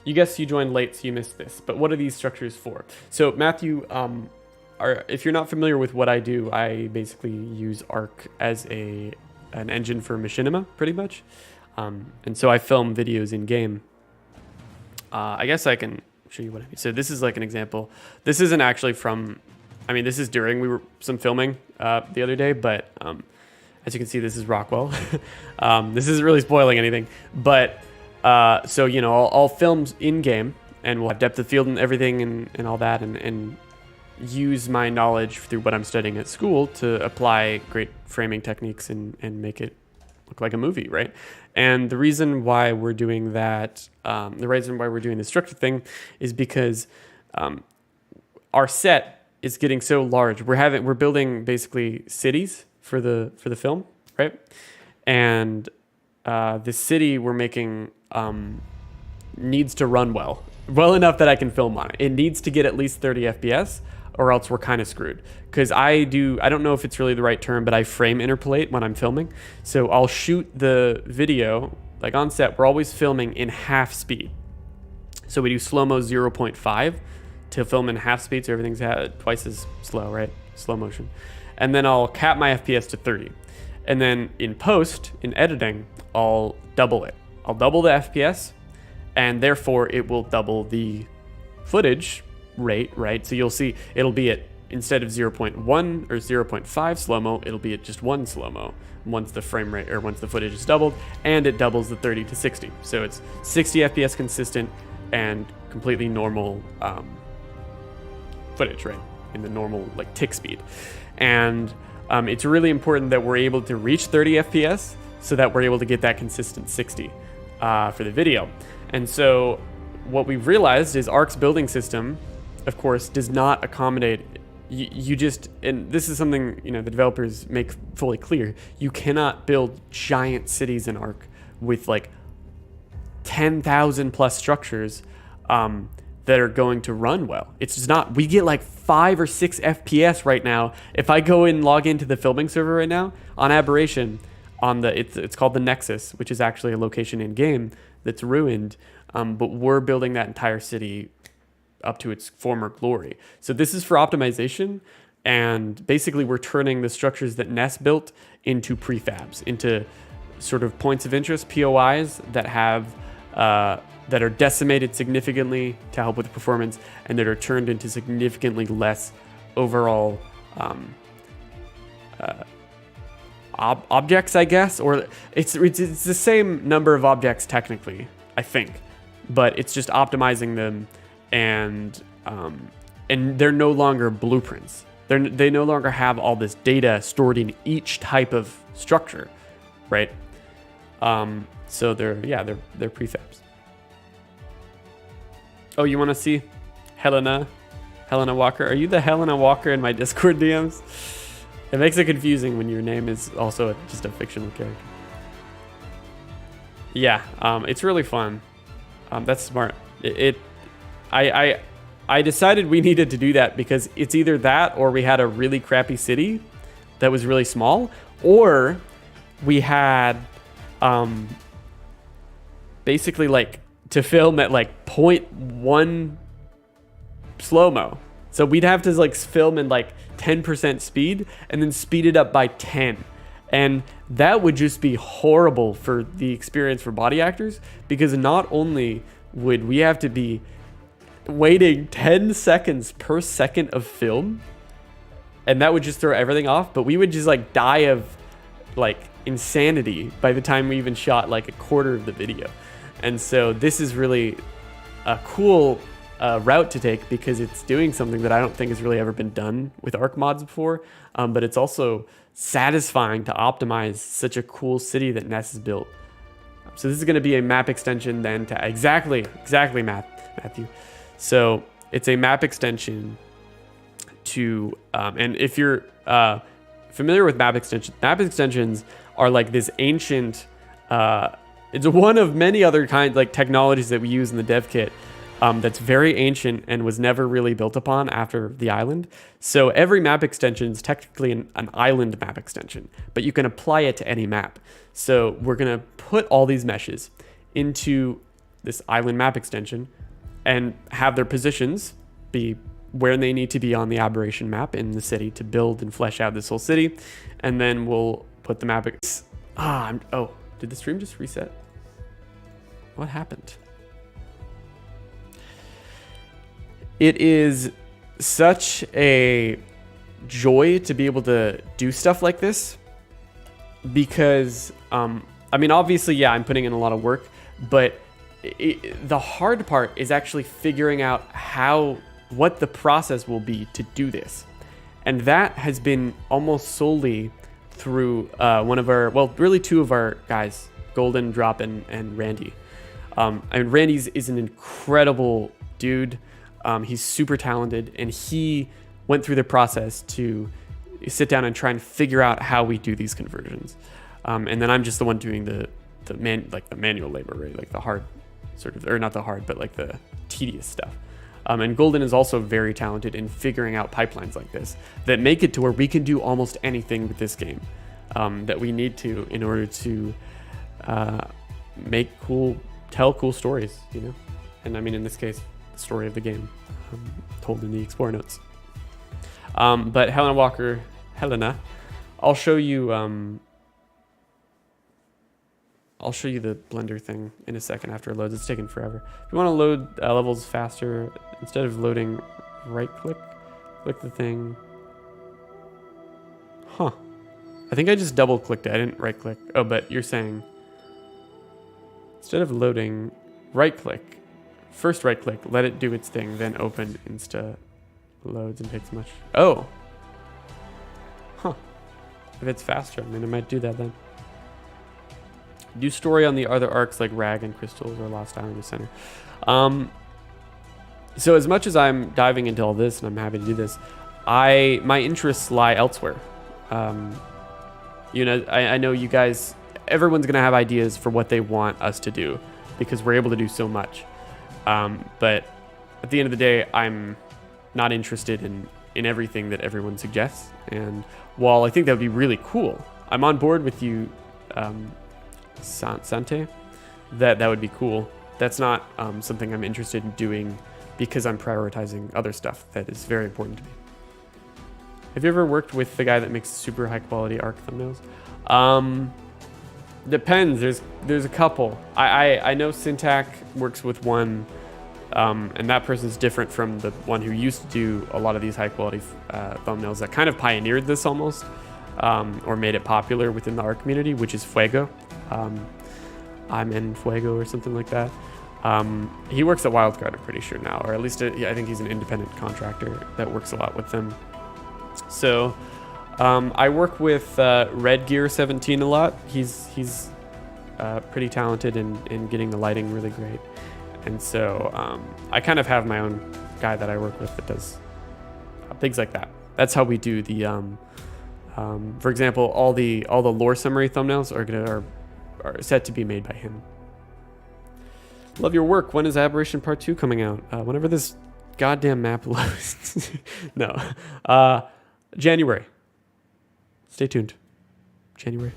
You guess you joined late, so you missed this. But what are these structures for? So Matthew, if you're not familiar with what I do, I basically use ARK as an engine for machinima, pretty much. And so I film videos in game. I guess I can show you what I mean. So this is like an example. This isn't actually from, I mean, this is during some filming the other day, but as you can see, this is Rockwell. This isn't really spoiling anything, but so, you know, I'll film in game and we'll have depth of field and everything and all that and use my knowledge through what I'm studying at school to apply great framing techniques and make it look like a movie, right? And the reason why we're doing that, the reason why we're doing the structure thing is because our set is getting so large. We're building basically cities for the film, right? And the city we're making needs to run well enough that I can film on it. It needs to get at least 30 FPS or else we're kind of screwed. Because I don't know if it's really the right term, but I frame interpolate when I'm filming. So I'll shoot the video, like on set, we're always filming in half speed. So we do slow-mo 0.5 to film in half speed, so everything's twice as slow, right? Slow motion. And then I'll cap my FPS to 30. And then in post, in editing, I'll double it. I'll double the FPS, and therefore it will double the footage rate, right? So you'll see it'll be at instead of 0.1 or 0.5 slow-mo, it'll be at just 1 slow-mo once the frame rate or once the footage is doubled, and it doubles the 30 to 60. So it's 60 FPS consistent and completely normal footage, right? In the normal like tick speed. And it's really important that we're able to reach 30 FPS so that we're able to get that consistent 60 for the video. And so what we've realized is ARK's building system, of course, does not accommodate you just, and this is something, you know, the developers make fully clear. You cannot build giant cities in ARK with like 10,000 plus structures that are going to run well. It's just not. We get like 5 or 6 FPS right now. If I go and log into the filming server right now on Aberration, on the it's called the Nexus, which is actually a location in game that's ruined, but we're building that entire city up to its former glory. So this is for optimization, and basically we're turning the structures that Ness built into prefabs, into sort of points of interest, POIs that have that are decimated significantly to help with performance, and that are turned into significantly less overall objects, I guess, or it's the same number of objects technically, I think, but it's just optimizing them, and they're no longer blueprints. They no longer have all this data stored in each type of structure, right? So they're prefabs. Oh, you want to see Helena Walker? Are you the Helena Walker in my Discord DMs? It makes it confusing when your name is also just a fictional character. Yeah, it's really fun. That's smart. I decided we needed to do that because it's either that or we had a really crappy city that was really small, or we had basically like to film at like 0.1 slow-mo. So we'd have to like film in like 10% speed and then speed it up by 10. And that would just be horrible for the experience for body actors, because not only would we have to be waiting 10 seconds per second of film, and that would just throw everything off, but we would just like die of like insanity by the time we even shot like a quarter of the video. And so this is really a cool route to take, because it's doing something that I don't think has really ever been done with ARK mods before, but it's also satisfying to optimize such a cool city that Ness has built. So this is going to be a map extension then to exactly Matthew. So it's a map extension to, and if you're familiar with map extensions are like this ancient, it's one of many other kinds, like technologies that we use in the dev kit, that's very ancient and was never really built upon after the island. So every map extension is technically an island map extension, but you can apply it to any map. So we're going to put all these meshes into this island map extension and have their positions be where they need to be on the aberration map in the city to build and flesh out this whole city. And then we'll put the map. Did the stream just reset? What happened? It is such a joy to be able to do stuff like this, because, I mean, obviously, yeah, I'm putting in a lot of work, but the hard part is actually figuring out what the process will be to do this. And that has been almost solely through really two of our guys, Golden, Drop, and Randy. And Randy's is an incredible dude. He's super talented, and he went through the process to sit down and try and figure out how we do these conversions. And then I'm just the one doing the manual labor, right? Like the hard sort of, or not the hard, but like the tedious stuff. And Golden is also very talented in figuring out pipelines like this that make it to where we can do almost anything with this game that we need to in order to tell cool stories, you know? And I mean, in this case, the story of the game told in the Explore notes. But Helena, I'll show you the Blender thing in a second after it loads. It's taking forever. If you want to load levels faster, instead of loading right click, Click the thing. Huh. I think I just double clicked it. I didn't right click. Oh, but you're saying instead of loading, right click. First right click, let it do its thing, then open Insta loads and takes much. Oh. Huh. If it's faster, I mean, I might do that then. Do story on the other arcs like Rag and Crystals or Lost Island Center. So as much as I'm diving into all this and I'm happy to do this, my interests lie elsewhere. You know, I know you guys, everyone's going to have ideas for what they want us to do because we're able to do so much. But at the end of the day, I'm not interested in everything that everyone suggests. And while I think that would be really cool, I'm on board with you, Sante, that would be cool. That's not something I'm interested in doing because I'm prioritizing other stuff that is very important to me. Have you ever worked with the guy that makes super high quality ARK thumbnails? Depends. There's a couple. I know Syntac works with one, and that person's different from the one who used to do a lot of these high quality thumbnails that kind of pioneered this almost, or made it popular within the ARK community, which is Fuego. I'm in Fuego or something like that. He works at Wildcard, I'm pretty sure now, or at least I think he's an independent contractor that works a lot with them. So I work with Red Gear 17 a lot. He's pretty talented in getting the lighting really great, and so I kind of have my own guy that I work with that does things like that. That's how we do the for example, all the lore summary thumbnails are set to be made by him. Love your work. When is Aberration Part 2 coming out? Whenever this goddamn map loads. No. January. Stay tuned. January.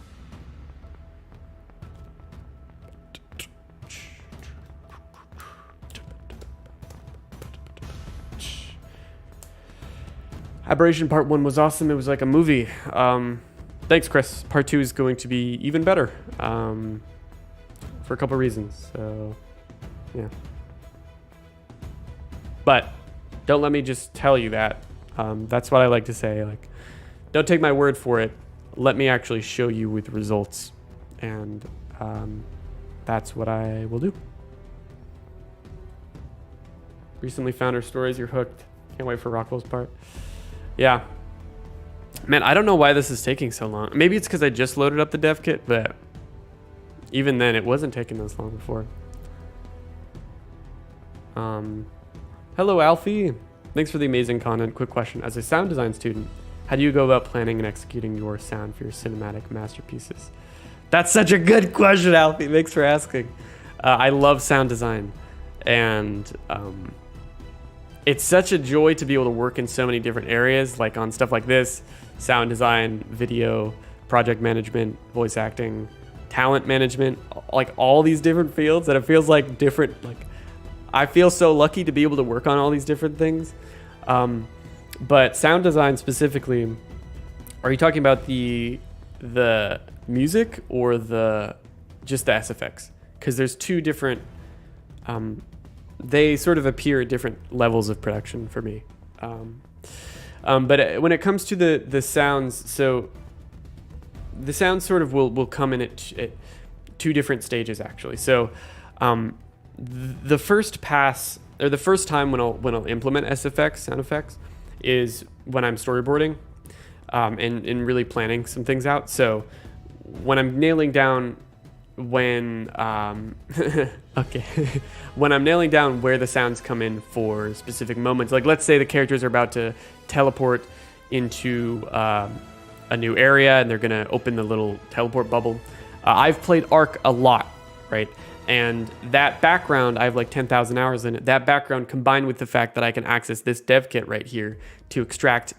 Aberration Part 1 was awesome. It was like a movie. Thanks, Chris. Part 2 is going to be even better. For a couple reasons. So, yeah. But don't let me just tell you that. That's what I like to say. Like, don't take my word for it. Let me actually show you with results. And that's what I will do. Recently found her stories. You're hooked. Can't wait for Rockwell's part. Yeah. Man, I don't know why this is taking so long. Maybe it's because I just loaded up the dev kit, but even then, it wasn't taking this long before. Hello, Alfie. Thanks for the amazing content. Quick question. As a sound design student, how do you go about planning and executing your sound for your cinematic masterpieces? That's such a good question, Alfie. Thanks for asking. I love sound design. And it's such a joy to be able to work in so many different areas, like on stuff like this, sound design, video, project management, voice acting, talent management, like all these different fields that it feels like different, like I feel so lucky to be able to work on all these different things. But sound design specifically, are you talking about the music or just the SFX? Because there's two different, they sort of appear at different levels of production for me. But when it comes to the sounds, so the sounds sort of will come in at two different stages actually. So the first pass, or the first time when I'll implement SFX, sound effects, is when I'm storyboarding and really planning some things out. So when I'm nailing down when I'm nailing down where the sounds come in for specific moments, like let's say the characters are about to teleport into a new area and they're gonna open the little teleport bubble. I've played ARK a lot, right? And that background, I have like 10,000 hours in it. That background combined with the fact that I can access this dev kit right here to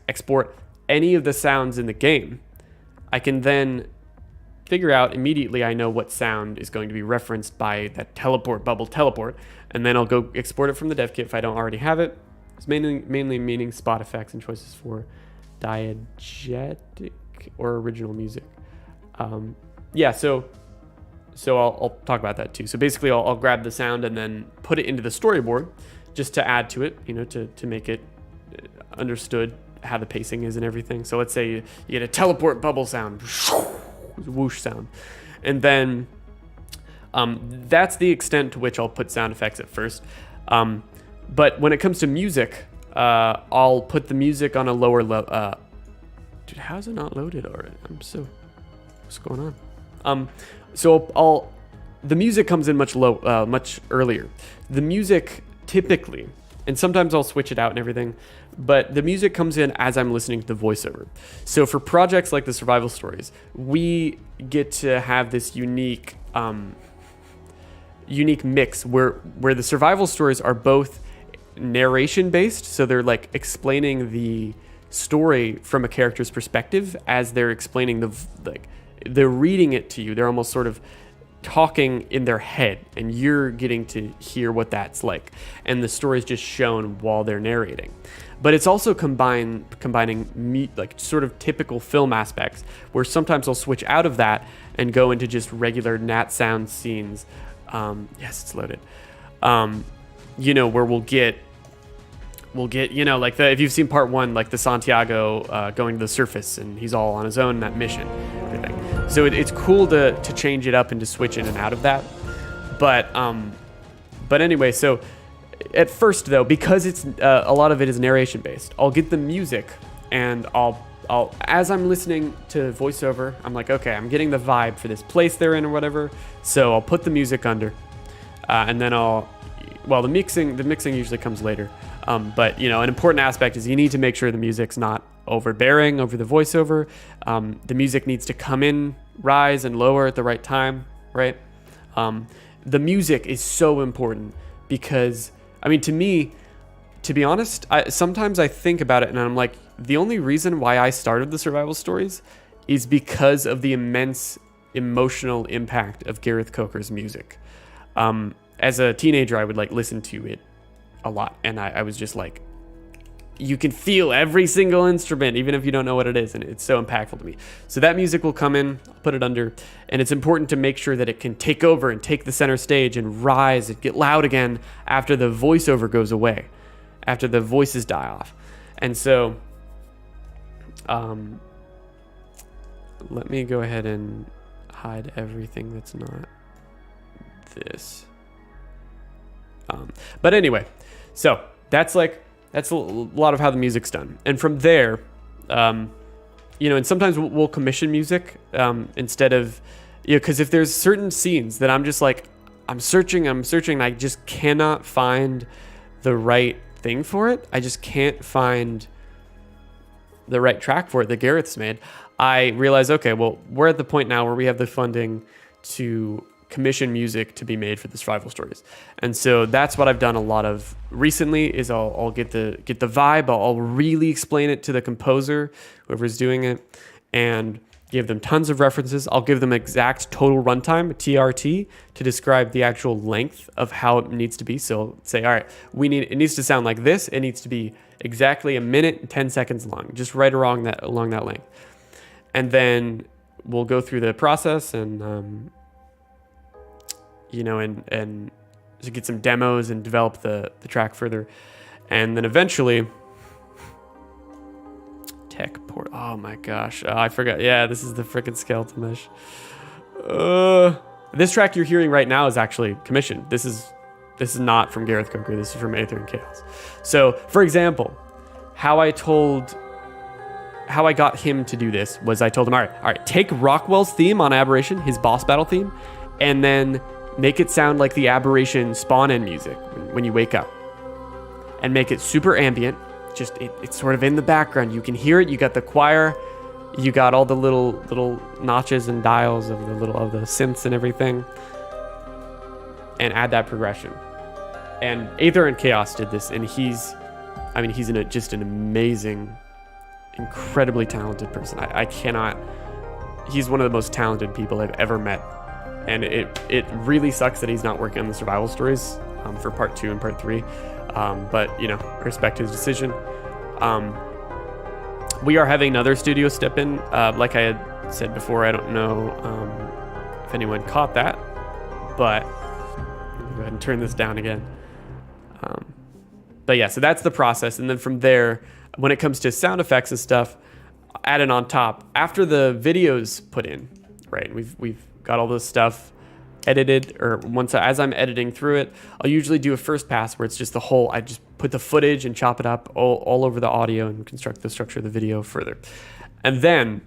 export any of the sounds in the game, I can then figure out immediately, I know what sound is going to be referenced by that teleport bubble teleport, and then I'll go export it from the dev kit if I don't already have it. It's mainly meaning spot effects and choices for diegetic or original music. Yeah, so I'll talk about that too. So basically I'll grab the sound and then put it into the storyboard just to add to it, you know, to make it understood how the pacing is and everything. So let's say you get a teleport bubble sound, whoosh sound, and then that's the extent to which I'll put sound effects at first. But when it comes to music, I'll put the music on a lower level. Dude, how's it not loaded already? What's going on? So the music comes in much earlier. The music typically, and sometimes I'll switch it out and everything, but the music comes in as I'm listening to the voiceover. So for projects like the survival stories, we get to have this unique mix where the survival stories are both narration based, so they're like explaining the story from a character's perspective as they're explaining they're reading it to you. They're almost sort of talking in their head, and you're getting to hear what that's like, and the story is just shown while they're narrating. But it's also combining like sort of typical film aspects, where sometimes I'll switch out of that and go into just regular nat sound scenes. Yes, it's loaded. Where we'll get like if you've seen part 1, like the Santiago going to the surface and he's all on his own in that mission, everything. So it's cool to change it up and to switch in and out of that. But anyway, so at first though, because it's a lot of it is narration based, I'll get the music and I'll as I'm listening to voiceover, I'm like, okay, I'm getting the vibe for this place they're in or whatever. So I'll put the music under, and then the mixing usually comes later. But an important aspect is you need to make sure the music's not overbearing over the voiceover. The music needs to come in, rise and lower at the right time, right? The music is so important because, to me, to be honest, sometimes I think about it and I'm like, the only reason why I started the survival stories is because of the immense emotional impact of Gareth Coker's music. As a teenager, I would listen to it a lot, and I was just like, you can feel every single instrument even if you don't know what it is, and it's so impactful to me. So that music will come in, I'll put it under, and it's important to make sure that it can take over and take the center stage and rise and get loud again after the voiceover goes away, after the voices die off. And so let me go ahead and hide everything that's not this. But anyway, so that's a lot of how the music's done. And from there, and sometimes we'll commission music instead of, because if there's certain scenes that I'm just like, I'm searching, and I just cannot find the right thing for it. I just can't find the right track for it that Gareth's made. I realize, okay, well, we're at the point now where we have the funding to commission music to be made for the survival stories. And so that's what I've done a lot of recently is I'll get the vibe. I'll really explain it to the composer, whoever's doing it, and give them tons of references. I'll give them exact total runtime, TRT, to describe the actual length of how it needs to be. So say, all right, it needs to sound like this. It needs to be exactly 1 minute and 10 seconds long, just right along that length. And then we'll go through the process and to get some demos and develop the track further. And then eventually tech port. Oh my gosh. I forgot. Yeah, this is the freaking skeleton mesh. This track you're hearing right now is actually commissioned. This is not from Gareth Coker. This is from Aether and Chaos. So for example, how I got him to do this was I told him, all right, take Rockwell's theme on Aberration, his boss battle theme, and then make it sound like the Aberration spawn end music when you wake up, and make it super ambient. Just it's sort of in the background. You can hear it. You got the choir. You got all the little notches and dials of the synths and everything, and add that progression. And Aether and Chaos did this, and he's just an amazing, incredibly talented person. He's one of the most talented people I've ever met. And it really sucks that he's not working on the survival stories for part 2 and part 3. But, respect his decision. We are having another studio step in. Like I had said before, I don't know if anyone caught that. But let me go ahead and turn this down again. But yeah, so that's the process. And then from there, when it comes to sound effects and stuff, add it on top after the video's put in, right? We've got all this stuff edited, or as I'm editing through it, I'll usually do a first pass where it's just the whole, I just put the footage and chop it up all over the audio and construct the structure of the video further. And then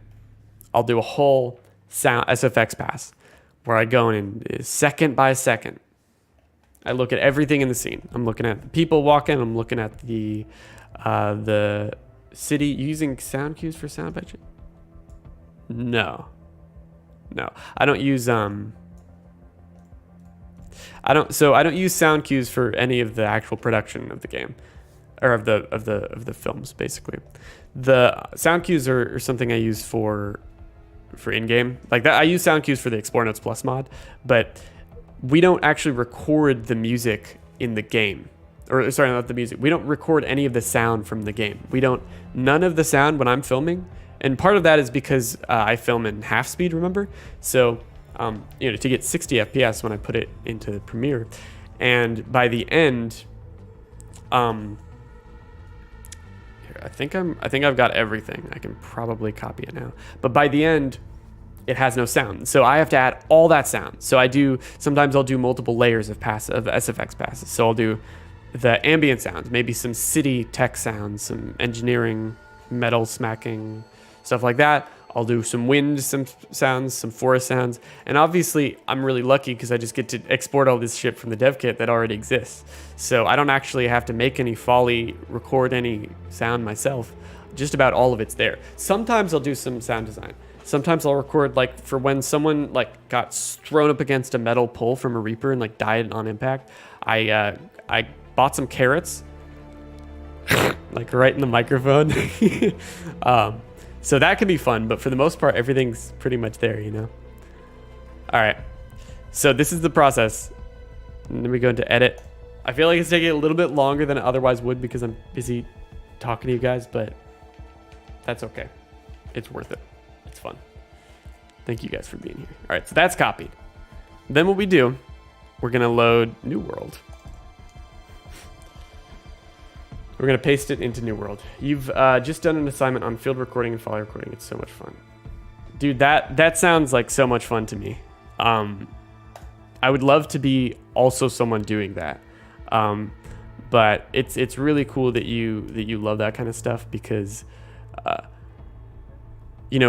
I'll do a whole sound SFX pass where I go in second by second. I look at everything in the scene. I'm looking at the people walking. I'm looking at the city. Using sound cues for sound by chance? No, I don't use I don't use sound cues for any of the actual production of the game, or of the films. Basically, the sound cues are something I use for in-game. Like that, I use sound cues for the Explore Notes Plus mod, but we don't actually record the music in the game. Or sorry, not the music. We don't record any of the sound from the game. None of the sound when I'm filming. And part of that is because I film in half speed, remember? So, to get 60 FPS when I put it into Premiere. And by the end, here, I think I've got everything. I can probably copy it now. But by the end, it has no sound. So I have to add all that sound. So sometimes I'll do multiple layers of SFX passes. So I'll do the ambient sounds, maybe some city tech sounds, some engineering, metal smacking, stuff like that. I'll do some wind, some sounds, some forest sounds. And obviously I'm really lucky because I just get to export all this shit from the dev kit that already exists. So I don't actually have to make any Foley, record any sound myself. Just about all of it's there. Sometimes I'll do some sound design. Sometimes I'll record, like, for when someone like got thrown up against a metal pole from a Reaper and like died on impact. I bought some carrots, like right in the microphone. So that can be fun, but for the most part, everything's pretty much there, All right, so this is the process. And then we go into edit. I feel like it's taking a little bit longer than it otherwise would because I'm busy talking to you guys, but that's okay. It's worth it. It's fun. Thank you guys for being here. All right, so that's copied. Then what we do, we're gonna load New World. We're gonna paste it into New World. You've just done an assignment on field recording and Foley recording. It's so much fun. Dude, that sounds like so much fun to me. I would love to be also someone doing that. But it's really cool that you love that kind of stuff because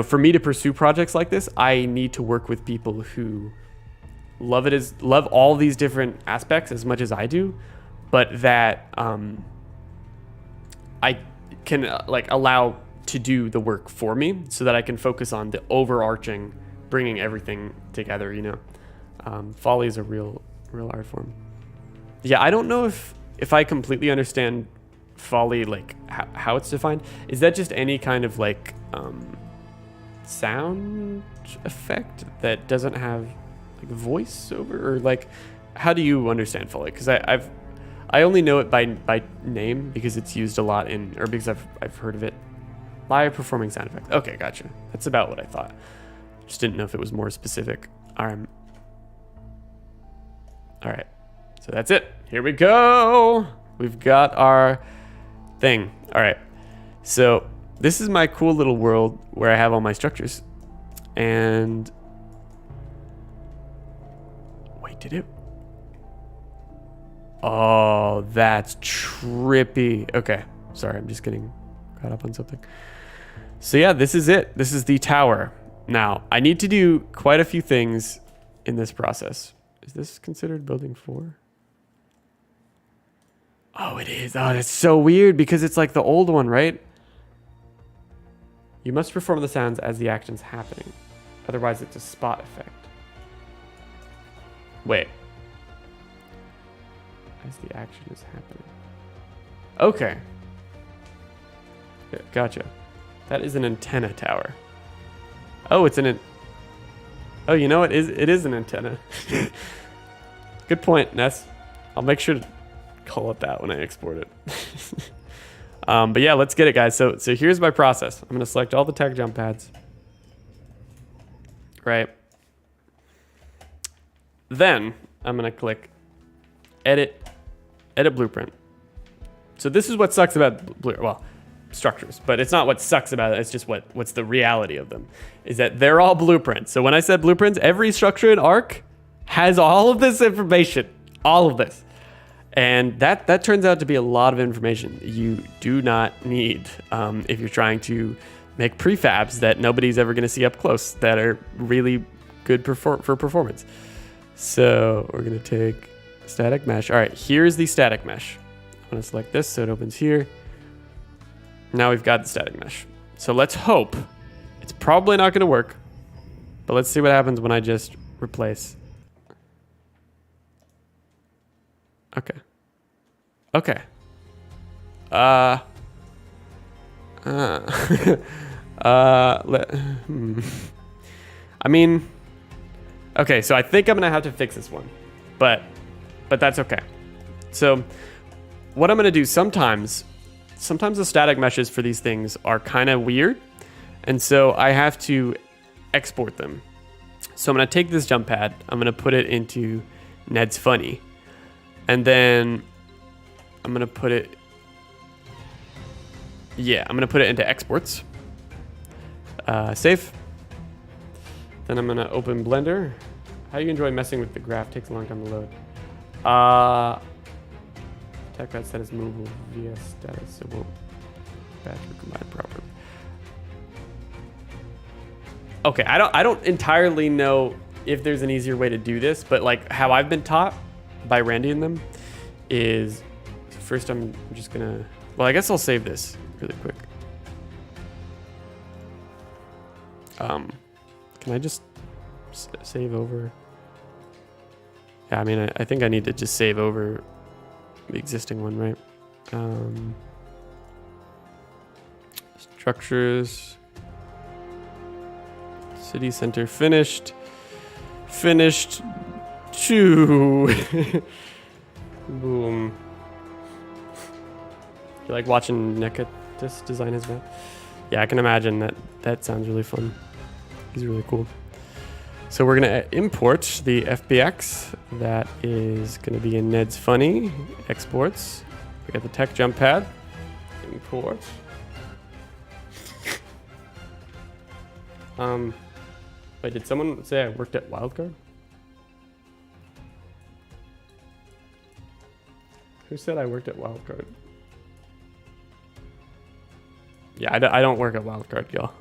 for me to pursue projects like this, I need to work with people who love all these different aspects as much as I do, but that I can allow to do the work for me so that I can focus on the overarching, bringing everything together, Foley is a real art form. Yeah, I don't know if I completely understand Foley, like how it's defined. Is that just any kind of sound effect that doesn't have voiceover, or how do you understand Foley? Because I only know it by name because it's used a lot because I've heard of it. Live performing sound effects. Okay, gotcha. That's about what I thought. Just didn't know if it was more specific. All right. So that's it. Here we go. We've got our thing. All right. So this is my cool little world where I have all my structures. And wait, did it? Oh, that's trippy. Okay. Sorry, I'm just getting caught up on something. So yeah, this is it. This is the tower. Now, I need to do quite a few things in this process. Is this considered building 4? Oh, it is. Oh, that's so weird because it's like the old one, right? You must perform the sounds as the action's happening. Otherwise, it's a spot effect. Wait. As the action is happening. Okay. Yeah, gotcha. That is an antenna tower. Oh, it's oh, you know what? It is an antenna. Good point, Ness. I'll make sure to call it that when I export it. But yeah, let's get it, guys. So here's my process. I'm going to select all the tag jump pads. Right. Then I'm going to click edit blueprint. So this is what sucks about well, structures, but it's not what sucks about it. It's just what's the reality of them is that they're all blueprints. So when I said blueprints, every structure in ARK has all of this information, all of this. And that turns out to be a lot of information you do not need if you're trying to make prefabs that nobody's ever going to see up close that are really good for performance. So we're going to take static mesh. All right, here's the static mesh. I'm going to select this so it opens here. Now we've got the static mesh. So let's hope. It's probably not going to work, but let's see what happens when I just replace. Okay. Okay. I mean, okay, so I think I'm gonna have to fix this one, but that's okay. So what I'm gonna do sometimes the static meshes for these things are kind of weird, and so I have to export them. So I'm gonna take this jump pad, I'm gonna put it into Ned's Funny, and then I'm gonna put it, I'm gonna put it into exports. Save. Then I'm gonna open Blender. How do you enjoy messing with the graph? Takes a long time to load. TechPad status movable via status, so won't batch or combine properly. Okay, I don't entirely know if there's an easier way to do this, but like how I've been taught by Randy and them is first I'm just gonna, well, I guess I'll save this really quick. Can I just save over? Yeah, I mean, I think I need to just save over the existing one, right? Structures, city center finished, choo. Boom. You like watching Nekatis design his map? Yeah, I can imagine that sounds really fun. He's really cool. So we're gonna import the FBX that is gonna be in Ned's Funny exports. We got the tech jump pad, import. Wait, did someone say I worked at Wildcard? Who said I worked at Wildcard? Yeah, I don't work at Wildcard, y'all.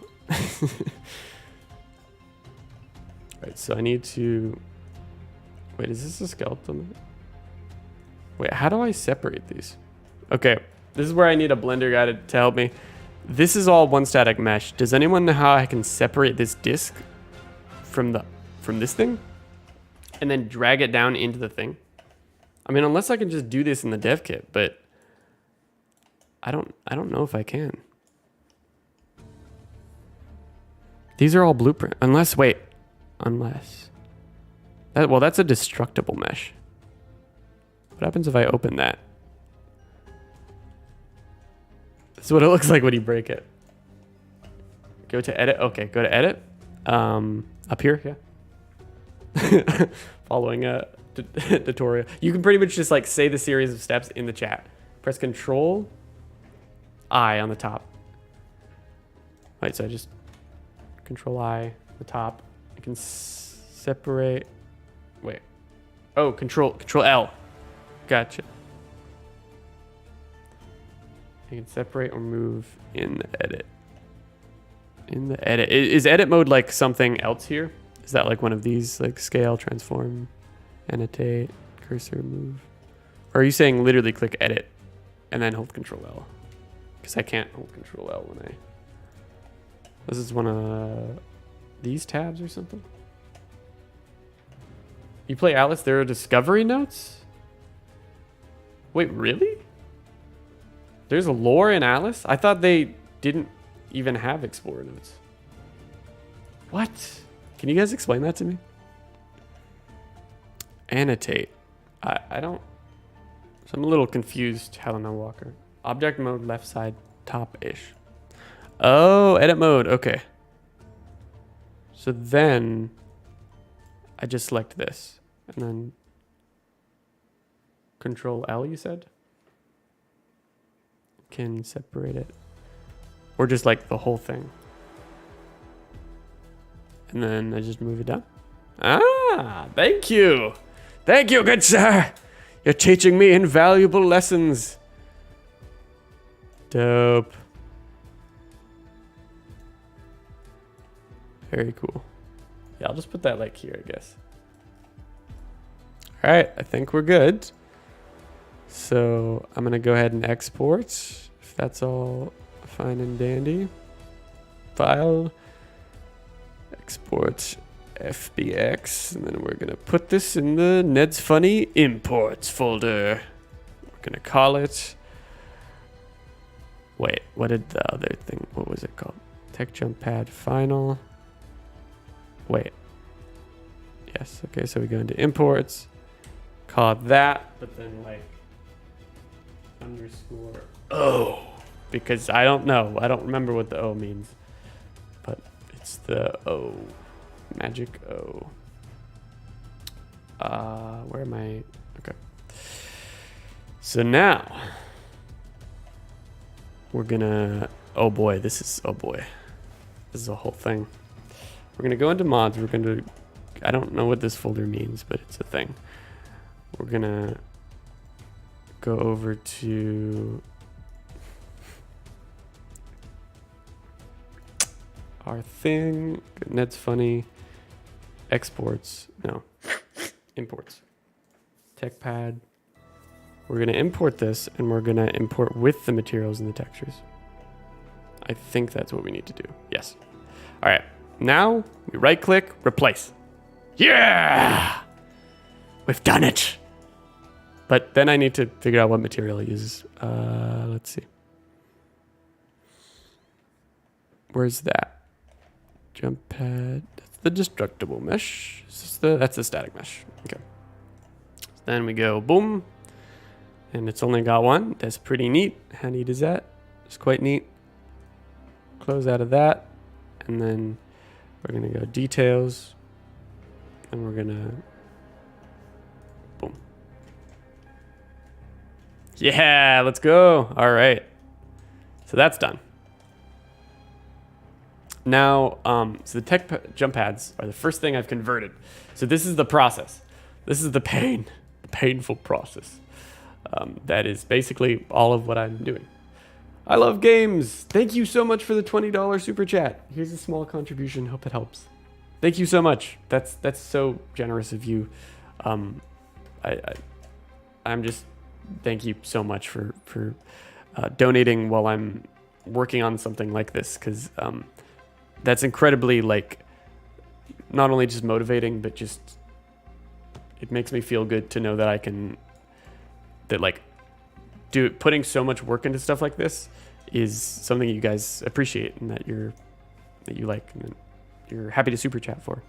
Right, so I need to... Wait, is this a skeleton? Wait, how do I separate these? Okay, this is where I need a Blender guy to help me. This is all one static mesh. Does anyone know how I can separate this disk from this thing? And then drag it down into the thing? I mean, unless I can just do this in the dev kit, but I don't know if I can. These are all blueprint. Unless that's a destructible mesh. What happens if I open that? This is what it looks like when you break it. Go to edit. Okay, go to edit. Up here, yeah. Following a tutorial. You can pretty much just like say the series of steps in the chat. Press Control I on the top. Right, so I just Control I, the top. I can separate. Wait. Oh, Control L. Gotcha. I can separate or move in the edit. In the edit. Is edit mode like something else here? Is that like one of these, like scale, transform, annotate, cursor, move? Or are you saying literally click edit and then hold Control L? Because I can't hold Control L when I... This is one of these tabs or something? You play Atlas, there are discovery notes? Wait, really? There's a lore in Atlas? I thought they didn't even have Explorer notes. What? Can you guys explain that to me? Annotate. I don't... So I'm a little confused, Helena Walker. Object mode, left side, top-ish. Oh, edit mode. Okay. So then I just select this and then Control L, you said? can separate it. Or just like the whole thing. And then I just move it down. Ah, thank you. Thank you, good sir. You're teaching me invaluable lessons. Dope. Very cool. Yeah, I'll just put that like here, I guess. All right, I think we're good. So I'm gonna go ahead and export, if that's all fine and dandy. File, export FBX, and then we're gonna put this in the Ned's Funny imports folder. We're gonna call it, wait, what did the other thing, what was it called? Tech Jump Pad Final. Wait. Yes, okay, so we go into imports, call it that, but then like underscore O, because I don't know. I don't remember what the O means, but it's the O, magic O. Where am I? Okay. So now we're gonna, oh boy, this is a whole thing. We're gonna go into mods. We're gonna, I don't know what this folder means, but it's a thing. We're gonna go over to our thing, Ned's Funny, exports, no, imports, TechPad. We're gonna import this, and we're gonna import with the materials and the textures. I think that's what we need to do. Yes. All right. Now we right click, replace. Yeah! We've done it. But then I need to figure out what material I use. Let's see. Where's that? Jump pad. That's the destructible mesh. That's the static mesh. Okay. So then we go boom. And it's only got one. That's pretty neat. How neat is that? It's quite neat. Close out of that. And then we're going to go details. And we're going to boom. Yeah, let's go. All right. So that's done. Now, so the tech jump pads are the first thing I've converted. So this is the process. This is the painful process. That is basically all of what I'm doing. I love games. Thank you so much for the $20 super chat. Here's a small contribution. Hope it helps. Thank you so much. That's so generous of you. I'm just, thank you so much for donating while I'm working on something like this, because that's incredibly, like, not only just motivating, but just it makes me feel good to know that I can, that like putting so much work into stuff like this is something you guys appreciate and that you like and you're happy to super chat for.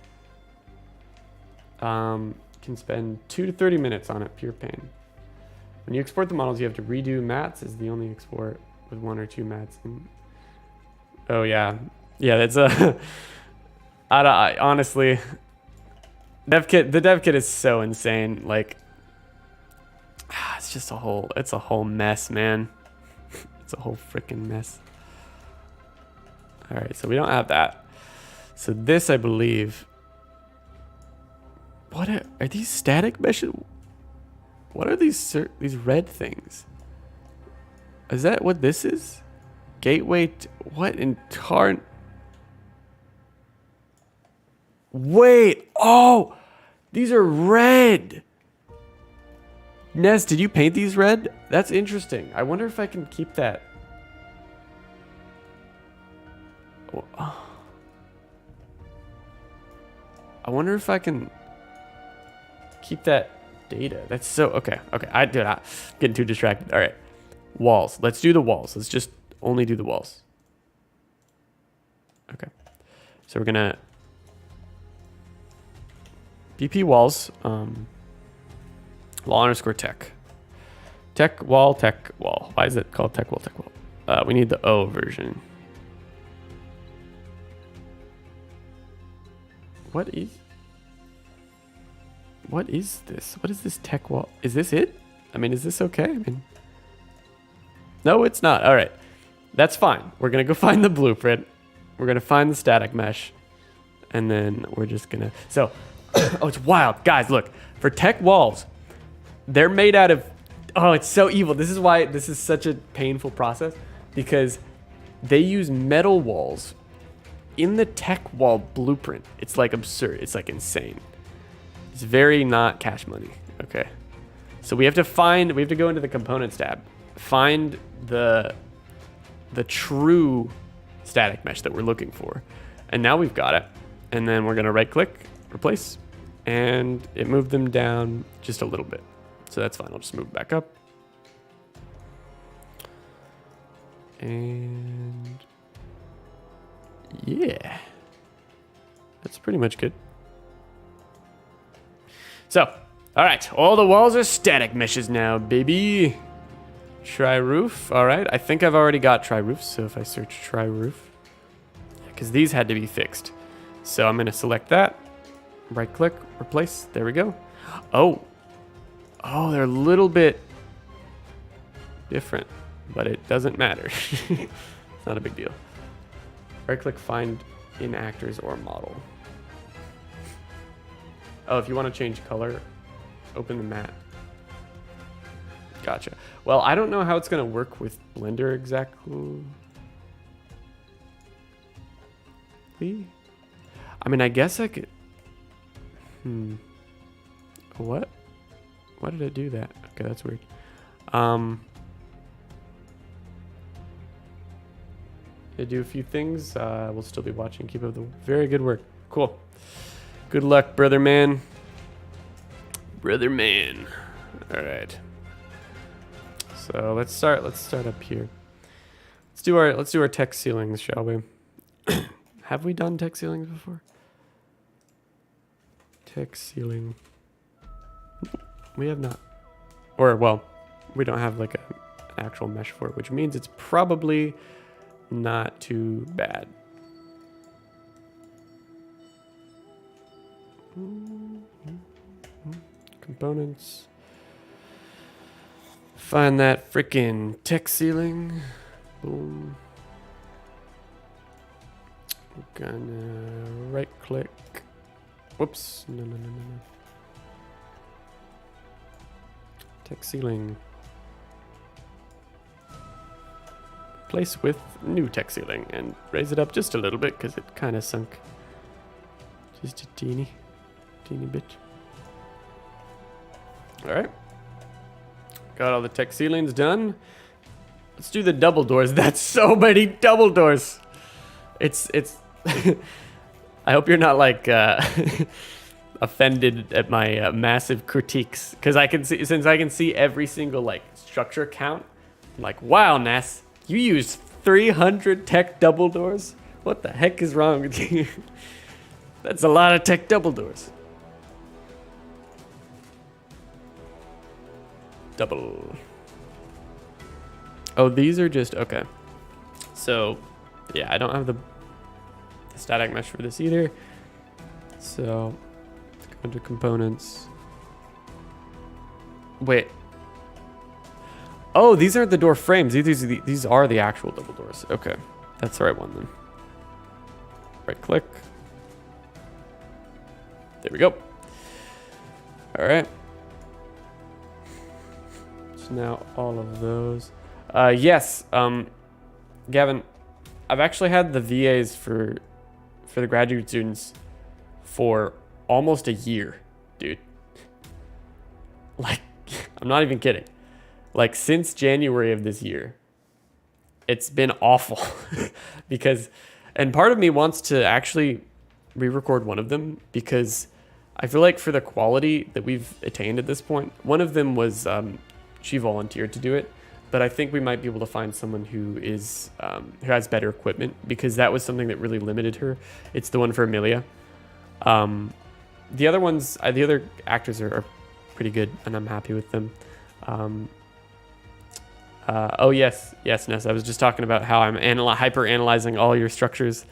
Can spend 2 to 30 minutes on it, pure pain. When you export the models, you have to redo mats is the only export with 1 or 2 mats. Oh yeah. Yeah, that's I honestly, the dev kit is so insane. Like, it's just it's a whole mess, man. It's a whole freaking mess. All right, so we don't have that. So this, I believe, what are these static meshes? What are these red things? Is that what this is? Gateway, what in tarn? Wait, oh, these are red. Nez, did you paint these red? That's interesting. I wonder if I can keep that. Oh. I wonder if I can keep that data. That's so, okay. Dude, I'm getting too distracted. All right, walls. Let's do the walls. Let's just only do the walls. Okay, so we're gonna BP walls, wall underscore tech. Tech wall. Why is it called tech wall? We need the O version. What is this? What is this tech wall? Is this it? I mean, is this okay? I mean, No, it's not. All right. That's fine. We're going to go find the blueprint. We're going to find the static mesh. And then we're just going to... So, oh, it's wild. Guys, look. For tech walls, they're made out of... Oh, it's so evil. This is why this is such a painful process. Because they use metal walls in the tech wall blueprint. It's like absurd. It's like insane. It's very not cash money. Okay. So we have to go into the components tab. Find the true static mesh that we're looking for. And now we've got it. And then we're gonna right click, replace, and it moved them down just a little bit. So that's fine, I'll just move it back up. And yeah, that's pretty much good. So, all right, all the walls are static meshes now, baby. Try roof, all right. I think I've already got try roof, so if I search try roof, because these had to be fixed. So I'm gonna select that, right click, replace, there we go. Oh, they're a little bit different, but it doesn't matter. It's not a big deal. Right click, find in actors or model. Oh, if you want to change color, open the matte. Gotcha. Well, I don't know how it's going to work with Blender exactly. I mean, I guess I could... What? Why did I do that? Okay, that's weird. I do a few things. We'll still be watching. Keep up the very good work. Cool. Good luck, brother man. Brother man. All right. So let's start up here. Let's do our tech ceilings, shall we? Have we done tech ceilings before? Tech ceiling. We have not. Or well, we don't have like an actual mesh for it, which means it's probably not too bad. Components. Find that freaking tech ceiling. Boom. We're gonna right click. Whoops. No. Tech ceiling. Replace with new tech ceiling and raise it up just a little bit because it kind of sunk. Just a teeny bit. All right. Got all the tech ceilings done. Let's do the double doors. That's so many double doors. It's I hope you're not like offended at my massive critiques, because I can see every single like structure count. I'm like, wow, Ness, you use 300 tech double doors? What the heck is wrong with you? That's a lot of tech double doors. Double. Oh, these are just okay. So yeah, I don't have the static mesh for this either. So let's go into components. Wait. Oh, these aren't the door frames. These are the actual double doors. Okay, that's the right one then. Right click. There we go. All right. So now all of those. Yes, Gavin, I've actually had the VAs for the graduate students for almost a year, dude. Like, I'm not even kidding. Like, since January of this year, it's been awful because, and part of me wants to actually re-record one of them because I feel like for the quality that we've attained at this point, one of them was, she volunteered to do it, but I think we might be able to find someone who is, who has better equipment, because that was something that really limited her. It's the one for Amelia. The other ones, the other actors are pretty good, and I'm happy with them. Oh yes, Ness. I was just talking about how I'm hyper analyzing all your structures,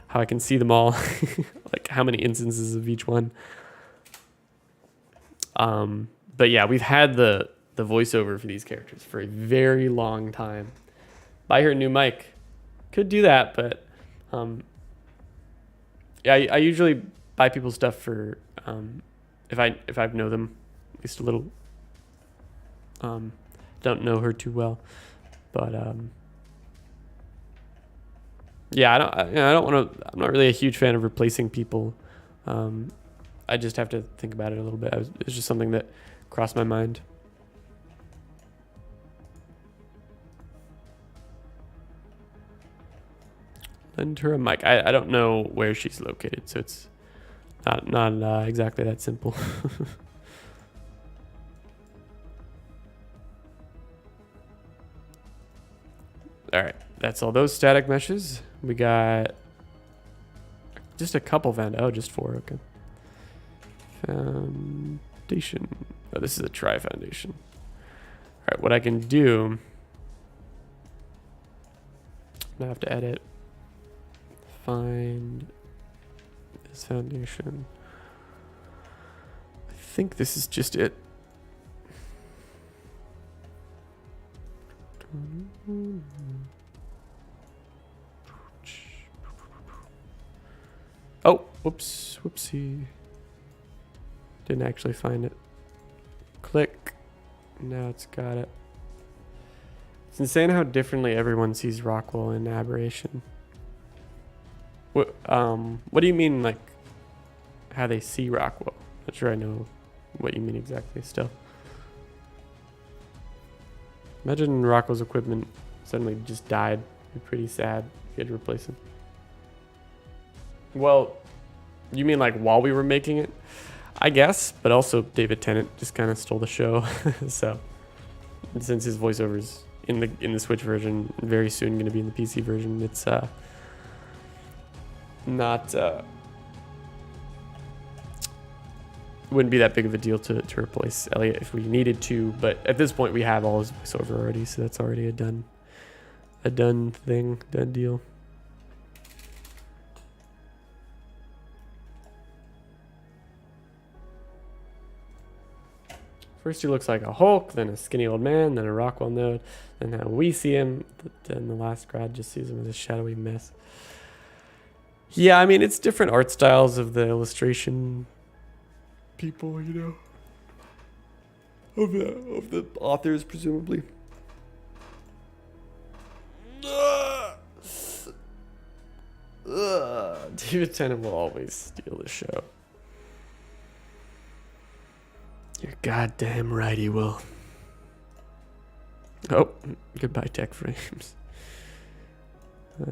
how I can see them all, like how many instances of each one. But yeah, we've had the the voiceover for these characters for a very long time. Buy her a new mic. Could do that, but yeah, I usually buy people stuff for if I know them at least a little. Don't know her too well, but yeah, I don't want to. I'm not really a huge fan of replacing people. I just have to think about it a little bit. It's just something that crossed my mind. Lend her a mic. I don't know where she's located, so it's not exactly that simple. All right, that's all those static meshes. We got just a couple just 4. Okay. Foundation. Oh, this is a tri foundation. All right, what I can do. I have to edit. Find this foundation. I think this is just it. Oh, whoopsie. Didn't actually find it. Click. Now it's got it. It's insane how differently everyone sees Rockwell in Aberration. What do you mean, like, how they see Rockwell? Not sure I know what you mean exactly still. Imagine Rockwell's equipment suddenly just died. It'd be pretty sad if you had to replace him. Well, you mean like while we were making it? I guess, but also David Tennant just kind of stole the show. So, since his voiceover's in the Switch version, very soon going to be in the PC version, it's not wouldn't be that big of a deal to replace Elliot if we needed to, but at this point we have all his voiceover already, so that's already a done deal. First he looks like a Hulk, then a skinny old man, then a Rockwell node, then how we see him, then the last grad just sees him as a shadowy mess. Yeah, I mean, it's different art styles of the illustration people, you know, of the authors, presumably. David Tennant will always steal the show. You're goddamn right he will. Oh, goodbye tech frames.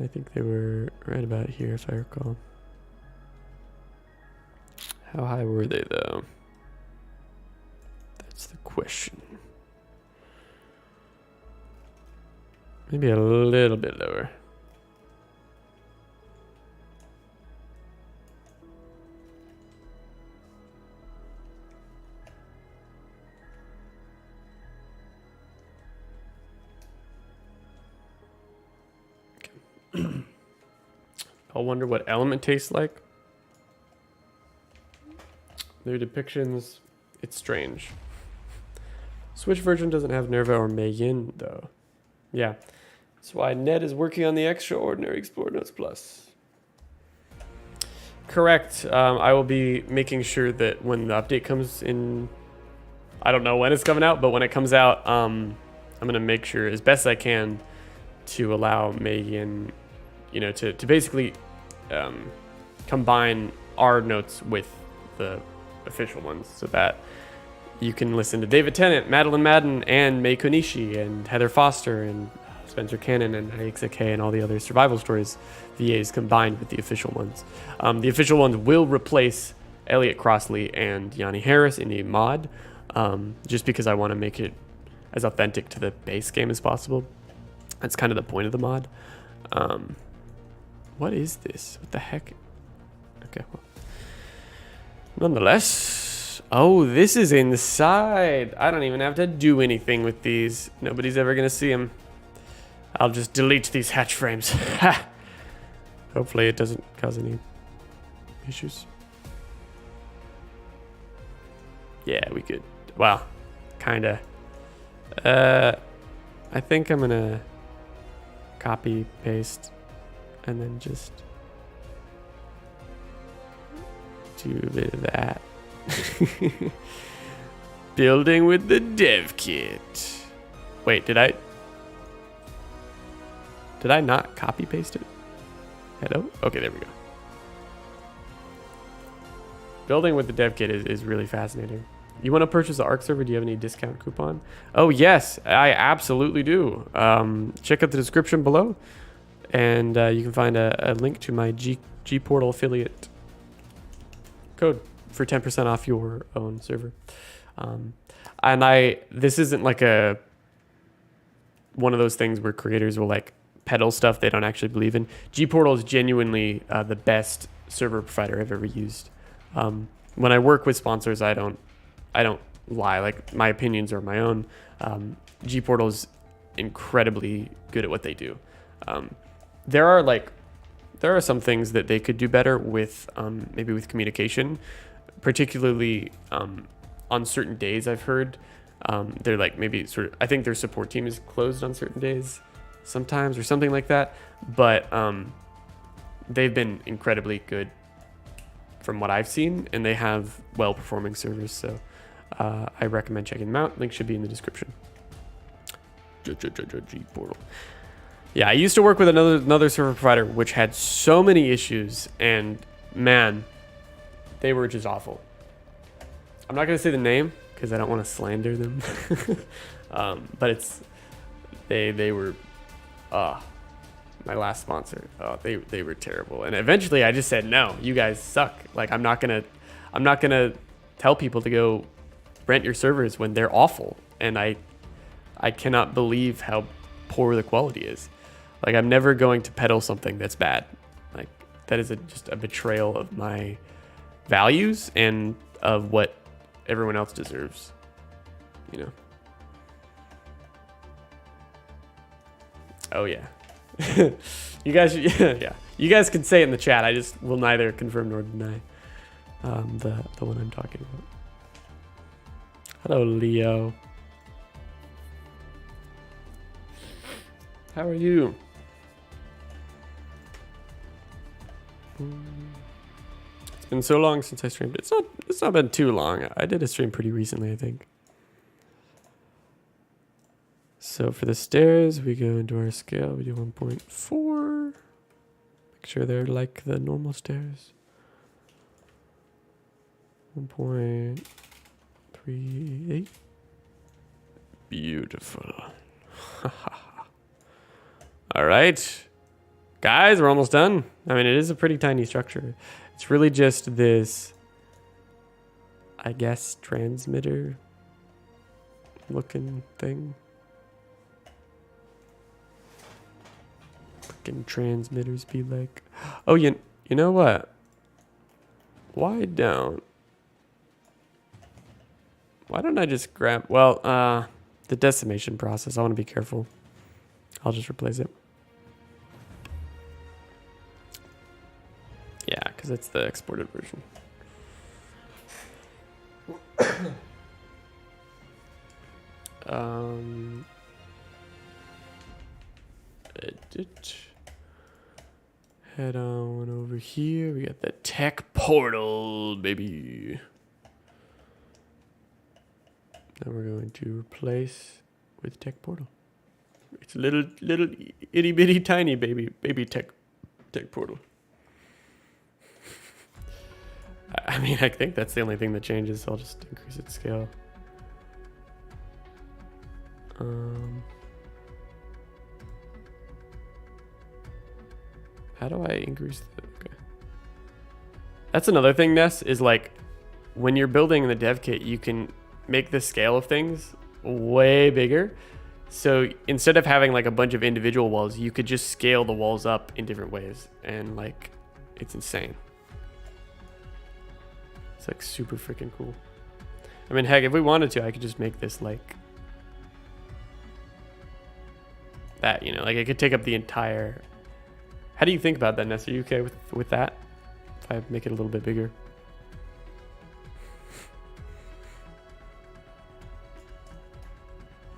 I think they were right about here, if I recall. How high were they, though? That's the question. Maybe a little bit lower. I'll wonder what Element tastes like. Their depictions, it's strange. Switch version doesn't have Nerva or Mei Yin, though. Yeah, that's why Ned is working on the Extraordinary Explorer Notes Plus. Correct. I will be making sure that when the update comes in, I don't know when it's coming out, but when it comes out, I'm going to make sure as best I can to allow Mei Yin, you know, to basically combine our notes with the official ones so that you can listen to David Tennant, Madeline Madden, and Mei Konishi, and Heather Foster, and Spencer Cannon, and Aixa K, and all the other survival stories VAs combined with the official ones. The official ones will replace Elliot Crossley and Yanni Harris in a mod, just because I want to make it as authentic to the base game as possible. That's kind of the point of the mod. What is this? What the heck? Okay, well. Nonetheless. Oh, this is inside. I don't even have to do anything with these. Nobody's ever going to see them. I'll just delete these hatch frames. Ha! Hopefully it doesn't cause any issues. Yeah, we could. Well, kind of. I think I'm gonna copy paste and then just do a bit of that. Building with the dev kit. Wait, did I not copy paste it? Hello? Okay, there we go. Building with the dev kit is really fascinating. You want to purchase the ARK server? Do you have any discount coupon? Oh, yes, I absolutely do. Check out the description below, and you can find a link to my G Portal affiliate code for 10% off your own server. And this isn't like one of those things where creators will like peddle stuff they don't actually believe in. G Portal is genuinely the best server provider I've ever used. When I work with sponsors, I don't lie. Like, my opinions are my own. G Portal is incredibly good at what they do. There are some things that they could do better with, maybe with communication, particularly on certain days. I've heard they're like maybe sort of, I think their support team is closed on certain days sometimes or something like that. But they've been incredibly good from what I've seen, and they have well-performing servers. So I recommend checking them out. Link should be in the description. G Portal. Yeah, I used to work with another server provider which had so many issues, and man, they were just awful. I'm not gonna say the name because I don't want to slander them. But they were my last sponsor. Oh, they were terrible. And eventually I just said, no, you guys suck. Like, I'm not gonna tell people to go rent your servers when they're awful. And I cannot believe how poor the quality is. Like, I'm never going to peddle something that's bad. Like, that is just a betrayal of my values and of what everyone else deserves, you know. Oh yeah. You guys, yeah, you guys can say it in the chat. I just will neither confirm nor deny the one I'm talking about. Hello, Leo. How are you? It's been so long since I streamed. It's not been too long. I did a stream pretty recently, I think. So for the stairs, we go into our scale. We do 1.4. Make sure they're like the normal stairs. 1.38. Beautiful. All right. Guys, we're almost done. I mean, it is a pretty tiny structure. It's really just this, I guess, transmitter looking thing. Freaking transmitters be like. Oh, you know what? Why don't I just grab, well, the decimation process. I want to be careful. I'll just replace it. Yeah, because it's the exported version. Edit. Head on over here. We got the tech portal, baby. Now we're going to replace with tech portal. It's a little itty bitty tiny baby tech portal. I mean, I think that's the only thing that changes, so I'll just increase its scale. How do I increase the, okay. That's another thing, Ness, is like when you're building the dev kit, you can make the scale of things way bigger. So instead of having like a bunch of individual walls, you could just scale the walls up in different ways, and like it's insane. It's like super freaking cool. I mean, heck, if we wanted to, I could just make this like that, you know, like it could take up the entire. How do you think about that, Ness? Are you okay with that? If I make it a little bit bigger.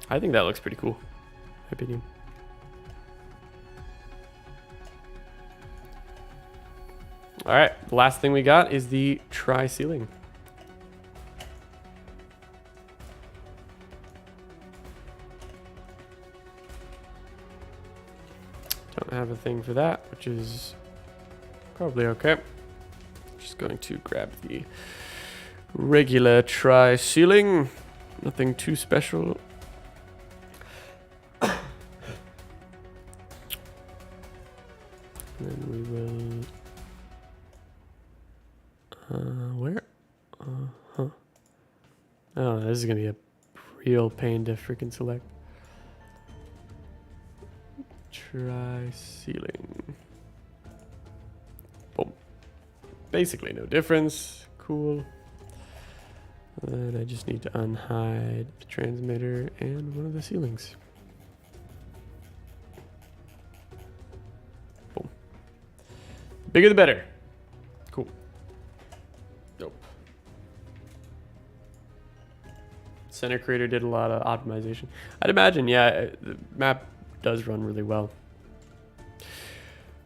I think that looks pretty cool, in my opinion. All right, the last thing we got is the tri-ceiling. Don't have a thing for that, which is probably okay. Just going to grab the regular tri-ceiling. Nothing too special. Then we will... where? Huh. Oh, this is going to be a real pain to freaking select. Tri-ceiling. Boom. Basically no difference. Cool. Then I just need to unhide the transmitter and one of the ceilings. Boom. Bigger the better. Cool. Nope. Center Creator did a lot of optimization. I'd imagine, yeah, the map does run really well.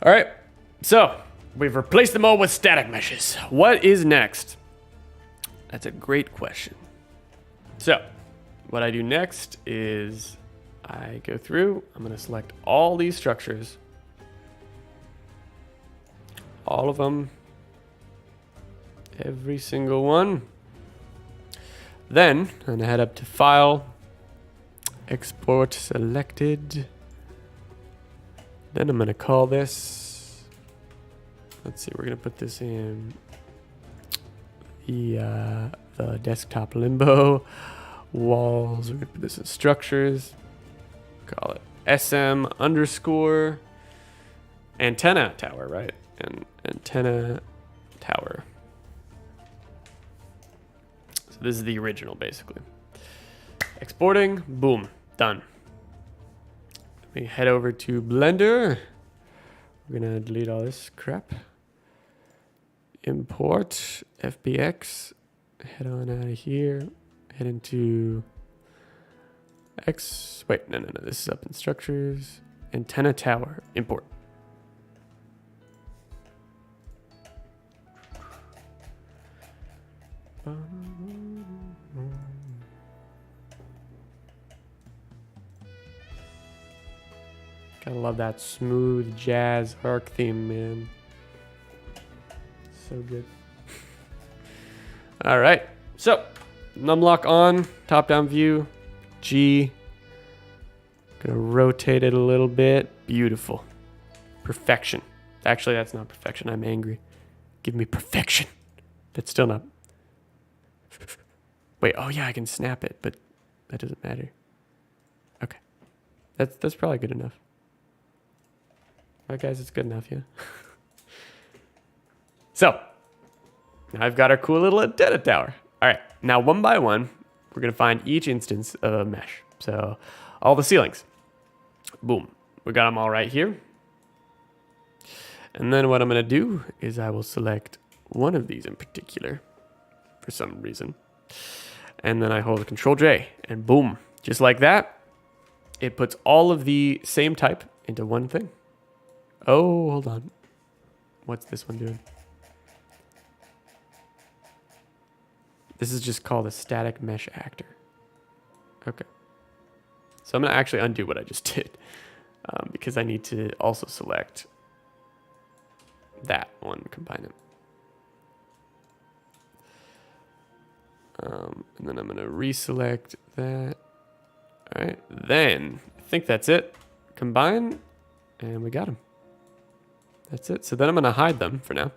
All right, so we've replaced them all with static meshes. What is next? That's a great question. So what I do next is I go through, I'm going to select all these structures, all of them, every single one. Then I'm going to head up to File, Export Selected. Then I'm going to call this, let's see, we're going to put this in the desktop limbo walls. We're going to put this in structures, call it SM underscore antenna tower, right? And antenna tower. So this is the original, basically. Exporting, boom, done. Let me head over to Blender. We're gonna delete all this crap. Import FBX. Head on out of here. Head into X. Wait, no. This is up in structures. Antenna tower. Import. Gotta love that smooth jazz ARK theme, man. So good. All right, so numlock on, top-down view, G. Gonna rotate it a little bit. Beautiful. Perfection. Actually, that's not perfection. I'm angry. Give me perfection. That's still not. Wait, oh yeah, I can snap it, but that doesn't matter. Okay. That's probably good enough. All right, guys, it's good enough, yeah? So, now I've got our cool little antenna tower. All right, now one by one, we're gonna find each instance of a mesh. So, all the ceilings. Boom, we got them all right here. And then what I'm gonna do is I will select one of these in particular for some reason. And then I hold Control J and boom, just like that, it puts all of the same type into one thing. Oh, hold on. What's this one doing? This is just called a static mesh actor. Okay. So I'm going to actually undo what I just did because I need to also select that one, combine them. And then I'm going to reselect that. All right. Then I think that's it. Combine, and we got them. That's it. So then I'm going to hide them for now.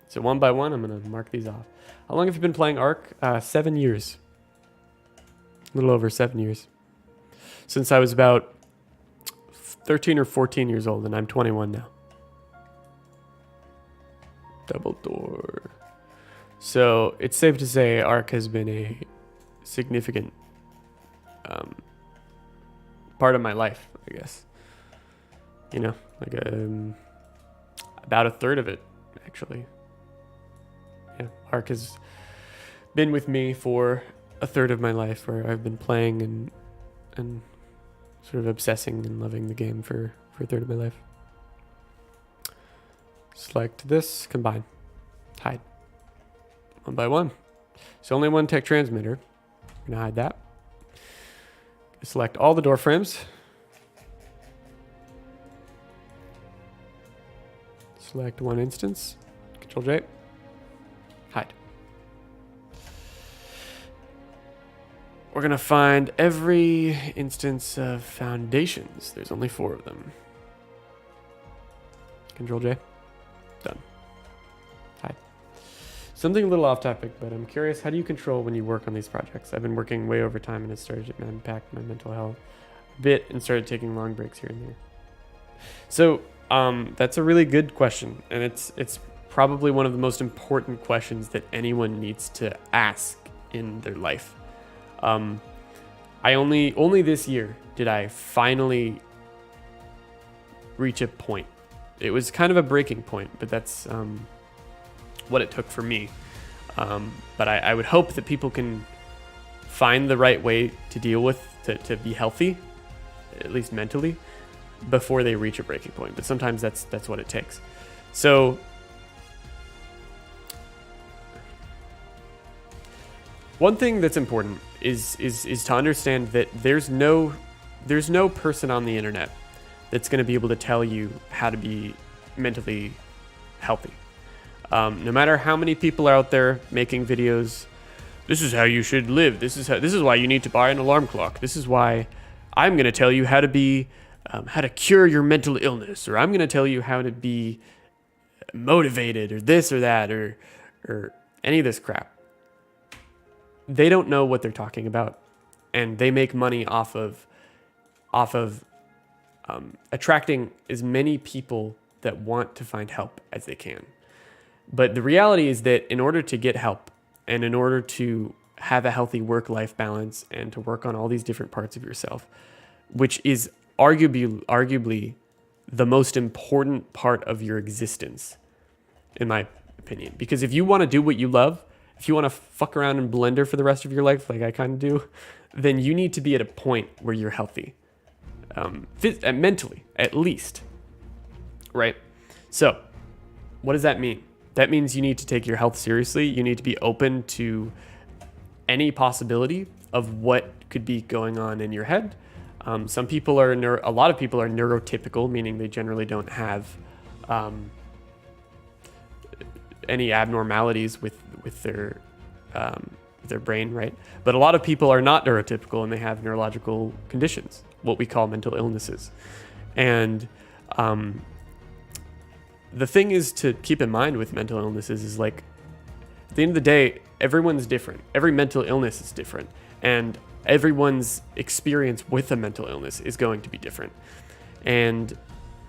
So one by one, I'm going to mark these off. How long have you been playing ARK? 7 years. A little over 7 years. Since I was about 13 or 14 years old, and I'm 21 now. Double door. So it's safe to say ARK has been a significant part of my life, I guess. You know, like about a third of it, actually. Yeah, ARK has been with me for a third of my life, where I've been playing and and sort of obsessing and loving the game for a third of my life. Select this, combine, hide. One by one. So only one tech transmitter. I'm gonna hide that. Select all the door frames. Select one instance. Control J. Hide. We're gonna find every instance of foundations. There's only 4 of them. Control J. Done. Hide. Something a little off topic, but I'm curious, how do you control when you work on these projects? I've been working way over time and it started to impact my mental health a bit and started taking long breaks here and there. So that's a really good question, and it's probably one of the most important questions that anyone needs to ask in their life. I only this year did I finally reach a point. It was kind of a breaking point, but that's what it took for me. But I would hope that people can find the right way to deal with, to be healthy, at least mentally, before they reach a breaking point. But sometimes that's what it takes. So one thing that's important is to understand that there's no person on the internet that's going to be able to tell you how to be mentally healthy. No matter how many people are out there making videos, this is how you should live. This is why you need to buy an alarm clock. This is why I'm going to tell you how to be, how to cure your mental illness, or I'm going to tell you how to be motivated, or this or that, or any of this crap. They don't know what they're talking about, and they make money off of attracting as many people that want to find help as they can. But the reality is that in order to get help, and in order to have a healthy work-life balance, and to work on all these different parts of yourself, which is arguably the most important part of your existence, in my opinion. Because if you want to do what you love, if you want to fuck around in Blender for the rest of your life, like I kind of do, then you need to be at a point where you're healthy. Mentally, at least. Right? So, what does that mean? That means you need to take your health seriously. You need to be open to any possibility of what could be going on in your head. Some people are, a lot of people are neurotypical, meaning they generally don't have any abnormalities with their brain, right? But a lot of people are not neurotypical, and they have neurological conditions, what we call mental illnesses. And the thing is to keep in mind with mental illnesses is, like, at the end of the day, everyone's different. Every mental illness is different, and everyone's experience with a mental illness is going to be different. And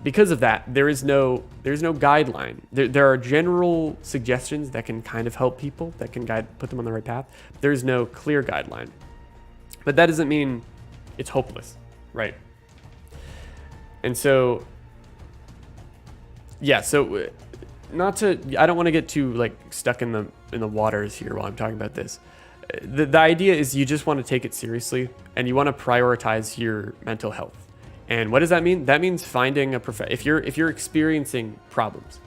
because of that, there's no guideline. There are general suggestions that can kind of help people, that can put them on the right path. There's no clear guideline. But that doesn't mean it's hopeless, right? And so, yeah, so I don't want to get too, like, stuck in the waters here while I'm talking about this. The idea is you just want to take it seriously, and you want to prioritize your mental health. And what does that mean? That means finding if you're experiencing problems,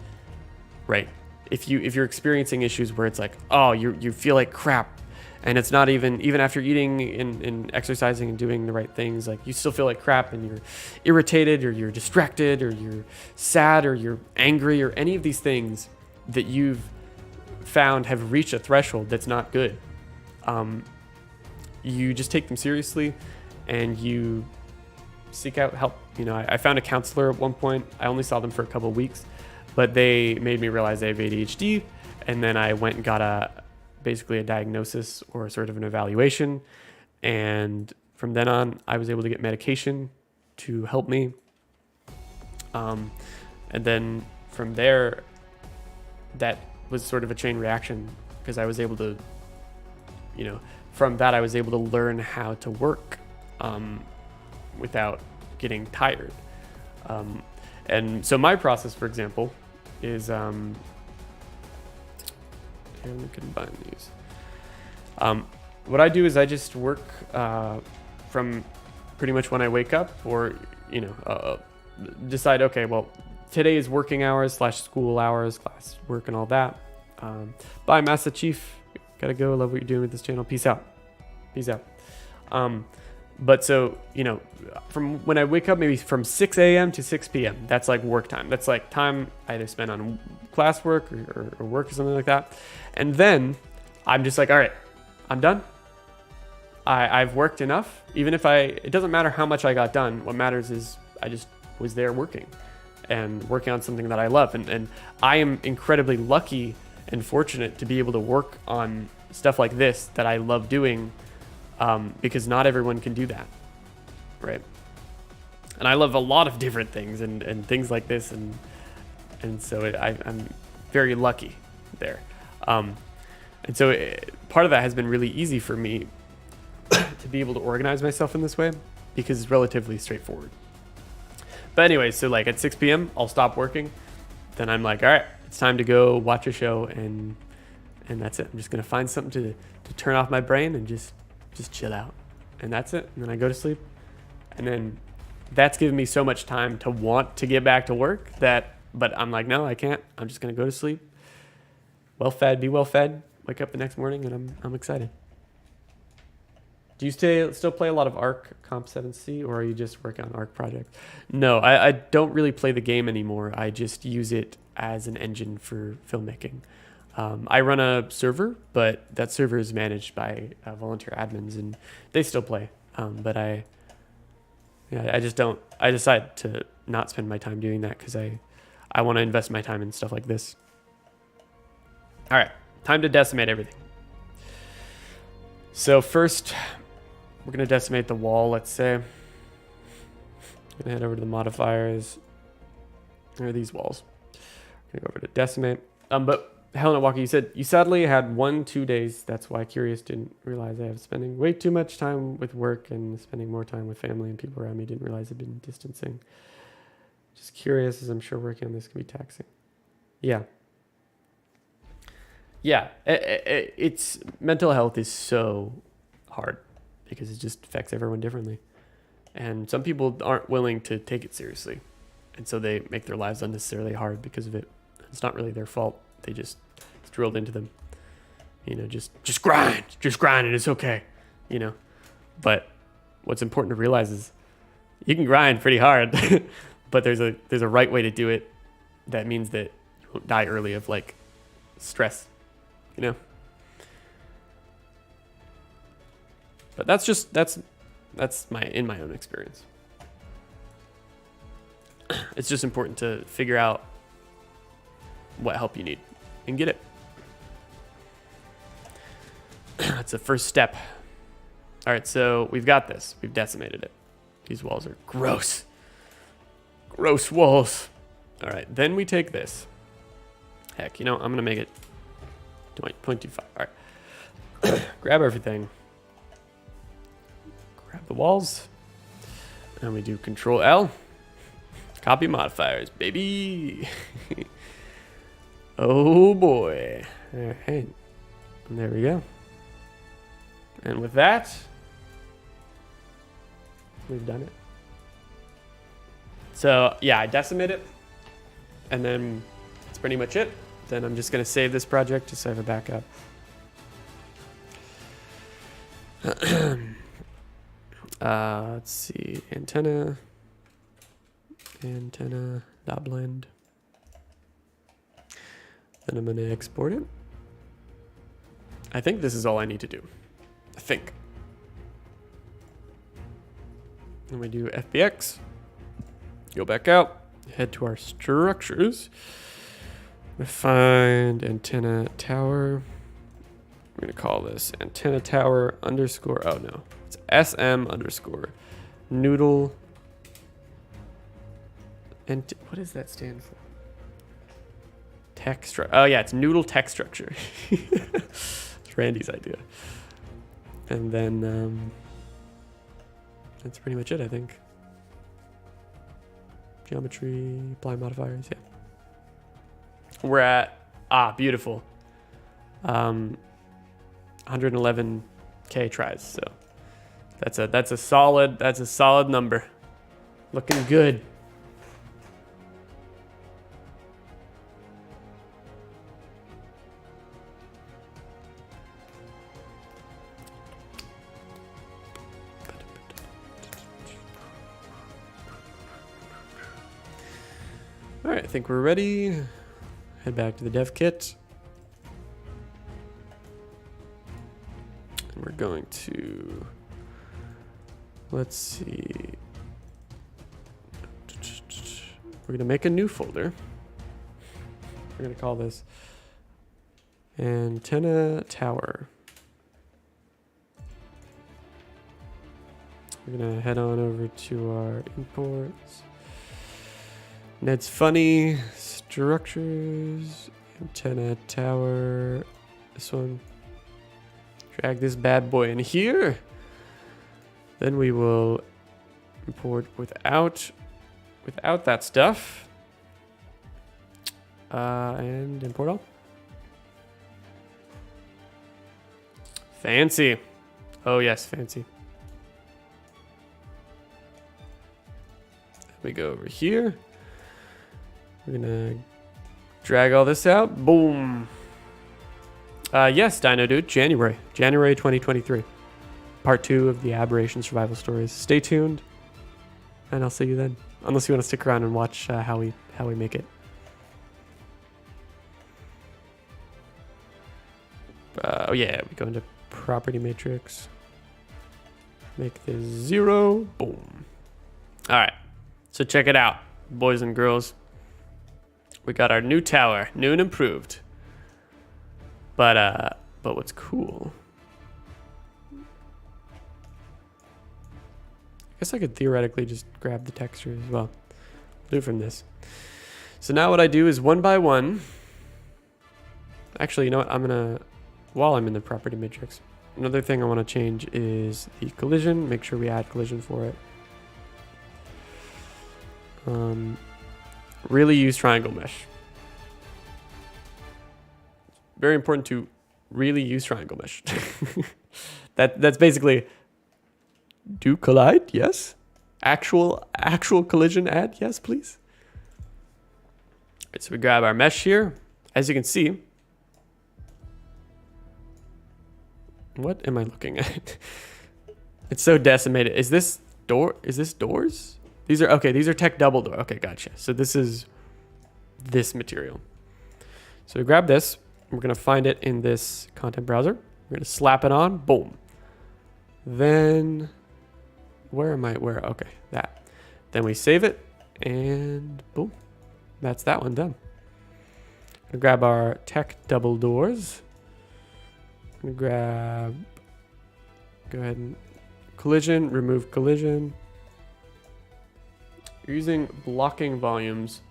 right? If you're experiencing issues where it's like, oh, you feel like crap, and it's not even after eating and exercising and doing the right things, like, you still feel like crap, and you're irritated, or you're distracted, or you're sad, or you're angry, or any of these things that you've found have reached a threshold that's not good. You just take them seriously, and you seek out help. You know, I found a counselor at one point. I only saw them for a couple of weeks, but they made me realize I have ADHD. And then I went and got basically a diagnosis, or sort of an evaluation. And from then on, I was able to get medication to help me. And then from there, that was sort of a chain reaction, because I was able to, from that, I was able to learn how to work without getting tired. And so my process, for example, is, here, let me combine these. What I do is I just work from pretty much when I wake up, or decide, okay, well, today is working hours / school hours, class work and all that. Bye, Master Chief. Gotta go. Love what you're doing with this channel. Peace out. But so, from when I wake up, maybe from 6 a.m. to 6 p.m., that's like work time. That's like time I either spend on classwork or work or something like that. And then I'm just like, all right, I'm done. I've worked enough. Even if it doesn't matter how much I got done. What matters is I just was there working on something that I love. And I am incredibly lucky and fortunate to be able to work on stuff like this that I love doing. Because not everyone can do that, right? And I love a lot of different things and things like this, and so I'm very lucky there. And so part of that has been really easy for me to be able to organize myself in this way because it's relatively straightforward. But anyway, so like at 6 p.m. I'll stop working. Then I'm like, all right, it's time to go watch a show, and that's it. I'm just gonna find something to turn off my brain and just chill out, and that's it. And then I go to sleep, and then that's given me so much time to want to get back to work but I'm like, no, I can't. I'm just gonna go to sleep, be well fed, wake up the next morning, and I'm excited. Do you still play a lot of ARK Comp 7C, or are you just working on ARK projects? No, I don't really play the game anymore. I just use it as an engine for filmmaking. I run a server, but that server is managed by volunteer admins, and they still play. But I just don't. I decide to not spend my time doing that because I want to invest my time in stuff like this. All right, time to decimate everything. So first, we're gonna decimate the wall. Let's say. I'm gonna head over to the modifiers. There are these walls. I'm gonna go over to decimate. But Helena Walker, you said you sadly had 1-2 days. That's why Curious didn't realize I was spending way too much time with work and spending more time with family and people around me. Didn't realize I'd been distancing. Just curious, as I'm sure working on this can be taxing. Yeah. It's mental health is so hard because it just affects everyone differently. And some people aren't willing to take it seriously. And so they make their lives unnecessarily hard because of it. It's not really their fault. It's drilled into them, just grind and it's okay, but what's important to realize is you can grind pretty hard, but there's a right way to do it. That means that you won't die early of like stress, but that's in my own experience. It's just important to figure out what help you need and get it. That's the first step. All right, so we've got this. We've decimated it. These walls are gross. Gross walls. All right, then we take this. Heck, I'm going to make it 0.25. All right. Grab everything. Grab the walls. And we do Control L. Copy modifiers, baby. Oh boy. All right. And there we go. And with that, we've done it. So yeah, I decimate it, and then that's pretty much it. Then I'm just gonna save this project just so I have a backup. Let's see, antenna, dot blend. Then I'm gonna export it. I think this is all I need to do. I think. Then we do FBX. Go back out. Head to our structures. Find antenna tower. I'm gonna call this antenna tower underscore. Oh no, it's SM underscore noodle. And what does that stand for? Tech structure. Oh yeah, it's noodle tech structure. It's Randy's idea. And then that's pretty much it, I think. Geometry, apply modifiers, yeah. We're at beautiful. 111K tries, so That's a solid number. Looking good. All right, I think we're ready. Head back to the dev kit. And we're going to, let's see. We're going to make a new folder. We're going to call this Antenna Tower. We're going to head on over to our imports. Ned's Funny, Structures, Antenna Tower, this one. Drag this bad boy in here. Then we will import without that stuff. And import all. Fancy. Oh yes, fancy. We go over here. We're gonna drag all this out. Boom. Yes, Dino Dude, January 2023. Part 2 of the Aberration Survival Stories. Stay tuned, and I'll see you then. Unless you want to stick around and watch how we make it. Oh yeah, we go into property matrix. Make this 0. Boom. All right. So check it out, boys and girls. We got our new tower, new and improved. But what's cool? I guess I could theoretically just grab the texture as well. Do it from this. So now what I do is one by one. Actually, you know what? While I'm in the property matrix, another thing I want to change is the collision. Make sure we add collision for it. Really use triangle mesh. Very important to really use triangle mesh. That's basically do collide, yes. Actual collision add, yes, please. All right, so we grab our mesh here. As you can see, what am I looking at? It's so decimated. Is this doors? These are tech double door. Okay, gotcha. So this is this material. So we grab this. We're going to find it in this content browser. We're going to slap it on. Boom. Then, okay, that. Then we save it, and boom. That's that one done. We'll grab our tech double doors. Go ahead and collision, remove collision. Using blocking volumes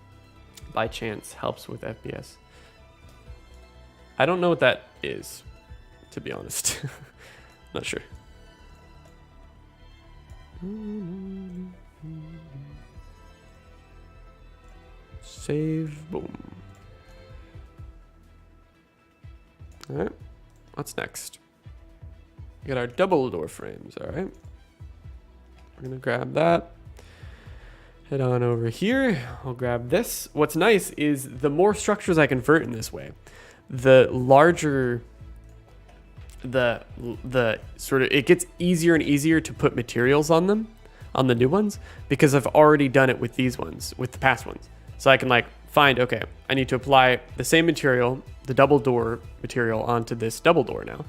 by chance helps with FPS. I don't know what that is, to be honest. Not sure. Save, boom. All right, what's next? We got our double door frames, all right. We're gonna grab that. Head on over here. I'll grab this. What's nice is the more structures I convert in this way, the larger the sort of, it gets easier and easier to put materials on them, on the new ones, because I've already done it with these ones, with the past ones. So I can like find, okay, I need to apply the same material, the double door material, onto this double door now.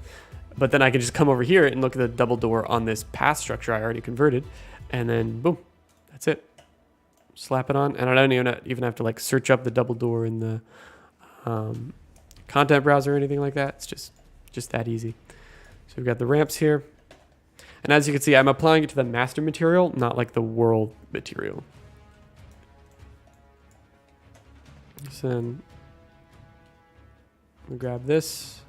But then I can just come over here and look at the double door on this past structure I already converted, and then boom, that's it. Slap it on, and I don't even have to like search up the double door in the content browser or anything like that. It's just that easy. So we've got the ramps here, and as you can see, I'm applying it to the master material, not like the world material. So then we grab this.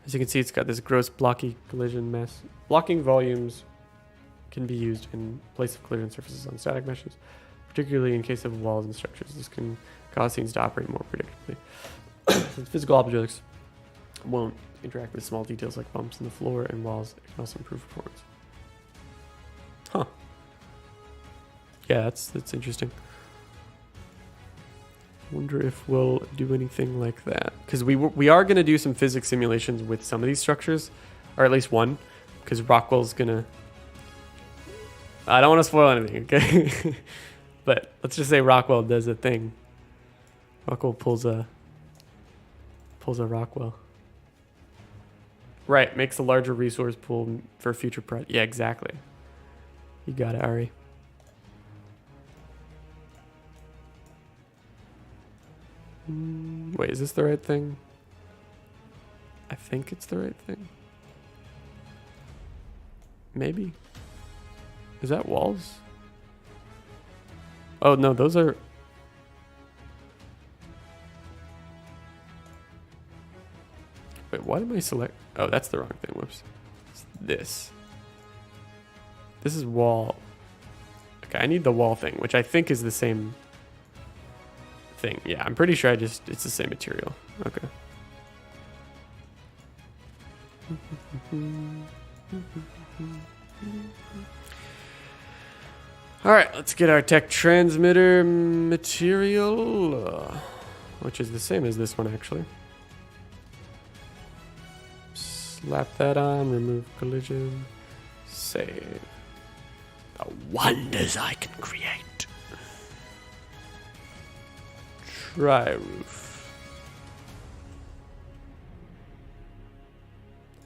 As you can see, it's got this gross blocky collision mess. Blocking volumes can be used in place of collision surfaces on static meshes, particularly in case of walls and structures. This can cause things to operate more predictably. Since physical objects won't interact with small details like bumps in the floor and walls, it can also improve performance. Huh. Yeah, that's interesting. Wonder if we'll do anything like that, because we are going to do some physics simulations with some of these structures, or at least one, because Rockwell's gonna. I don't want to spoil anything, okay? But let's just say Rockwell does a thing. Rockwell pulls a Rockwell. Right, makes a larger resource pool for future projects. Yeah, exactly. You got it, Ari. Wait, is this the right thing? I think it's the right thing. Maybe. Is that walls? Oh, no, those are... Wait, why am I select... Oh, that's the wrong thing. Whoops. It's this. This is wall. Okay, I need the wall thing, which I think is the same thing. Yeah, I'm pretty sure it's the same material. Okay. All right, let's get our tech transmitter material, which is the same as this one, actually. Slap that on, remove collision, save. The wonders I can create. Try roof.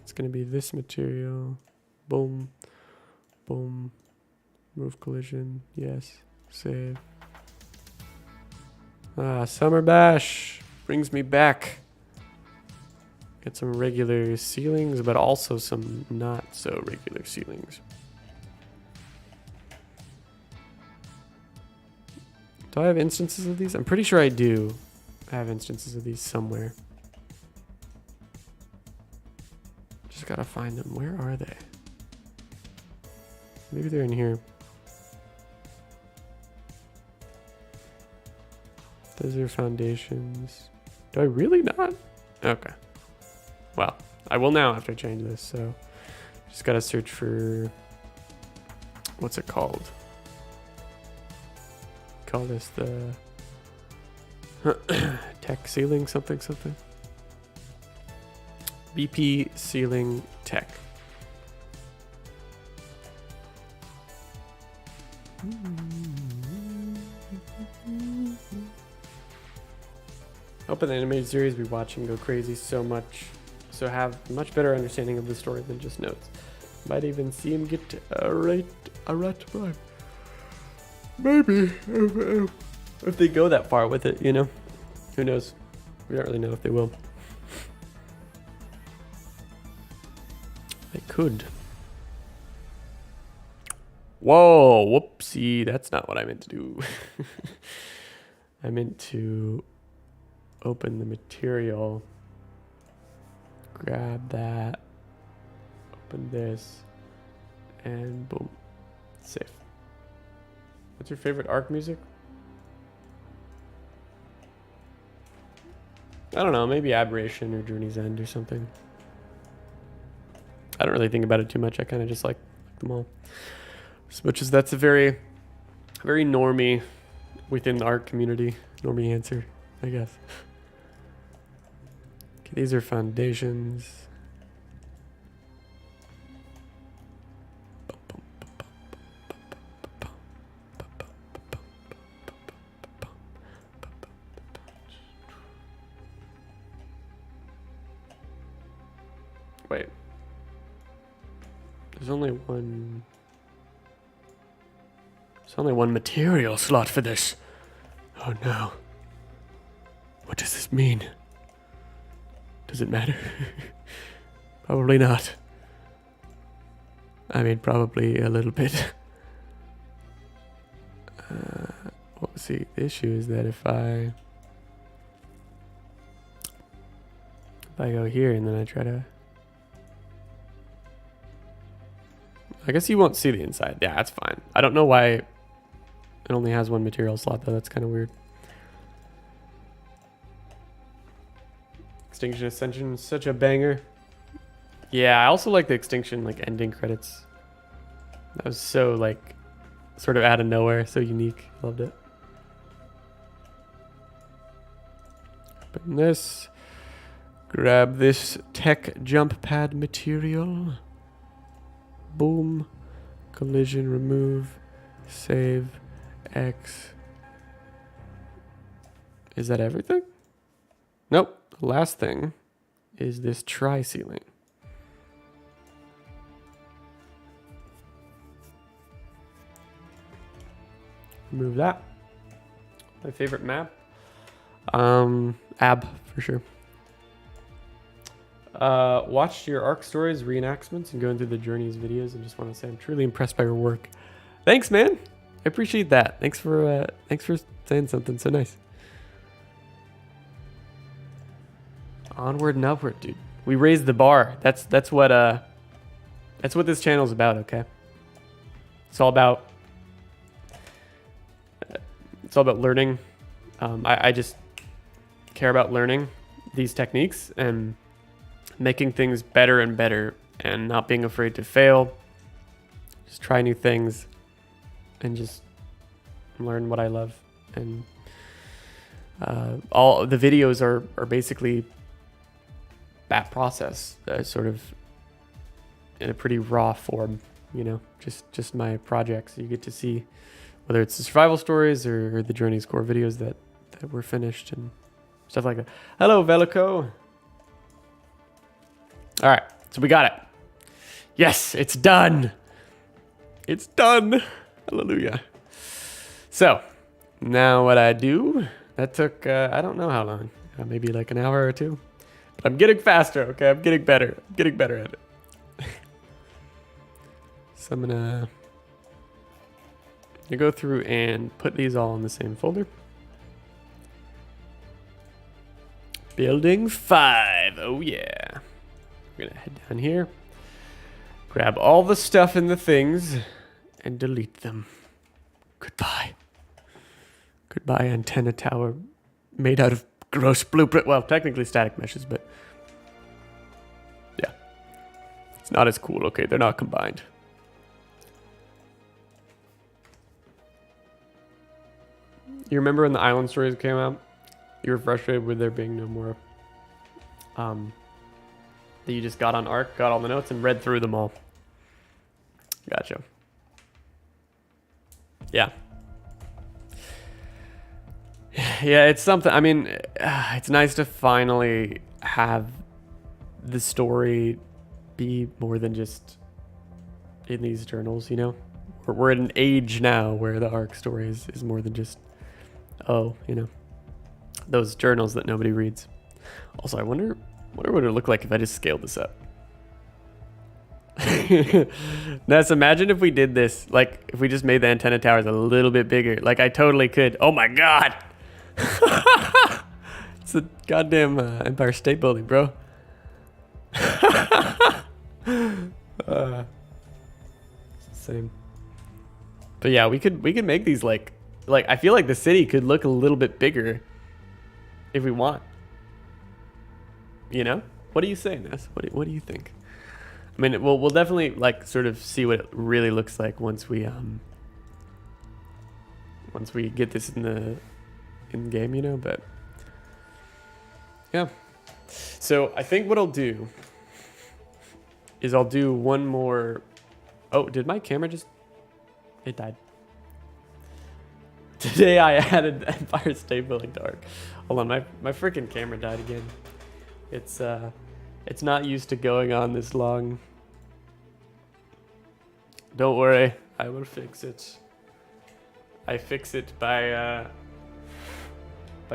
It's going to be this material. Boom, boom. Remove collision, yes, save. Ah, Summer Bash brings me back. Get some regular ceilings, but also some not so regular ceilings. Do I have instances of these? I'm pretty sure I do. I have instances of these somewhere. Just gotta find them. Where are they? Maybe they're in here. Those are foundations. Do I really not? Okay. Well, I will now after I change this. So just gotta search for, what's it called? Call this the tech ceiling something. BP ceiling tech. Hope in the animated series we watch and go crazy so much, so have a much better understanding of the story than just notes. Might even see him get a right prime. Maybe if they go that far with it, you know. Who knows? We don't really know if they will. They could. Whoa, whoopsie, that's not what I meant to do. I meant to open the material, grab that, open this, and boom, save. What's your favorite ARK music? I don't know, maybe Aberration or Journey's End or something. I don't really think about it too much. I kind of just like them all. As much as that's a very, very normie within the ARK community, normie answer, I guess. Okay, these are foundations. Wait. There's only one material slot for this. Oh no. What does this mean? Does it matter? Probably not. I mean, probably a little bit. Well, see, the issue is that if I go here and then I try to... I guess you won't see the inside. Yeah, that's fine. I don't know why it only has one material slot, though. That's kind of weird. Extinction Ascension is such a banger. Yeah, I also like the Extinction, like, ending credits. That was so like sort of out of nowhere, so unique. Loved it. Open this. Grab this tech jump pad material. Boom. Collision remove. Save. X. Is that everything? Nope. The last thing is this tri-ceiling. Remove that. My favorite map. AB for sure. Watched your ARK stories, reenactments, and going through the journeys videos, and just want to say I'm truly impressed by your work. Thanks, man. I appreciate that. Thanks for saying something so nice. Onward and upward, dude. We raised the bar. That's what this channel's about. Okay. It's all about learning. I just care about learning these techniques and making things better and better, and not being afraid to fail. Just try new things and just learn what I love. And all the videos are basically that process, sort of in a pretty raw form, you know, just my projects. You get to see whether it's the survival stories or the Journeys core videos that were finished and stuff like that. Hello, Velico. All right, so we got it. Yes, it's done. It's done. Hallelujah. So now what I do, that took, I don't know how long, maybe like an hour or two, but I'm getting faster. Okay. I'm getting better. I'm getting better at it. So I'm gonna go through and put these all in the same folder. Building 5. Oh yeah. We're gonna head down here, grab all the stuff in the things, and delete them. Goodbye. Goodbye, antenna tower made out of gross blueprint. Well, technically static meshes, but yeah, it's not as cool. Okay, they're not combined. You remember when the island stories came out? You were frustrated with there being no more. That you just got on ARK, got all the notes, and read through them all. Gotcha. Yeah. Yeah, it's something. I mean, it's nice to finally have the story be more than just in these journals, you know? We're at an age now where the ARK story is more than just, oh, you know, those journals that nobody reads. Also, I wonder what it would look like if I just scaled this up. Ness, imagine if we did this, like if we just made the antenna towers a little bit bigger. Like I totally could. Oh my god. It's a goddamn Empire State Building, bro. Same. But yeah, we could make these like I feel like the city could look a little bit bigger if we want. You know? What do you say, Ness? What do you think? I mean, we'll definitely like sort of see what it really looks like once we get this in game, you know, but yeah. So I think what I'll do is I'll do one more. Oh, did my camera just, it died. Today I added Empire State Building to ARK. Hold on, my freaking camera died again. It's not used to going on this long. Don't worry, I will fix it. I fix it by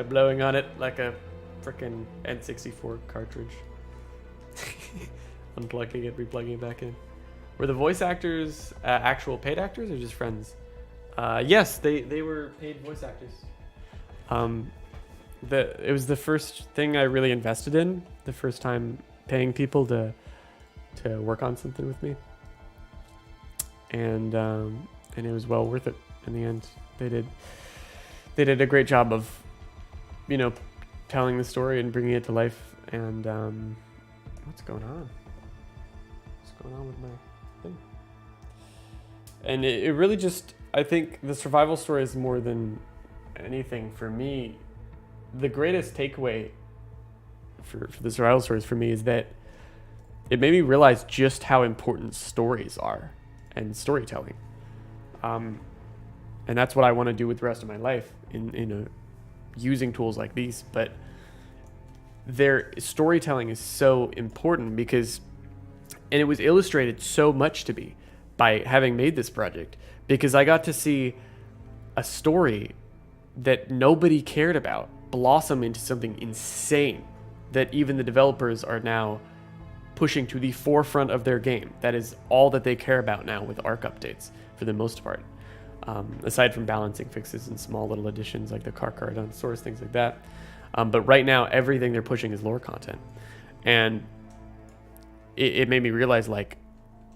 blowing on it like a frickin' N64 cartridge. Unplugging it, replugging it back in. Were the voice actors actual paid actors or just friends? Yes, they were paid voice actors. It was the first thing I really invested in. The first time paying people to work on something with me, and it was well worth it in the end. They did a great job of, you know, telling the story and bringing it to life. And what's going on? What's going on with my thing? And it really just, I think the survival story is more than anything for me. The greatest takeaway for the survival stories for me is that it made me realize just how important stories are and storytelling. And that's what I want to do with the rest of my life in using tools like these. But their storytelling is so important because, and it was illustrated so much to me by having made this project, because I got to see a story that nobody cared about blossom into something insane that even the developers are now pushing to the forefront of their game. That is all that they care about now with ARK updates for the most part. Aside from balancing fixes and small little additions like the car card on source, things like that. But right now, everything they're pushing is lore content. And it made me realize, like,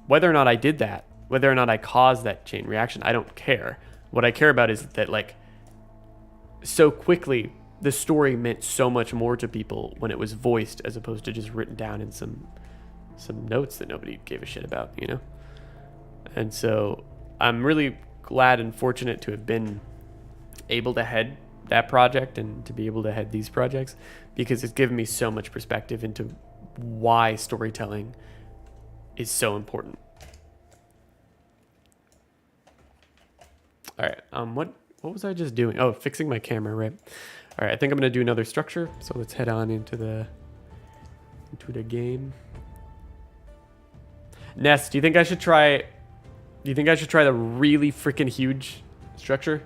whether or not I did that, whether or not I caused that chain reaction, I don't care. What I care about is that, like, so quickly, the story meant so much more to people when it was voiced as opposed to just written down in some notes that nobody gave a shit about, you know? And so I'm really glad and fortunate to have been able to head that project and to be able to head these projects, because it's given me so much perspective into why storytelling is so important. All right, what was I just doing? Oh, fixing my camera, right? All right, I think I'm gonna do another structure. So let's head on into the game. Ness, do you think I should try the really freaking huge structure?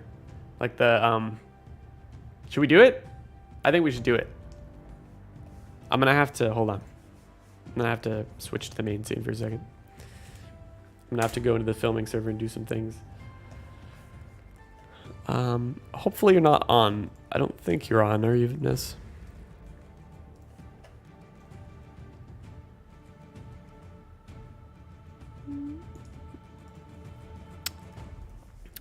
Like the should we do it? I think we should do it. I'm gonna have to hold on. I'm gonna have to switch to the main scene for a second. I'm gonna have to go into the filming server and do some things. Hopefully you're not on. I don't think you're on, are you, Ness?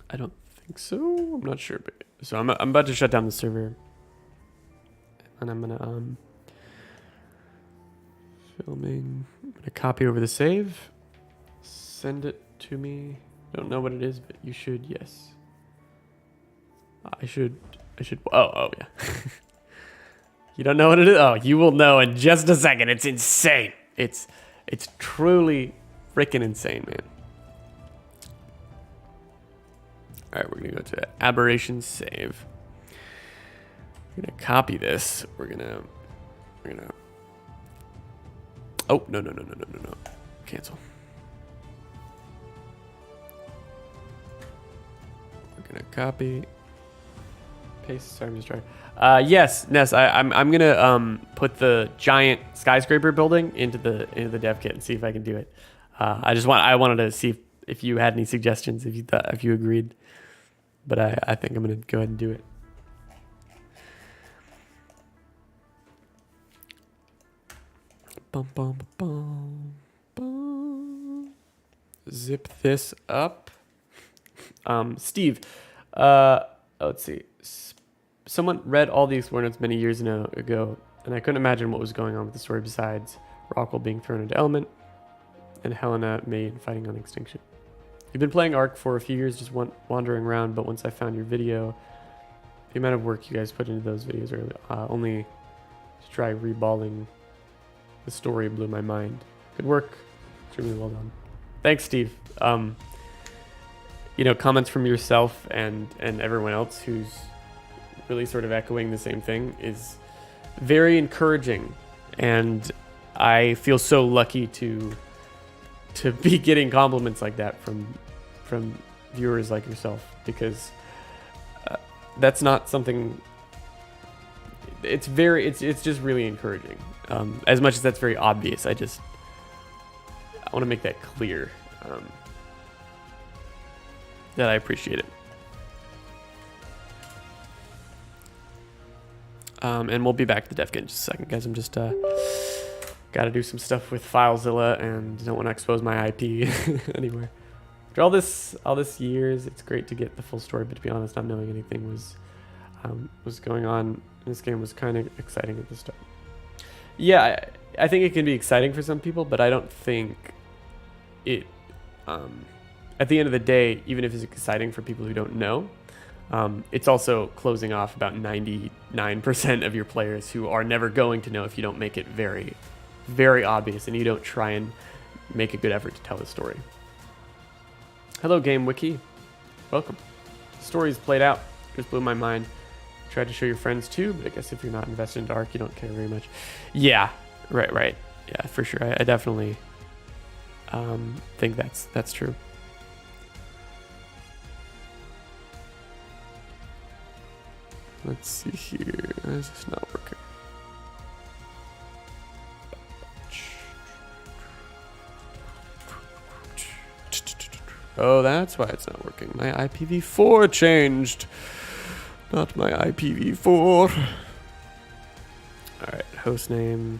I don't think so. I'm not sure, but so I'm about to shut down the server, and I'm gonna filming. I'm gonna copy over the save, send it to me. I don't know what it is, but you should. Yes. I should. Oh yeah. You don't know what it is? Oh, you will know in just a second. It's insane. It's truly freaking insane, man. All right, we're gonna go to aberration save. We're gonna copy this. We're gonna. Oh no. Cancel. We're gonna copy. Paste. Sorry, I'm just trying. Yes, Ness. I'm gonna put the giant skyscraper building into the dev kit and see if I can do it. I wanted to see if you had any suggestions, if you agreed. But I think I'm gonna go ahead and do it. Bum, bum, bum, bum. Zip this up. Steve, let's see. Someone read all the Explorer notes many years ago, and I couldn't imagine what was going on with the story besides Rockwell being thrown into Element and Helena Maid fighting on Extinction. You've been playing ARK for a few years, just wandering around, but once I found your video, the amount of work you guys put into those videos early, only to try reballing the story blew my mind. Good work. Extremely well done. Thanks, Steve. You know, comments from yourself and everyone else who's really sort of echoing the same thing is very encouraging, and I feel so lucky to be getting compliments like that from viewers like yourself, because that's not something. It's just really encouraging. As much as that's very obvious, I want to make that clear, that I appreciate it. And we'll be back to the dev kit in just a second, guys. I'm just got to do some stuff with FileZilla and don't want to expose my IP anywhere. After all this years, it's great to get the full story. But to be honest, not knowing anything was going on in this game was kind of exciting at the start. Yeah, I think it can be exciting for some people, but I don't think it. I at the end of the day, even if it's exciting for people who don't know, it's also closing off about 99% of your players who are never going to know if you don't make it very, very obvious and you don't try and make a good effort to tell the story. Hello, Game Wiki. Welcome. The story's played out. Just blew my mind. Tried to show your friends too, but I guess if you're not invested into ARK, you don't care very much. Yeah, right. Yeah, for sure. I definitely think that's true. Let's see here. Why is this not working? Oh, that's why it's not working. My IPv4 changed. Not my IPv4. All right, host name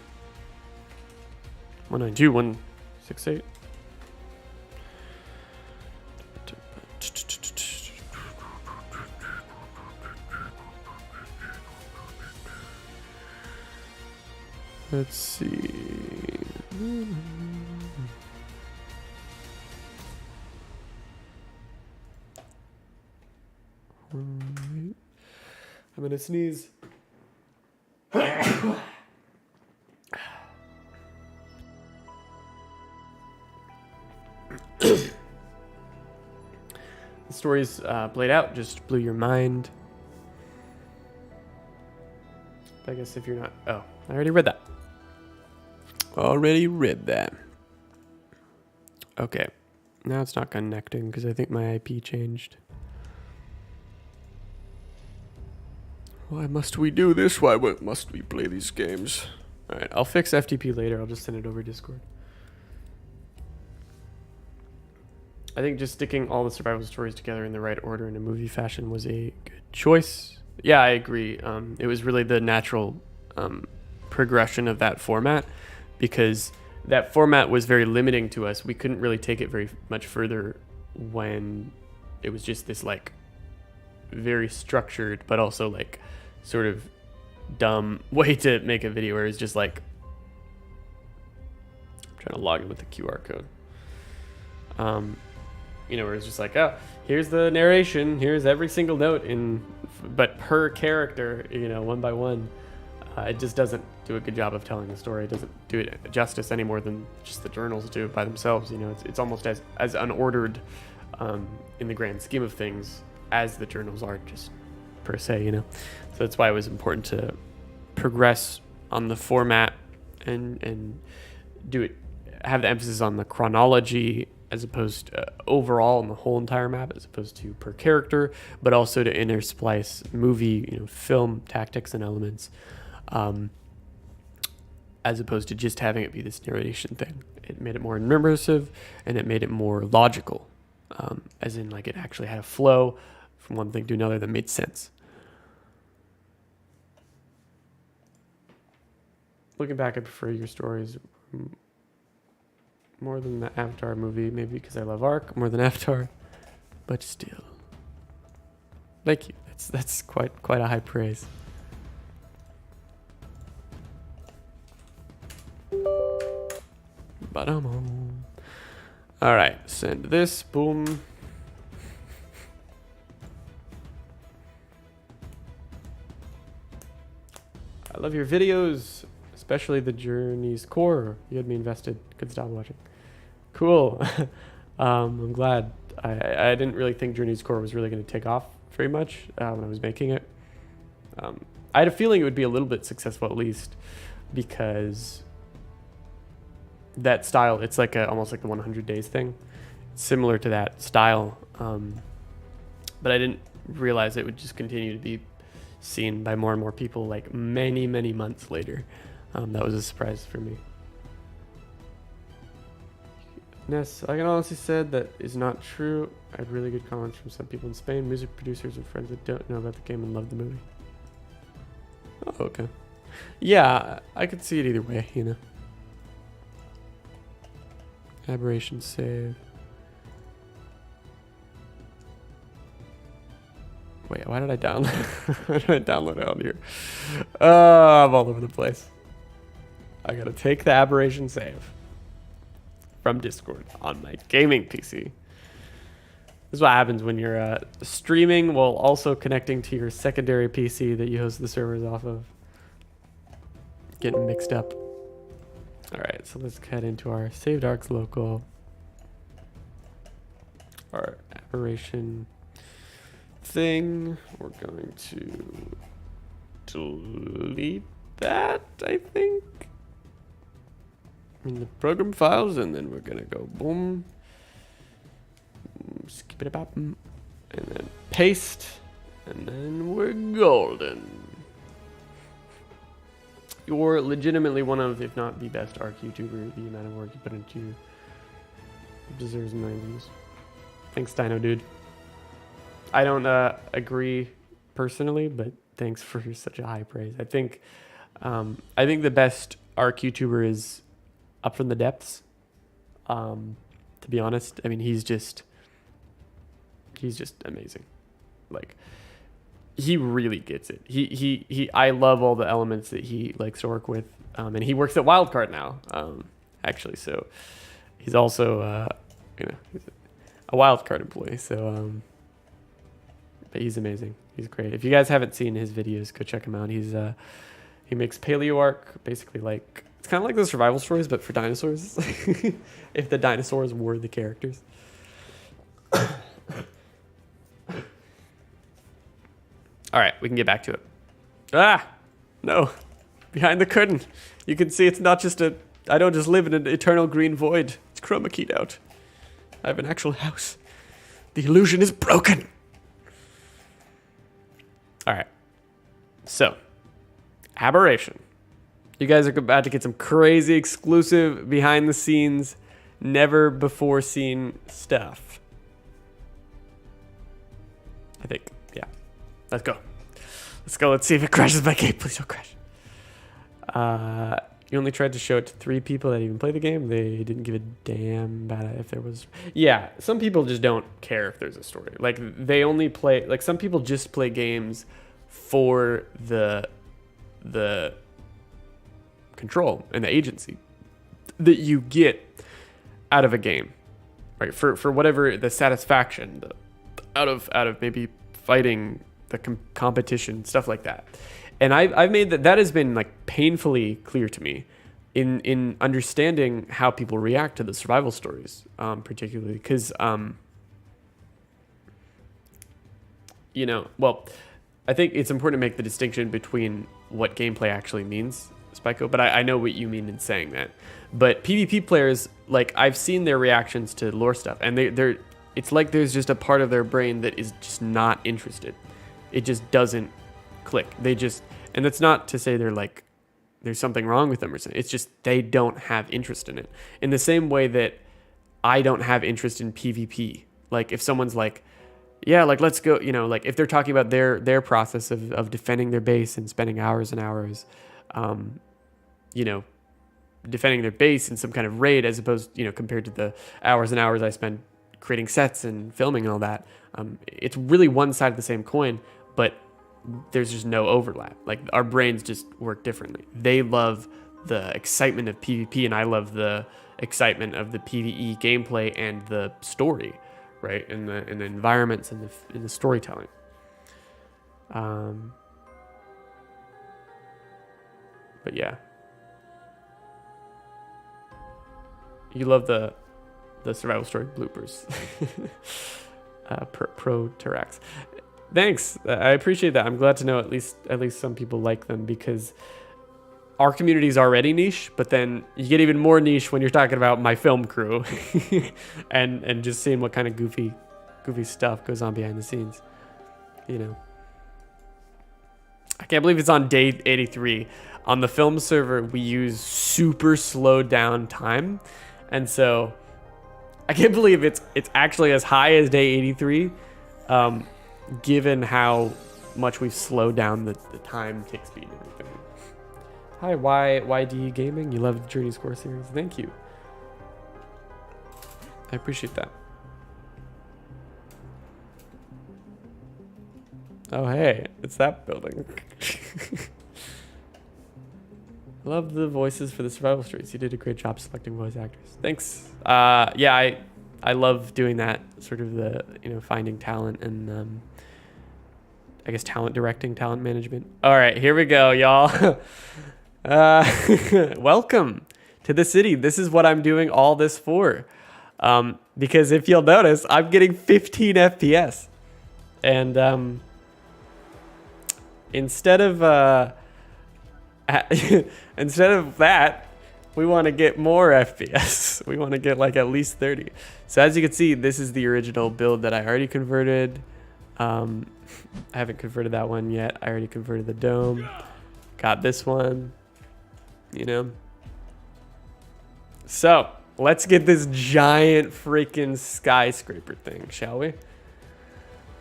192.168. Let's see. I'm gonna sneeze. The story's played out, just blew your mind. I guess if you're not... Oh, I already read that. Okay. Now it's not connecting because I think my IP changed. Why must we do this? Why must we play these games? All right, I'll fix FTP later. I'll just send it over Discord. I think just sticking all the survival stories together in the right order in a movie fashion was a good choice. Yeah, I agree. It was really the natural progression of that format because that format was very limiting to us. We couldn't really take it very much further when it was just this like very structured but also like sort of dumb way to make a video where it's just like I'm trying to log in with the QR code. Where it's just like, oh, here's the narration, here's every single note but per character, one by one. It just doesn't do a good job of telling the story. It doesn't do it justice any more than just the journals do it by themselves. It's almost as unordered in the grand scheme of things as the journals are just per se, So that's why it was important to progress on the format and do it, have the emphasis on the chronology as opposed to overall on the whole entire map as opposed to per character, but also to intersplice movie, film tactics and elements, as opposed to just having it be this narration thing. It made it more immersive and it made it more logical, as in like it actually had a flow from one thing to another that made sense. Looking back, I prefer your stories more than the Avatar movie, maybe because I love ARK more than Avatar, but still. Thank you. That's quite a high praise. All right, send this. Boom. I love your videos, especially the Journey's Core. You had me invested. Couldn't stop watching. Cool. I'm glad. I didn't really think Journey's Core was really going to take off very much when I was making it. I had a feeling it would be a little bit successful at least because that style, it's like almost like the 100 days thing. It's similar to that style. But I didn't realize it would just continue to be seen by more and more people like many, many months later. That was a surprise for me. Ness, I can honestly say that is not true. I had really good comments from some people in Spain, music producers and friends that don't know about the game and love the movie. Oh, okay. Yeah, I could see it either way, Aberration save. Wait, why did I download? Why did I download it on here? I'm all over the place. I gotta take the aberration save from Discord on my gaming PC. This is what happens when you're streaming while also connecting to your secondary PC that you host the servers off of. Getting mixed up. All right, so let's head into our saved arcs local. Our aberration thing. We're going to delete that, I think, in the program files, and then we're gonna go boom, skip it about, and then paste, and then we're golden. You're legitimately one of, if not the best ARK YouTuber. The amount of work you put into deserves millions. Thanks, Dino Dude. I don't agree personally, but thanks for such a high praise. I think the best ARK YouTuber is Up from the Depths. To be honest, I mean he's just amazing. Like, he really gets it. He I love all the elements that he likes to work with. And he works at Wildcard now, actually. So he's also he's a Wildcard employee. So but he's amazing. He's great. If you guys haven't seen his videos, go check him out. He makes Paleo ARK, basically like, it's kind of like the survival stories, but for dinosaurs. If the dinosaurs were the characters. All right, we can get back to it. Ah, no, behind the curtain. You can see it's not just I don't just live in an eternal green void. It's chroma keyed out. I have an actual house. The illusion is broken. All right, so aberration. You guys are about to get some crazy exclusive behind the scenes, never before seen stuff. I think, yeah. Let's go. Let's go. Let's see if it crashes my game. Please don't crash. You only tried to show it to 3 people that even play the game. They didn't give a damn about it if there was... Yeah, some people just don't care if there's a story. Like, they only play... Like, some people just play games for the control and the agency that you get out of a game, right? For whatever the satisfaction out of maybe fighting the competition, stuff like that. And I've made that has been like painfully clear to me in understanding how people react to the survival stories, particularly because well, I think it's important to make the distinction between what gameplay actually means, Spyco, but I know what you mean in saying that. But PvP players, like, I've seen their reactions to lore stuff, and it's like there's just a part of their brain that is just not interested. It just doesn't click. And that's not to say they're like, there's something wrong with them or something. It's just they don't have interest in it. In the same way that I don't have interest in PvP. Like, if someone's like, yeah, like, let's go, like, if they're talking about their process of defending their base and spending hours and hours, defending their base in some kind of raid, as opposed, compared to the hours and hours I spend creating sets and filming and all that. It's really one side of the same coin, but there's just no overlap. Like, our brains just work differently. They love the excitement of PvP, and I love the excitement of the PvE gameplay and the story, right? And the environments and the storytelling. But yeah, you love the survival story bloopers. Pro Terax. Thanks. I appreciate that. I'm glad to know at least some people like them, because our community is already niche, but then you get even more niche when you're talking about my film crew and just seeing what kind of goofy stuff goes on behind the scenes. I can't believe it's on day 83. On the film server, we use super slowed down time, and so I can't believe it's actually as high as day 83. Given how much we've slowed down the time, tick speed, and everything. Hi, YD Gaming. You love the Journey Score series. Thank you. I appreciate that. Oh, hey, it's that building. I love the voices for the survival stories. You did a great job selecting voice actors. Thanks. Yeah, I love doing that, sort of the, finding talent and I guess talent directing, talent management. All right, here we go, y'all. Welcome to the city. This is what I'm doing all this for. Because if you'll notice, I'm getting 15 FPS. And instead of that, we want to get more FPS. We want to get like at least 30. So as you can see, this is the original build that I already converted. I haven't converted that one yet. I already converted the dome. Got this one, So let's get this giant freaking skyscraper thing, shall we?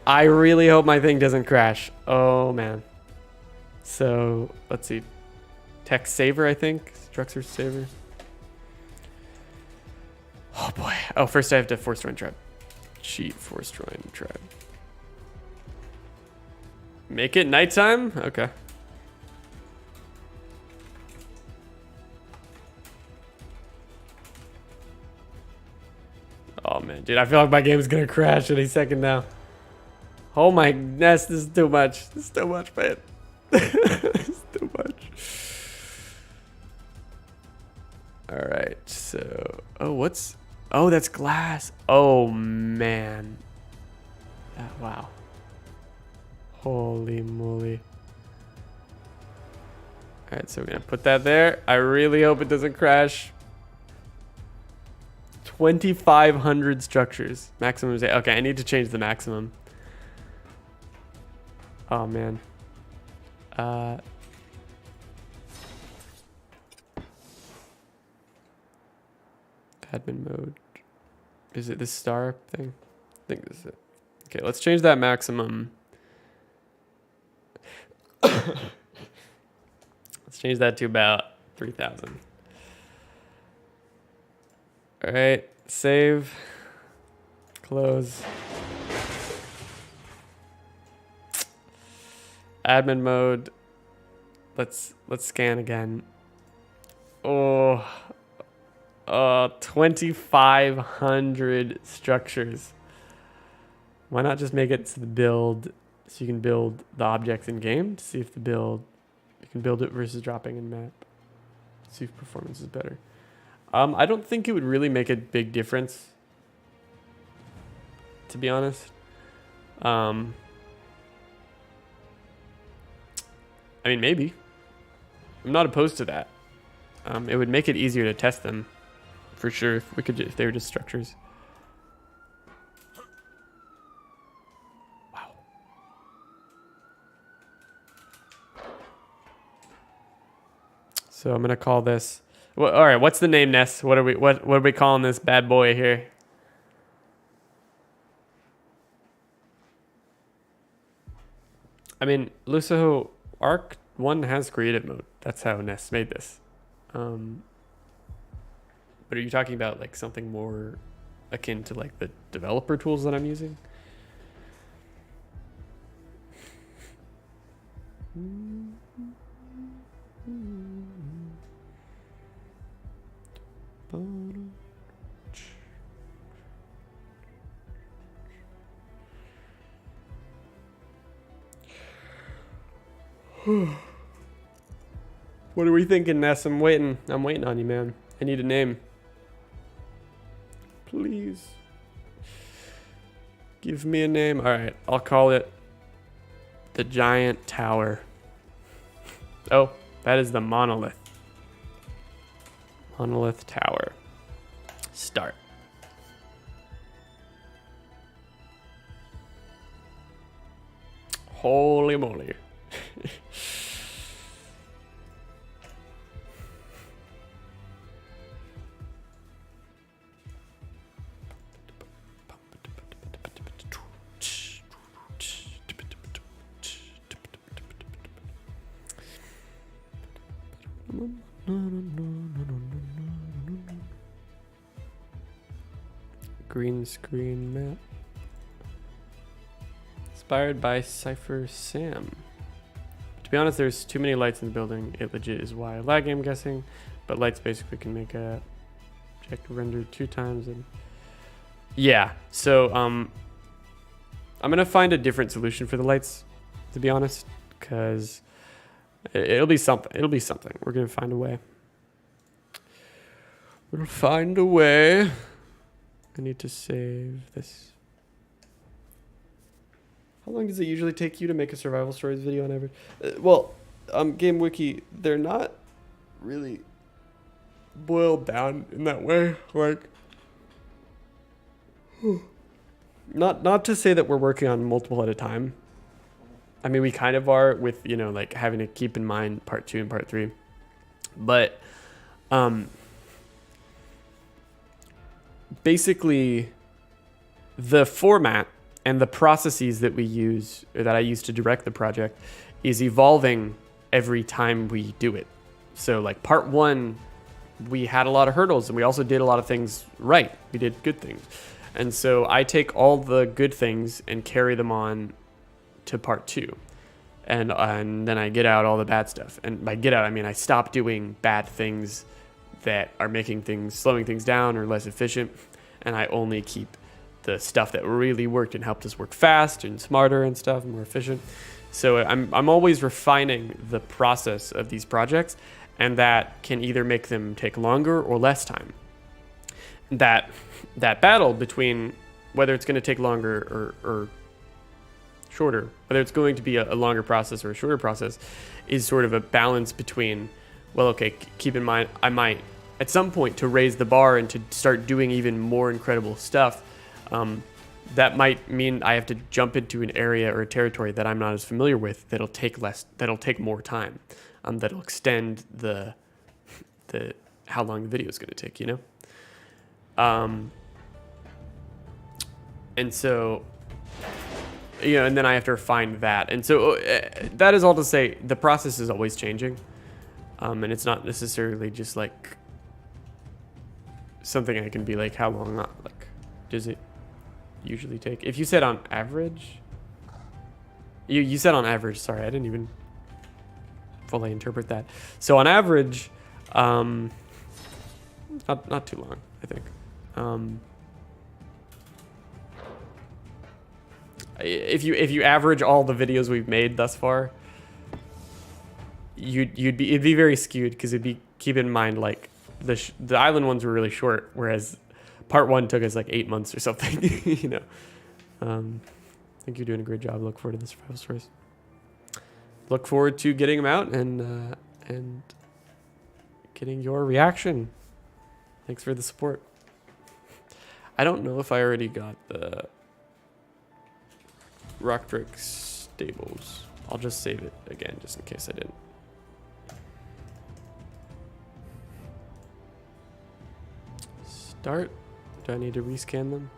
I really hope my thing doesn't crash. Oh man. So let's see. Text saver, I think. Structure saver. Oh boy. Oh, first I have to force join tribe. Cheat force join tribe. Make it nighttime? Okay. Oh man, dude, I feel like my game is gonna crash any second now. Oh my goodness, this is too much. This is too much, man. This is too much. All right, so oh, that's glass. Oh man. Wow. Holy moly. All right, so we're gonna put that there. I really hope it doesn't crash. 2,500 structures. Maximum is 8. Okay, I need to change the maximum. Oh man. Admin mode. Is it this star thing? I think this is it. Okay, let's change that maximum. Let's change that to about 3,000. All right, save, close. Admin mode. Let's scan again. Oh, 2,500 structures. Why not just make it to the build so you can build the objects in game to see if you can build it versus dropping in map. See if performance is better. I don't think it would really make a big difference, to be honest. I mean, maybe. I'm not opposed to that. It would make it easier to test them, for sure, if they were just structures. Wow. So I'm gonna call this. Well, all right, what's the name, Ness? What are we calling this bad boy here? I mean, Luso ARK 1 has creative mode. That's how Ness made this. But are you talking about like something more akin to like the developer tools that I'm using? What are we thinking, Ness? I'm waiting on you, man. I need a name. Please. Give me a name. All right, I'll call it the Giant Tower. Oh, that is the monolith. Monolith Tower. Start. Holy moly. Green screen map. Inspired by Cypher Sam. To be honest, there's too many lights in the building. It legit is why I lag, I'm guessing. But lights basically can make a object render 2 times and Yeah. So I'm gonna find a different solution for the lights, to be honest, because it'll be something. It'll be something. We're gonna find a way. We'll find a way. I need to save this. How long does it usually take you to make a survival stories video on average? Well, Game Wiki, they're not really boiled down in that way. Like, not to say that we're working on multiple at a time. I mean, we kind of are with, you know, like having to keep in mind part 2 and part 3. But basically, the format and the processes that we use, or that I use to direct the project, is evolving every time we do it. So like part 1, we had a lot of hurdles and we also did a lot of things right. We did good things. And so I take all the good things and carry them on to part 2. And then I get out all the bad stuff. And by get out, I mean I stop doing bad things that are making things, slowing things down or less efficient. And I only keep the stuff that really worked and helped us work fast and smarter and stuff, and more efficient. So I'm always refining the process of these projects, and that can either make them take longer or less time. That battle between whether it's going to take longer or shorter, whether it's going to be a longer process or a shorter process, is sort of a balance between, well, okay, keep in mind, I might at some point to raise the bar and to start doing even more incredible stuff. That might mean I have to jump into an area or a territory that I'm not as familiar with. That'll take more time. That'll extend the how long the video is going to take, you know? And so, you know, and then I have to refine that. And so that is all to say the process is always changing. And it's not necessarily just like something I can be like, how long, like, does it usually take? If you said on average, you said on average, sorry, I didn't even fully interpret that. So on average, not too long, I think. If you average all the videos we've made thus far, it'd be very skewed, because keep in mind, like the island ones were really short, whereas part 1 took us like 8 months or something. You know, I think you're doing a great job. Look forward to the survival stories. Look forward to getting them out and getting your reaction. Thanks for the support. I don't know if I already got the rock brick stables. I'll just save it again just in case I didn't. Start. Do I need to rescan them?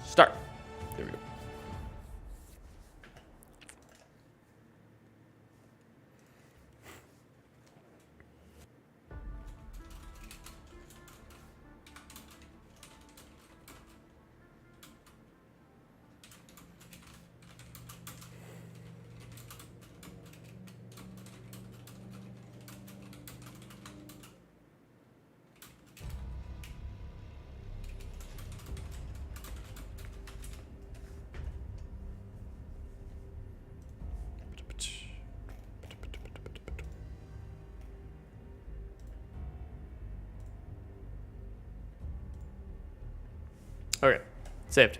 Start. There we go. Okay, saved.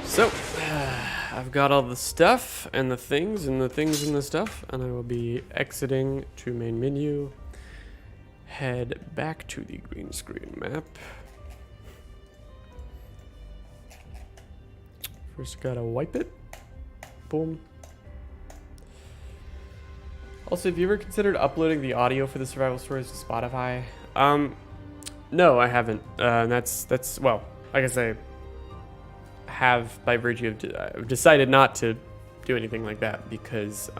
So, I've got all the stuff and the things and the things and the stuff, and I will be exiting to main menu, head back to the green screen map. First, gotta wipe it. Boom. Also, have you ever considered uploading the audio for the survival stories to Spotify? No, I haven't. That's well, I guess I have by virtue of I've decided not to do anything like that, because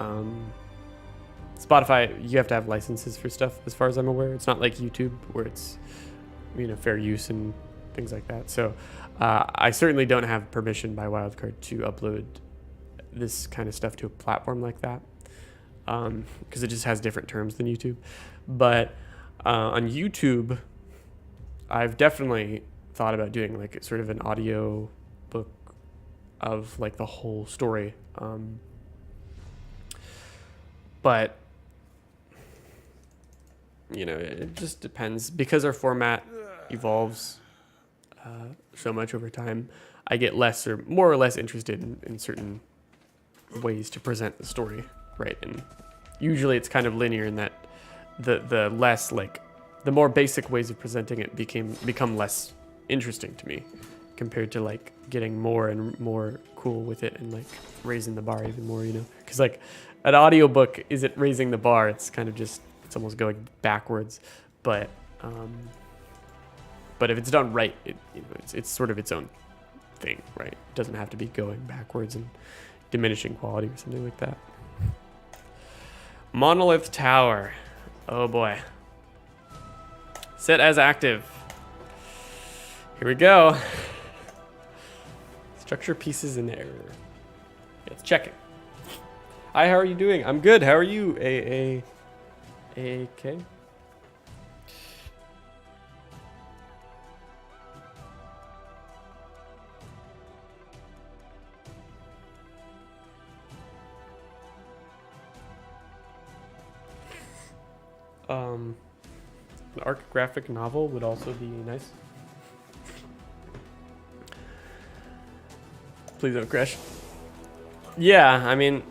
Spotify, you have to have licenses for stuff as far as I'm aware. It's not like YouTube where it's fair use and things like that. So I certainly don't have permission by Wildcard to upload this kind of stuff to a platform like that, because it just has different terms than YouTube. But on YouTube, I've definitely thought about doing like sort of an audio book of like the whole story. But it just depends, because our format evolves so much over time. I get less or more or less interested in certain ways to present the story, right? And usually it's kind of linear in that the less like the more basic ways of presenting it become less interesting to me, compared to like getting more and more cool with it and like raising the bar even more, because like an audiobook isn't raising the bar, it's kind of just, it's almost going backwards. But if it's done right, it's sort of its own thing, right? It doesn't have to be going backwards and diminishing quality or something like that. Monolith Tower. Oh boy. Set as active. Here we go. Structure pieces in error. It's checking. Hi, how are you doing? I'm good. How are you? AK? An ARK graphic novel would also be nice. Please don't crash. Yeah, I mean,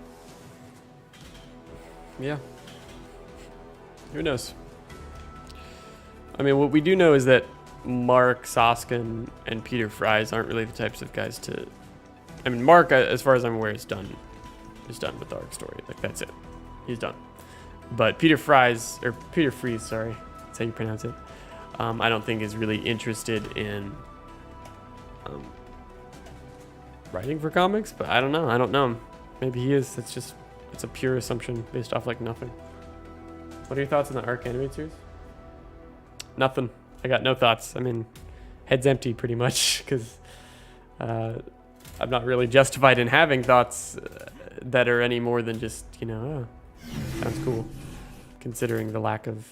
yeah. Who knows? I mean, what we do know is that Mark Soskin and Peter Fries aren't really the types of guys to. I mean, Mark, as far as I'm aware, is done with the ARK story. Like, that's it. He's done. But Peter Fries, sorry, that's how you pronounce it. I don't think is really interested in writing for comics, but I don't know. Maybe he is. It's a pure assumption based off like nothing. What are your thoughts on the ARK animated series? Nothing. I got no thoughts. I mean, head's empty pretty much, because I'm not really justified in having thoughts that are any more than just, sounds cool, considering the lack of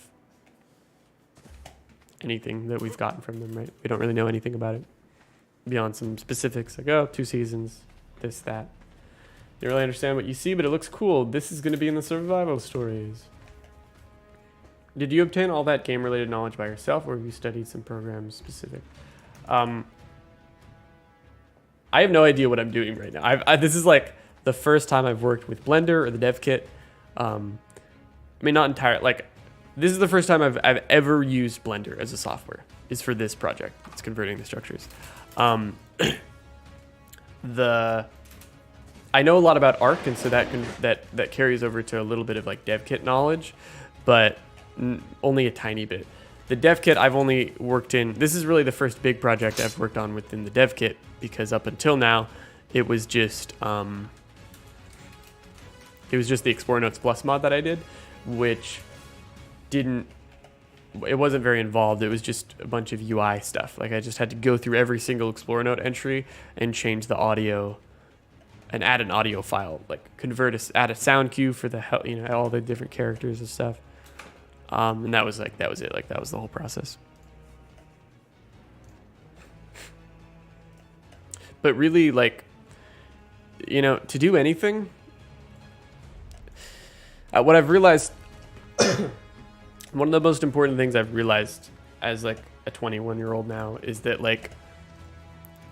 anything that we've gotten from them, right? We don't really know anything about it beyond some specifics, like, 2 seasons, this, that. You don't really understand what you see, but it looks cool. This is going to be in the survival stories. Did you obtain all that game-related knowledge by yourself, or have you studied some programs specific? I have no idea what I'm doing right now. This is like the first time I've worked with Blender or the dev kit. I mean, not entirely. Like, this is the first time I've ever used Blender as a software. Is for this project. It's converting the structures. I know a lot about ARK, and so that carries over to a little bit of like dev kit knowledge, but only a tiny bit. The dev kit I've only worked in. This is really the first big project I've worked on within the dev kit, because up until now, it was just the Explorer Notes Plus mod that I did, which it wasn't very involved. It was just a bunch of UI stuff. Like, I just had to go through every single Explorer Note entry and change the audio and add an audio file, like add a sound cue for all the different characters and stuff. And that was it. Like, that was the whole process. But really, like, to do anything, what I've realized, one of the most important things I've realized as like a 21-year-old now is that, like,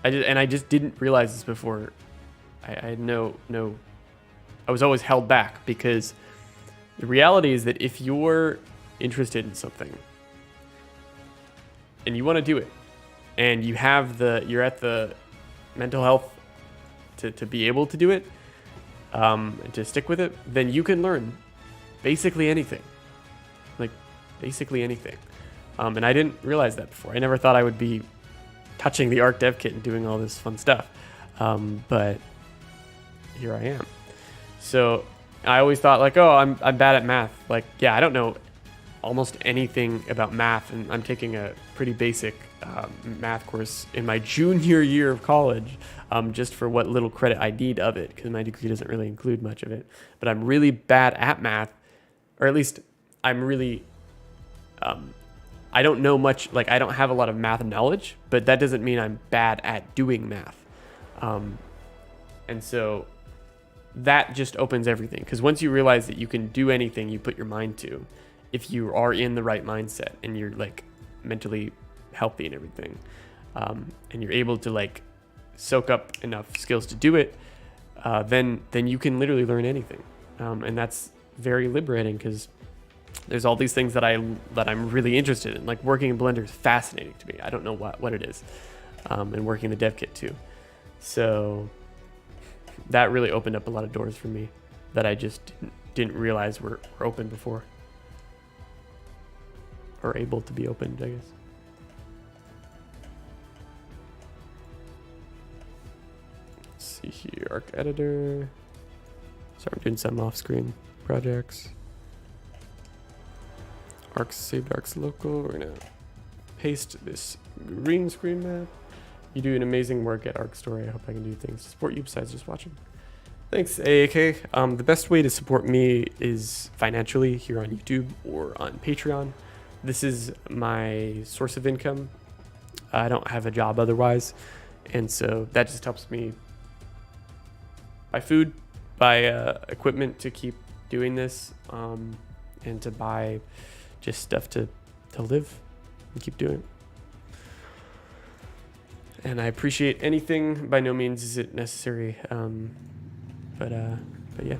I just didn't realize this before. I had I was always held back, because the reality is that if you're interested in something and you want to do it, and you're at the mental health to be able to do it, and to stick with it, then you can learn basically anything. Like, basically anything. And I didn't realize that before. I never thought I would be touching the ARK dev kit and doing all this fun stuff. But here I am. So I always thought, like, I'm bad at math. Like, yeah, I don't know almost anything about math, and I'm taking a pretty basic math course in my junior year of college, just for what little credit I need of it, because my degree doesn't really include much of it. But I'm really bad at math, or at least I'm really, I don't know much, like I don't have a lot of math knowledge, but that doesn't mean I'm bad at doing math. And so that just opens everything, because once you realize that you can do anything you put your mind to, if you are in the right mindset and you're like mentally healthy and everything, and you're able to like soak up enough skills to do it, then you can literally learn anything, and that's very liberating, because there's all these things that I'm really interested in. Like working in Blender is fascinating to me. I don't know what it is, and working the dev kit too. So that really opened up a lot of doors for me that I just didn't realize were open before, or able to be opened, I guess. Let's see here, ARK editor. Sorry, I'm doing some off-screen projects. ARK's saved, ARK's local. We're gonna paste this green screen map. You do an amazing work at ARK Story. I hope I can do things to support you besides just watching. Thanks, AAK. The best way to support me is financially here on YouTube or on Patreon. This is my source of income. I don't have a job otherwise, and so that just helps me buy food, buy equipment to keep doing this, and to buy just stuff to live and keep doing it. And I appreciate anything. By no means is it necessary, but yeah.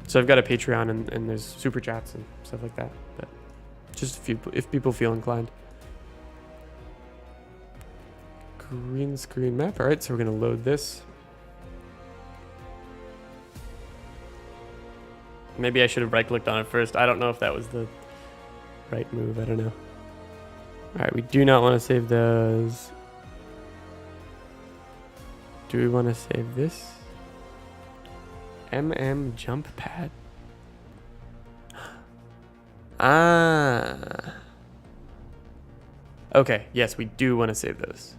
So I've got a Patreon, and there's super chats and stuff like that. But just if people feel inclined. Green screen map. All right, so we're gonna load this. Maybe I should have right-clicked on it first. I don't know if that was the right move. I don't know. All right, we do not want to save those. Do we want to save this? jump pad. Ah. Okay, yes, we do want to save those.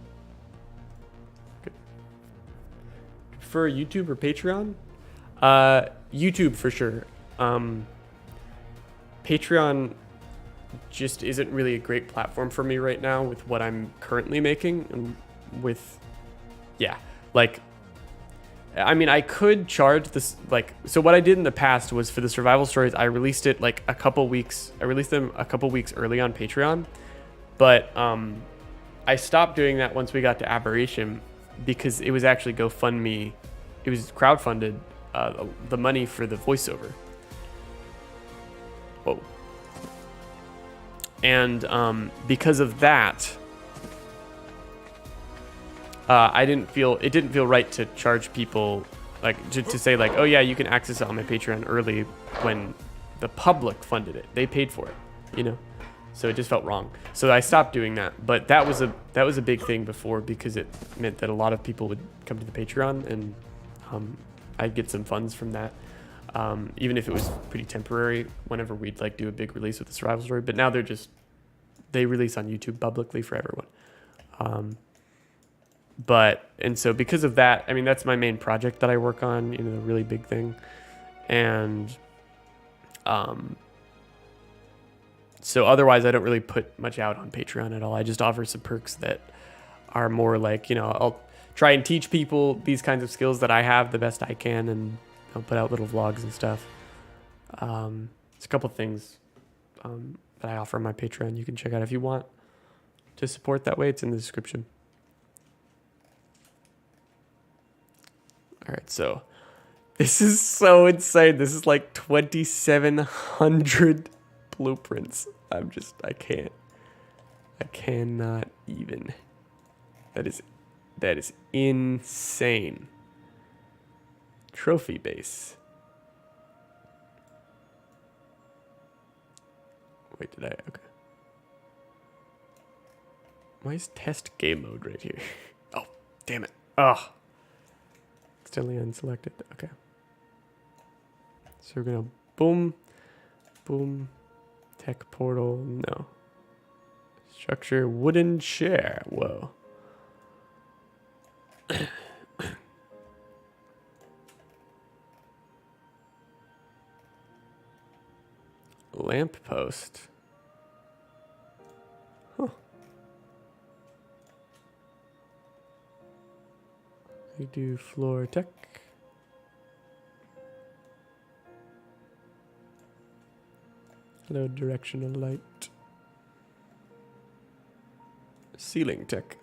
Good. For YouTube or Patreon? YouTube for sure. Patreon just isn't really a great platform for me right now with what I'm currently making, and with, yeah, like, I mean, I could charge this, like, so what I did in the past was for the survival stories, I released it like I released them a couple weeks early on Patreon, but I stopped doing that once we got to Aberration, because it was actually GoFundMe, it was crowdfunded, the money for the voiceover. Whoa. And because of that, it didn't feel right to charge people, like to say like, oh yeah, you can access it on my Patreon early, when the public funded it. They paid for it, you know? So it just felt wrong. So I stopped doing that. But that was a big thing before, because it meant that a lot of people would come to the Patreon, and I'd get some funds from that. Even if it was pretty temporary, whenever we'd like do a big release with the survival story. But now they release on YouTube publicly for everyone. And so because of that, I mean, that's my main project that I work on, you know, a really big thing. And so otherwise I don't really put much out on Patreon at all. I just offer some perks that are more like, you know, I'll try and teach people these kinds of skills that I have the best I can, and I'll put out little vlogs and stuff. There's a couple things that I offer on my Patreon you can check out if you want to support that way. It's in the description. All right, so this is so insane. This is like 2,700 blueprints. I cannot even. That is insane. Trophy base. Wait, did I? Okay. Why is test game mode right here? Oh, damn it. Oh. Accidentally unselected. Okay. So we're gonna boom, boom, Tech portal, no. Structure, wooden chair, whoa. Lamp post. Huh. We do floor tech. Hello, directional light. Ceiling tech.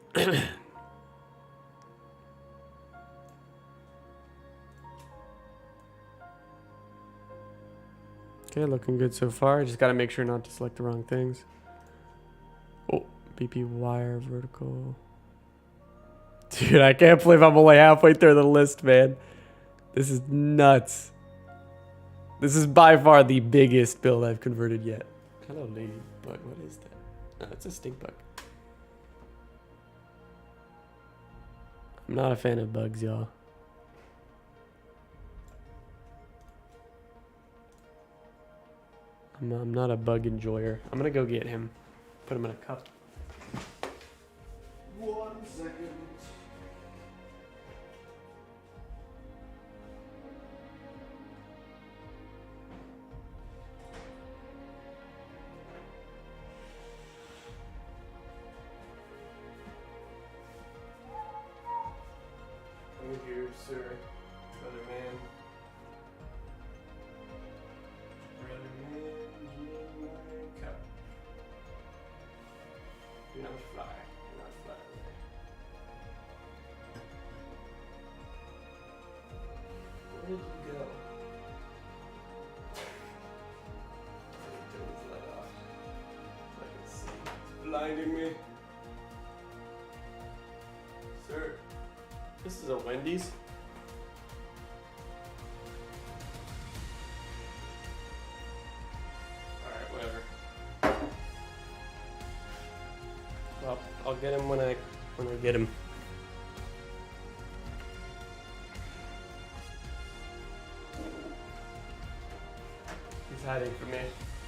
Okay, looking good so far. Just gotta make sure not to select the wrong things. Oh, BP wire, vertical. Dude, I can't believe I'm only halfway through the list, man. This is nuts. This is by far the biggest build I've converted yet. Hello, ladybug. What is that? No, it's a stink bug. I'm not a fan of bugs, y'all. I'm not a bug enjoyer. I'm gonna go get him. Put him in a cup. 1 second. Thank you, sir. Brother man. Brother man, in my cup. Do not fly. Do not fly away. Where did you go? Turn his light off. So I can see. It's blinding me. Sir. This is a Wendy's. Alright, whatever. Well, I'll get him when I get him. He's hiding from me.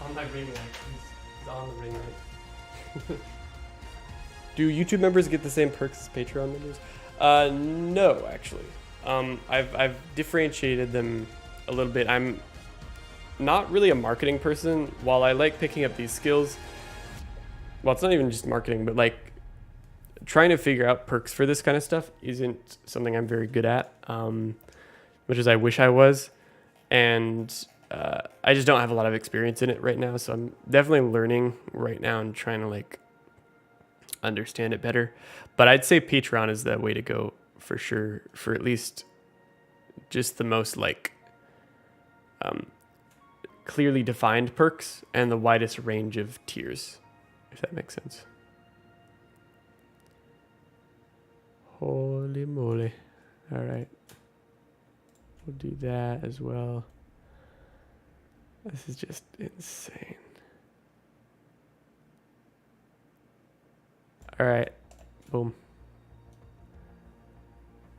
On my ring light. He's on the ring light. Do YouTube members get the same perks as Patreon members? No, actually. I've differentiated them a little bit. I'm not really a marketing person. While I like picking up these skills, well, it's not even just marketing, but like trying to figure out perks for this kind of stuff isn't something I'm very good at, which is I wish I was. And I just don't have a lot of experience in it right now. So I'm definitely learning right now and trying to like understand it better. But I'd say Patreon is the way to go for sure, for at least just the most like clearly defined perks and the widest range of tiers, if that makes sense. Holy moly. All right. We'll do that as well. This is just insane. All right. Boom.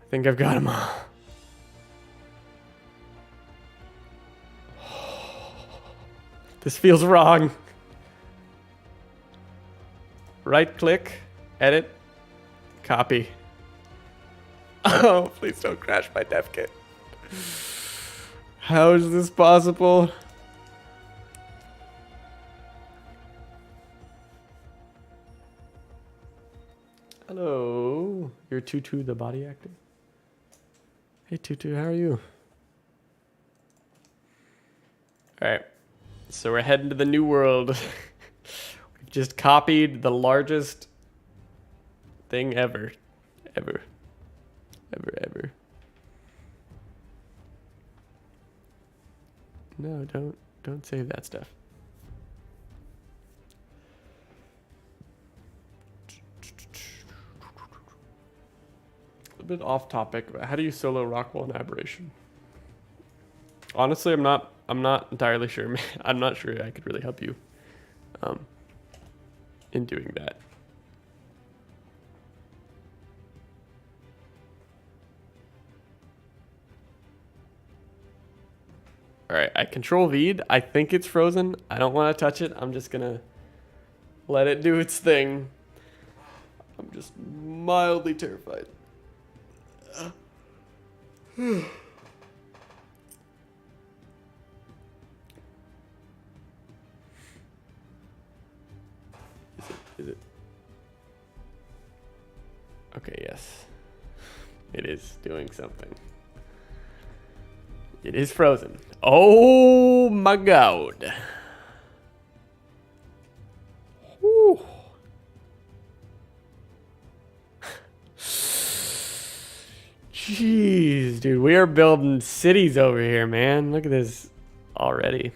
I think I've got them all. This feels wrong. Right click, edit, copy. Oh, please don't crash my dev kit. How is this possible? Hello. You're Tutu the body actor? Hey Tutu, how are you? Alright. So we're heading to the new world. We've just copied the largest thing ever. Ever. No, don't save that stuff. A bit off topic, but how do you solo Rockwell and Aberration? Honestly, I'm not entirely sure. I'm not sure I could really help you in doing that. All right, I control V'd. I think it's frozen. I don't want to touch it. I'm just gonna let it do its thing. I'm just mildly terrified. Is it? Okay, yes. It is doing something. It is frozen. Oh my god. Whew. Jeez, dude, we are building cities over here, man. Look at this already.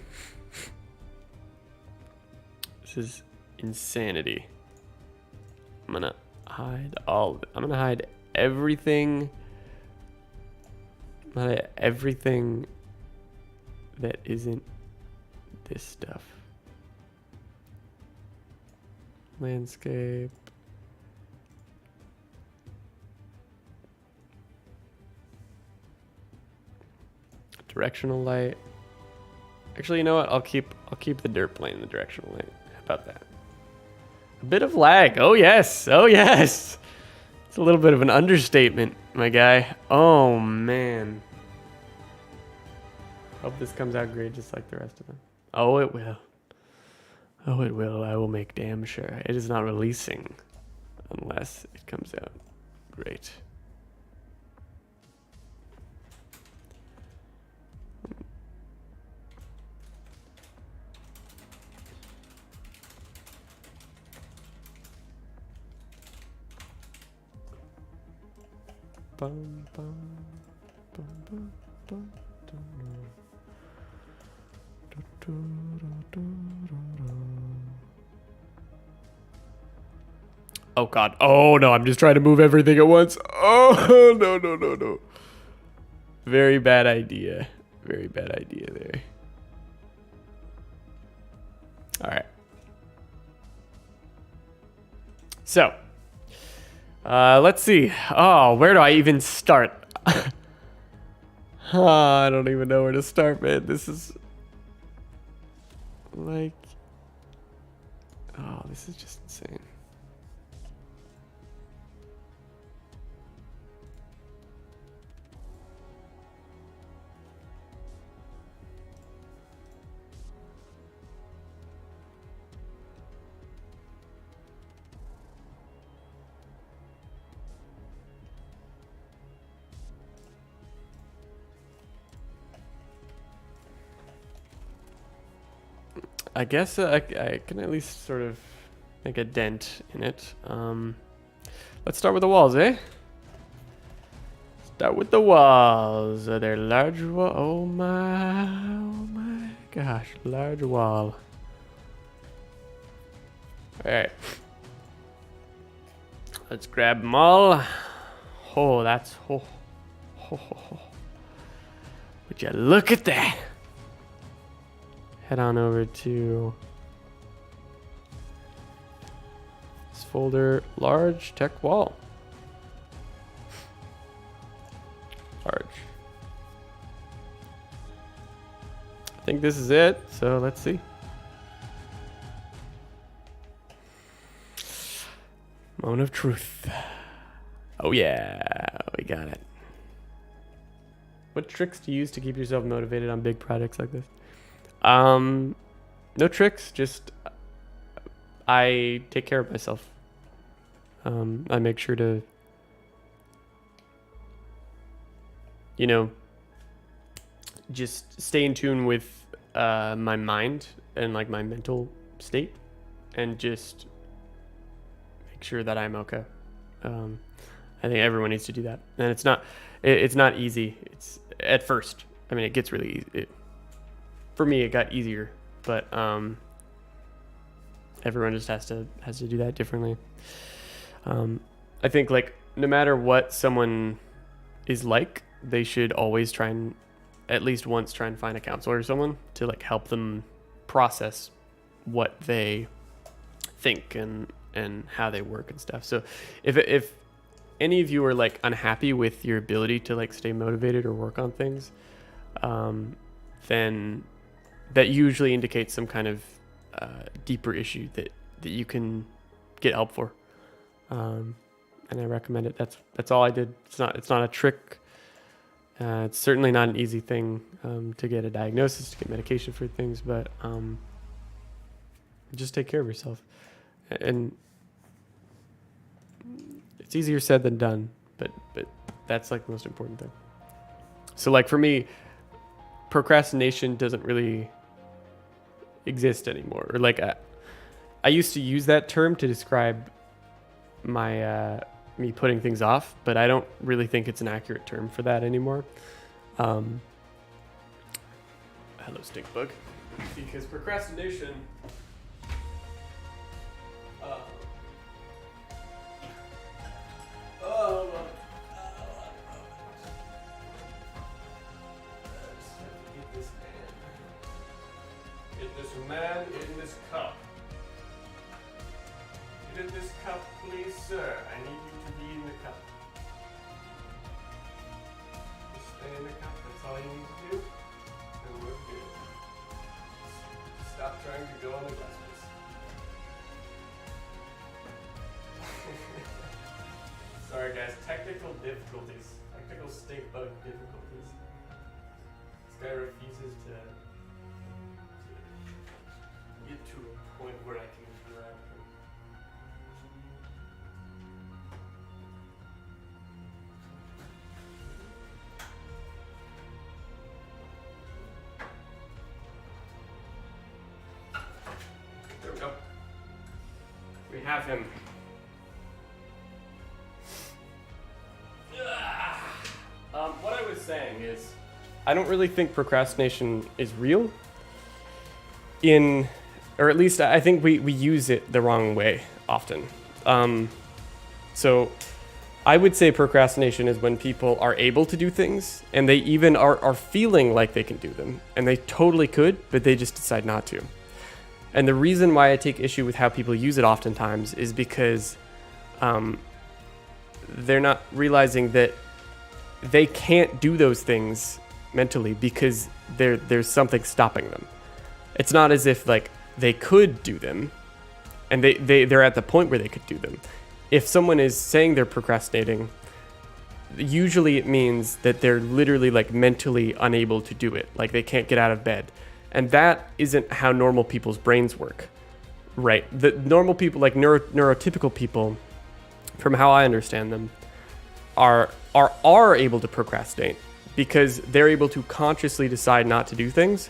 This is insanity. I'm gonna hide all of it. I'm gonna hide everything. Everything that isn't this stuff. Landscape. Directional light. Actually, you know what? I'll keep the dirt plane the directional light. How about that? A bit of lag. Oh yes. Oh yes. It's a little bit of an understatement, my guy. Oh man. Hope this comes out great just like the rest of them. Oh, it will. Oh, it will. I will make damn sure. It is not releasing unless it comes out great. Bum, bum, bum, bum, bum, oh god. Oh no, I'm just trying to move everything at once. Oh no, no, no, no. Very bad idea. Very bad idea there. All right. So, let's see. Oh, where do I even start? I don't even know where to start, man. This is like, oh, this is just insane. I guess I can at least sort of make a dent in it. Let's start with the walls, eh? Start with the walls. Are there large wall? Oh my gosh, large wall. All right. Let's grab them all. Oh, that's oh. Would you look at that? Head on over to this folder, large tech wall. Large. I think this is it, so let's see. Moment of truth. Oh yeah, we got it. What tricks do you use to keep yourself motivated on big projects like this? No tricks, just I take care of myself. I make sure to, you know, just stay in tune with my mind and like my mental state, and just make sure that I'm okay. I think everyone needs to do that, and it's not easy. It's at first. I mean, it gets really easy. For me, it got easier, but everyone just has to do that differently. I think like no matter what someone is like, they should always try and at least once try and find a counselor or someone to like help them process what they think and how they work and stuff. So if any of you are like unhappy with your ability to like stay motivated or work on things, then that usually indicates some kind of deeper issue that you can get help for. And I recommend it. That's all I did. It's not a trick. It's certainly not an easy thing to get a diagnosis, to get medication for things, but just take care of yourself. And it's easier said than done, but that's like the most important thing. So like for me, procrastination doesn't really exist anymore. Or like I used to use that term to describe my me putting things off, but I don't really think it's an accurate term for that anymore. Hello, stink bug. Because procrastination man in this cup. Get in this cup, please, sir. I need you to be in the cup. Just stay in the cup. That's all you need to do. And we're good. Stop trying to go on the glasses. Sorry, guys. Technical difficulties. Technical stink bug difficulties. This guy refuses to get to a point where I can interact with him. There we go. We have him. What I was saying is, I don't really think procrastination is real. Or at least I think we use it the wrong way often. So I would say procrastination is when people are able to do things and they even are feeling like they can do them, and they totally could, but they just decide not to. And the reason why I take issue with how people use it oftentimes is because they're not realizing that they can't do those things mentally because there's something stopping them. It's not as if like they could do them and they're at the point where they could do them. If someone is saying they're procrastinating, usually it means that they're literally like mentally unable to do it. Like they can't get out of bed. And that isn't how normal people's brains work, right? The normal people, like neurotypical people, from how I understand them, are able to procrastinate because they're able to consciously decide not to do things,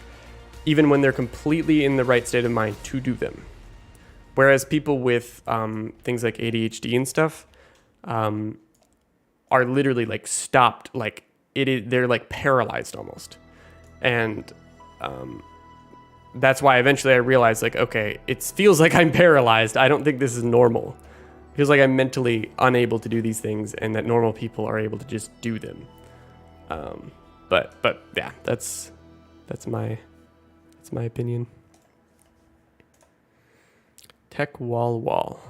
even when they're completely in the right state of mind to do them. Whereas people with things like ADHD and stuff are literally like stopped, like they're like paralyzed almost. And that's why eventually I realized like, okay, it feels like I'm paralyzed. I don't think this is normal. It feels like I'm mentally unable to do these things and that normal people are able to just do them. But yeah, that's my opinion. Tech wall.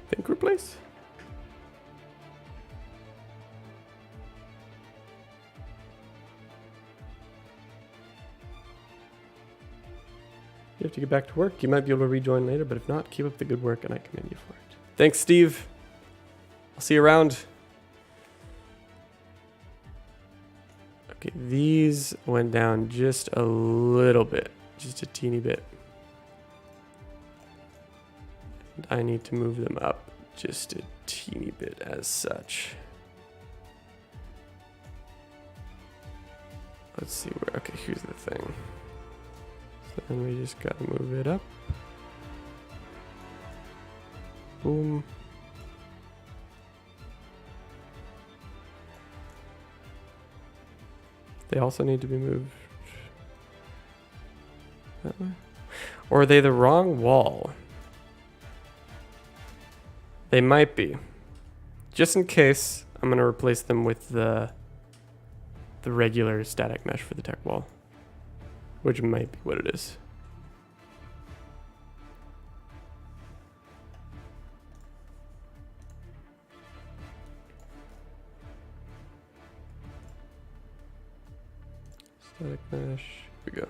Think replace? You have to get back to work. You might be able to rejoin later, but if not, keep up the good work and I commend you for it. Thanks, Steve. I'll see you around. Okay, these went down just a little bit, just a teeny bit. And I need to move them up just a teeny bit as such. Let's see where, okay, here's the thing. So then we just gotta move it up. Boom. They also need to be moved that way. Or are they the wrong wall? They might be. Just in case, I'm gonna replace them with the regular static mesh for the tech wall, which might be what it is. Static mesh. Here we go.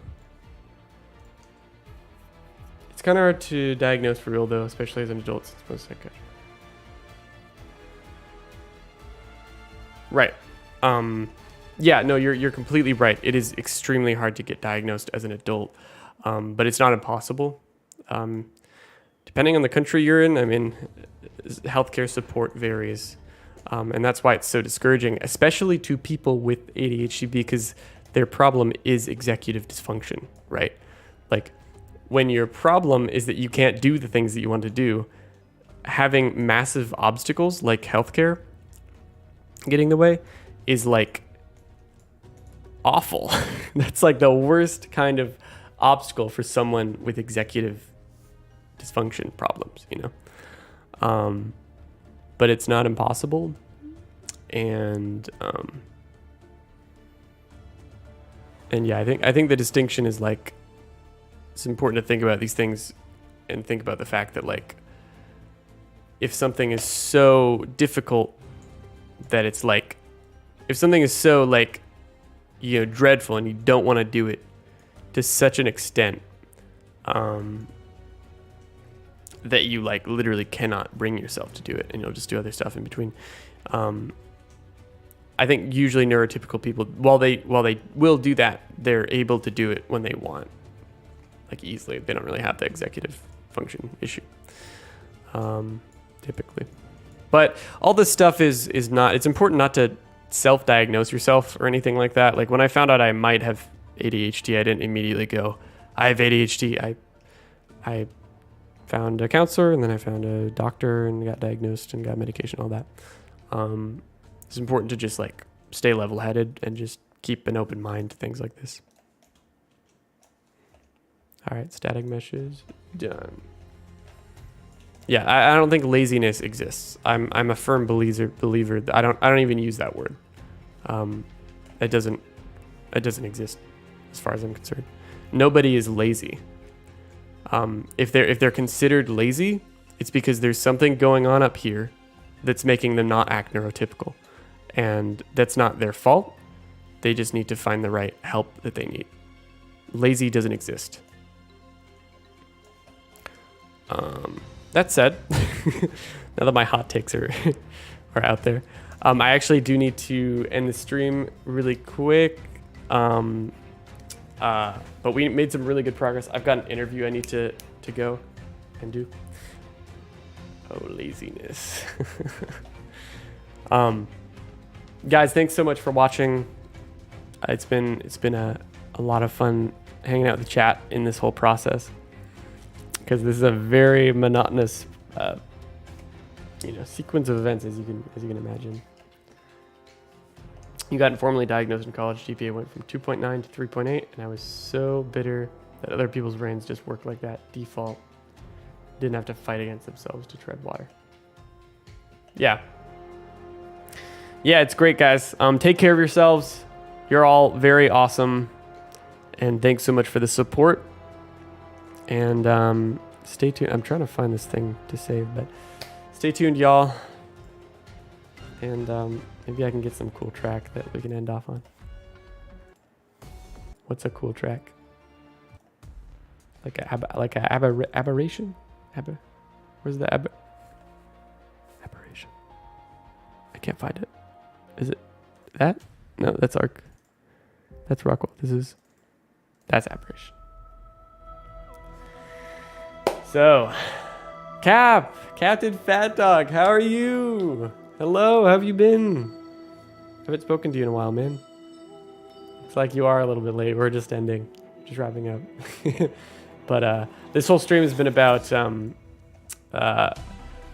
It's kind of hard to diagnose for real though, especially as an adult since most psychiatry. Right. Yeah, no, you're completely right. It is extremely hard to get diagnosed as an adult, but it's not impossible. Depending on the country you're in, I mean, healthcare support varies, and that's why it's so discouraging, especially to people with ADHD, because their problem is executive dysfunction, right? Like, when your problem is that you can't do the things that you want to do, having massive obstacles like healthcare getting in the way is like awful. That's like the worst kind of obstacle for someone with executive dysfunction problems, you know. But it's not impossible, and yeah, I think the distinction is like, it's important to think about these things and think about the fact that like, if something is so difficult that it's like, if something is so like, you know, dreadful and you don't want to do it to such an extent that you like literally cannot bring yourself to do it, and you'll just do other stuff in between. I think usually neurotypical people, while they will do that, they're able to do it when they want, like easily. They don't really have the executive function issue, typically. But all this stuff is not, it's important not to self-diagnose yourself or anything like that. Like when I found out I might have ADHD, I didn't immediately go, I have ADHD. I found a counselor, and then I found a doctor and got diagnosed and got medication, all that. It's important to just like stay level-headed and just keep an open mind to things like this. All right, static meshes done. Yeah, I don't think laziness exists. I'm a firm believer. I don't even use that word. It doesn't exist as far as I'm concerned. Nobody is lazy. If they're considered lazy, it's because there's something going on up here that's making them not act neurotypical, and that's not their fault. They just need to find the right help that they need. Lazy doesn't exist. That said, now that my hot takes are out there, I actually do need to end the stream really quick. But we made some really good progress. I've got an interview I need to go and do. Oh, laziness. Guys, thanks so much for watching. It's been a lot of fun hanging out with the chat in this whole process, because this is a very monotonous sequence of events, as you can imagine. You got informally diagnosed in college. GPA went from 2.9 to 3.8, and I was so bitter that other people's brains just worked like that. Default. Didn't have to fight against themselves to tread water. Yeah, it's great, guys. Take care of yourselves. You're all very awesome, and thanks so much for the support. And stay tuned. I'm trying to find this thing to save, but stay tuned, y'all. And maybe I can get some cool track that we can end off on. What's a cool track? Like a aberration? Where's the aberration? I can't find it. Is it that? No, that's ARK. That's Rockwell. That's aberration. So, Captain Fat Dog, how are you? Hello, how have you been? Haven't spoken to you in a while, man. Looks like you are a little bit late. We're just ending, just wrapping up. But this whole stream has been about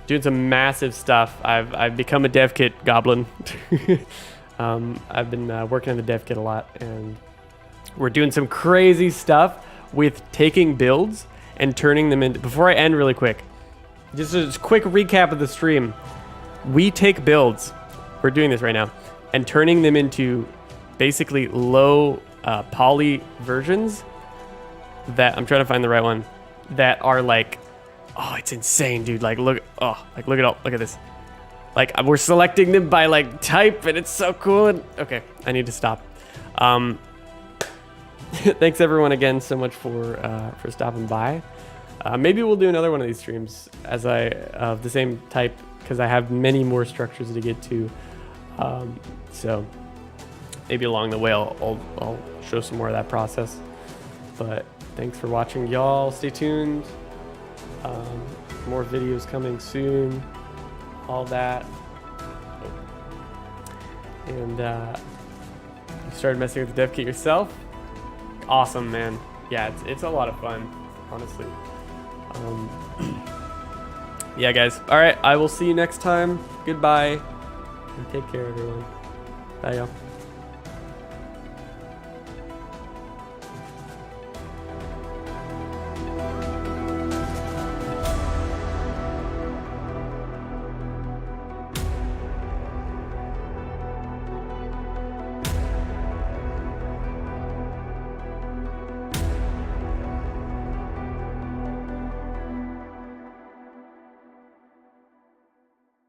doing some massive stuff. I've become a dev kit goblin. I've been working on the dev kit a lot, and we're doing some crazy stuff with taking builds and turning them into. Before I end, really quick, just a quick recap of the stream. We take builds, we're doing this right now, and turning them into basically low poly versions that, I'm trying to find the right one, that are like, oh, it's insane, dude. Like, look at this. Like, we're selecting them by like type, and it's so cool. And okay, I need to stop. thanks everyone again so much for stopping by. Maybe we'll do another one of these streams of the same type, because I have many more structures to get to. So maybe along the way I'll show some more of that process. But thanks for watching, y'all. Stay tuned. More videos coming soon. All that. And you started messing with the dev kit yourself. Awesome, man. Yeah, it's a lot of fun, honestly. Yeah, guys. All right, I will see you next time. Goodbye. And take care, everyone. Bye, y'all.